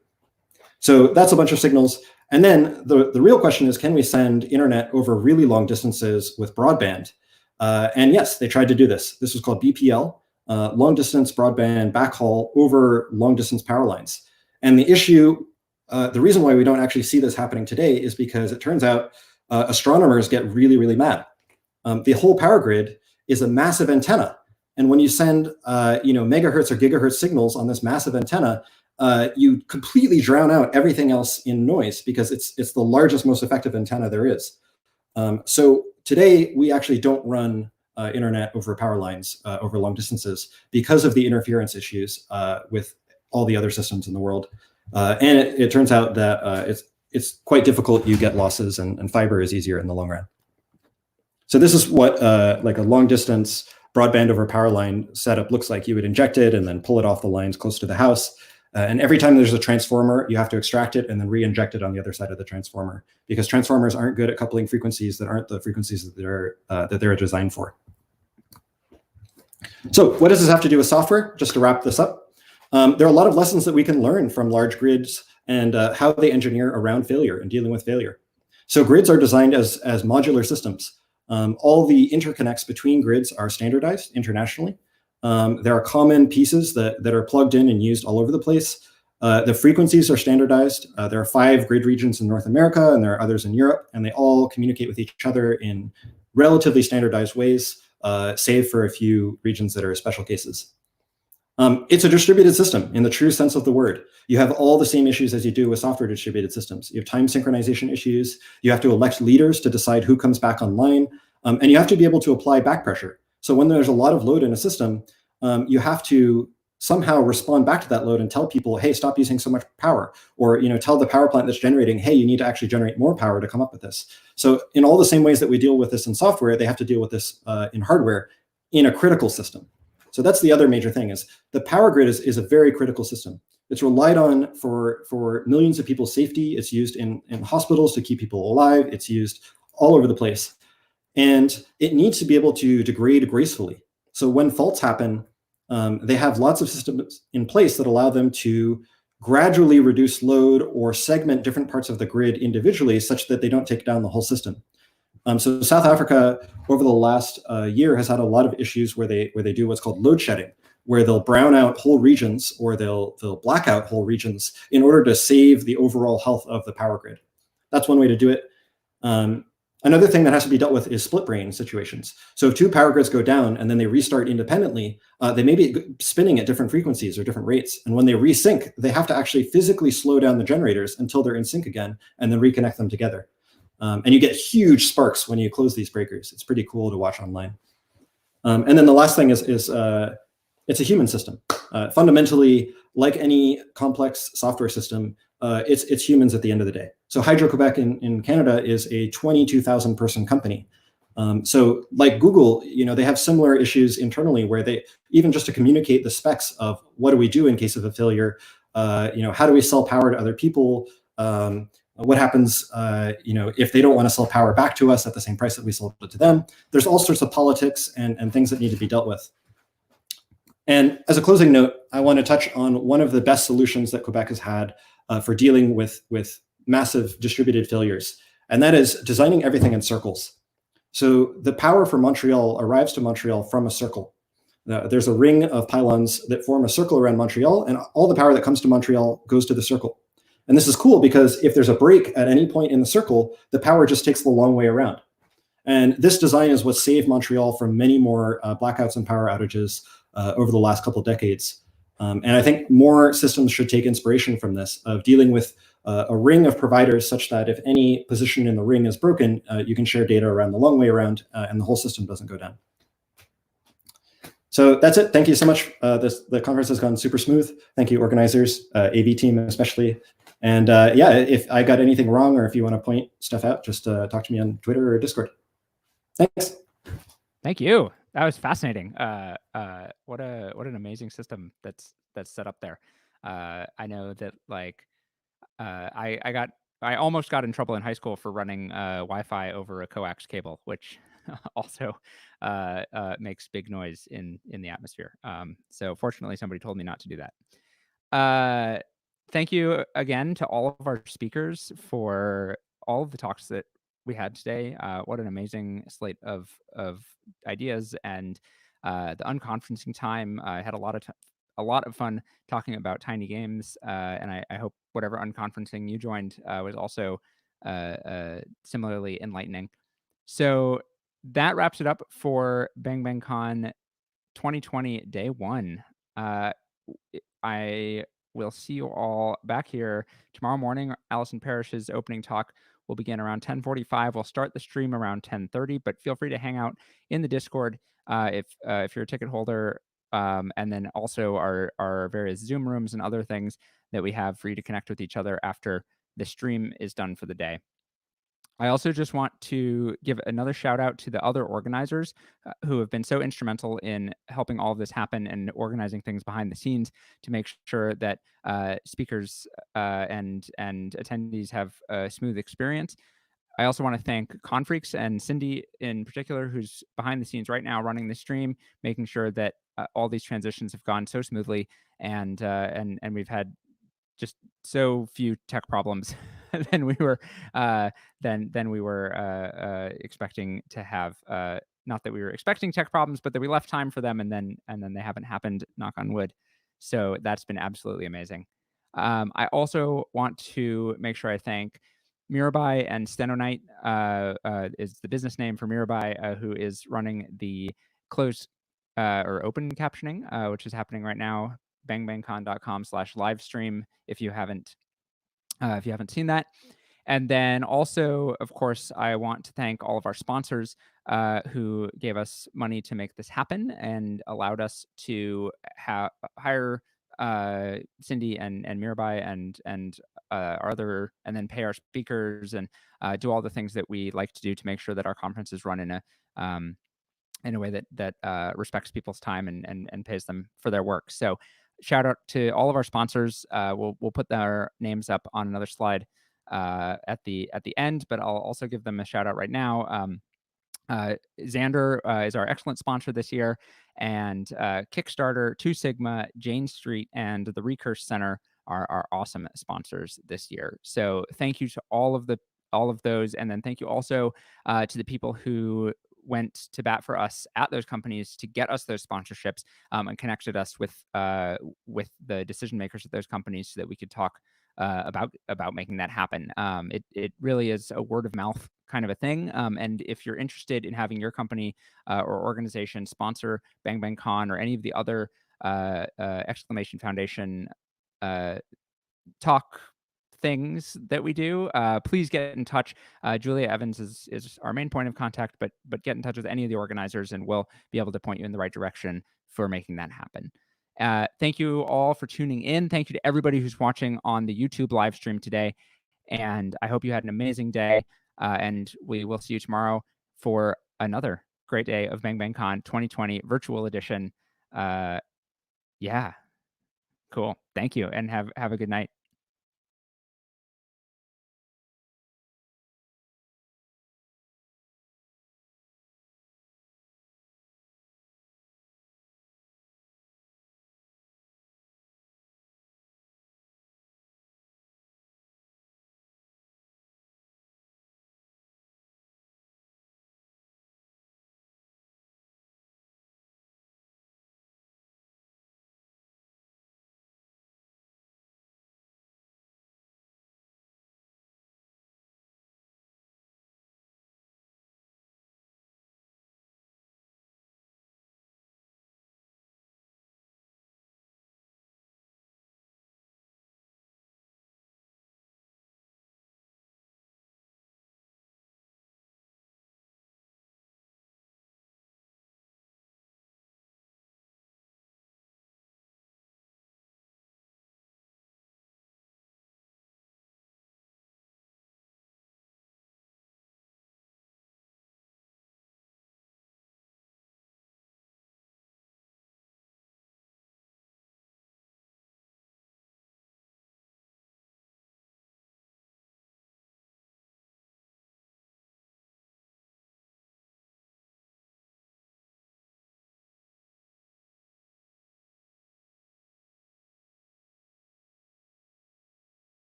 So that's a bunch of signals. And then the real question is, can we send internet over really long distances with broadband? And yes, they tried to do this. This was called BPL, long distance broadband backhaul over long distance power lines. And the issue, the reason why we don't actually see this happening today is because it turns out astronomers get really, really mad. The whole power grid is a massive antenna. And when you send megahertz or gigahertz signals on this massive antenna, you completely drown out everything else in noise because it's the largest, most effective antenna there is. So today, we actually don't run internet over power lines over long distances because of the interference issues with all the other systems in the world. And it turns out that it's quite difficult. You get losses, and fiber is easier in the long run. So this is what like a long distance broadband over power line setup looks like. You would inject it and then pull it off the lines close to the house. And every time there's a transformer, you have to extract it and then re-inject it on the other side of the transformer, because transformers aren't good at coupling frequencies that aren't the frequencies that they're designed for. So what does this have to do with software? Just to wrap this up, there are a lot of lessons that we can learn from large grids and how they engineer around failure and dealing with failure. So grids are designed as modular systems. All the interconnects between grids are standardized internationally. There are common pieces that are plugged in and used all over the place. The frequencies are standardized. There are 5 grid regions in North America, and there are others in Europe, and they all communicate with each other in relatively standardized ways, save for a few regions that are special cases. It's a distributed system in the true sense of the word. You have all the same issues as you do with software distributed systems. You have time synchronization issues. You have to elect leaders to decide who comes back online. And you have to be able to apply back pressure. So when there's a lot of load in a system, you have to somehow respond back to that load and tell people, hey, stop using so much power. Or tell the power plant that's generating, hey, you need to actually generate more power to come up with this. So in all the same ways that we deal with this in software, they have to deal with this in hardware in a critical system. So that's the other major thing, is the power grid is a very critical system. It's relied on for millions of people's safety. It's used in hospitals to keep people alive. It's used all over the place. And it needs to be able to degrade gracefully. So when faults happen, they have lots of systems in place that allow them to gradually reduce load or segment different parts of the grid individually such that they don't take down the whole system. So South Africa over the last year has had a lot of issues where they do what's called load shedding, where they'll brown out whole regions or they'll black out whole regions in order to save the overall health of the power grid. That's one way to do it. Another thing that has to be dealt with is split brain situations. So if 2 power grids go down and then they restart independently, they may be spinning at different frequencies or different rates. And when they resync, they have to actually physically slow down the generators until they're in sync again and then reconnect them together. And you get huge sparks when you close these breakers. It's pretty cool to watch online. And then the last thing is it's a human system. Fundamentally, like any complex software system, it's humans at the end of the day. So Hydro-Quebec in Canada is a 22,000 person company. So like Google, they have similar issues internally where they, even just to communicate the specs of what do we do in case of a failure, how do we sell power to other people? What happens, if they don't want to sell power back to us at the same price that we sold it to them? There's all sorts of politics and things that need to be dealt with. And as a closing note, I want to touch on one of the best solutions that Quebec has had for dealing with massive distributed failures, and that is designing everything in circles. So the power for Montreal arrives to Montreal from a circle. There's a ring of pylons that form a circle around Montreal, and all the power that comes to Montreal goes to the circle. And this is cool because if there's a break at any point in the circle, the power just takes the long way around. And this design is what saved Montreal from many more blackouts and power outages over the last couple of decades. And I think more systems should take inspiration from this, of dealing with a ring of providers such that if any position in the ring is broken, you can share data around the long way around and the whole system doesn't go down. So that's it. Thank you so much. The conference has gone super smooth. Thank you, organizers, AV team especially. And yeah, if I got anything wrong or if you want to point stuff out, just talk to me on Twitter or Discord. Thanks. Thank you. That was fascinating. What an amazing system that's set up there. I know that I almost got in trouble in high school for running Wi-Fi over a coax cable, which also makes big noise in the atmosphere. So fortunately, somebody told me not to do that. Thank you again to all of our speakers for all of the talks that we had today. What an amazing slate of ideas, and the unconferencing time. I had a lot of fun talking about tiny games, and I hope whatever unconferencing you joined was also similarly enlightening. So that wraps it up for Bang Bang Con 2020 Day 1. I will see you all back here tomorrow morning. Allison Parrish's opening talk will begin around 10:45. We'll start the stream around 10:30, but feel free to hang out in the Discord if you're a ticket holder, and then also our various Zoom rooms and other things that we have for you to connect with each other after the stream is done for the day. I also just want to give another shout out to the other organizers who have been so instrumental in helping all of this happen and organizing things behind the scenes to make sure that speakers and attendees have a smooth experience. I also want to thank Confreaks and Cindy in particular, who's behind the scenes right now running the stream, making sure that all these transitions have gone so smoothly, and we've had just so few tech problems than we were expecting to have. Not that we were expecting tech problems, but that we left time for them, and then they haven't happened. Knock on wood. So that's been absolutely amazing. I also want to make sure I thank Mirabai and Stenonite is the business name for Mirabai, who is running the closed or open captioning, which is happening right now. bangbangcon.com/livestream if you haven't seen that. And then also, of course, I want to thank all of our sponsors who gave us money to make this happen and allowed us to hire Cindy and Mirabai and our other, and then pay our speakers and do all the things that we like to do to make sure that our conferences run in a way that respects people's time and pays them for their work. So shout out to all of our sponsors. We'll put their names up on another slide at the end, but I'll also give them a shout out right now. Xander is our excellent sponsor this year, and Kickstarter, 2 Sigma, Jane Street, and the Recurse Center are our awesome sponsors this year. So thank you to all of those, and then thank you also to the people who went to bat for us at those companies to get us those sponsorships, and connected us with the decision makers at those companies so that we could talk about making that happen. It really is a word of mouth kind of a thing. And if you're interested in having your company or organization sponsor Bang Bang Con or any of the other Exclamation Foundation talk things that we do, please get in touch. Julia Evans is our main point of contact, but get in touch with any of the organizers and we'll be able to point you in the right direction for making that happen. Thank you all for tuning in. Thank you to everybody who's watching on the YouTube live stream today. And I hope you had an amazing day. And we will see you tomorrow for another great day of Bang Bang Con 2020 virtual edition. Yeah, cool. Thank you, and have a good night.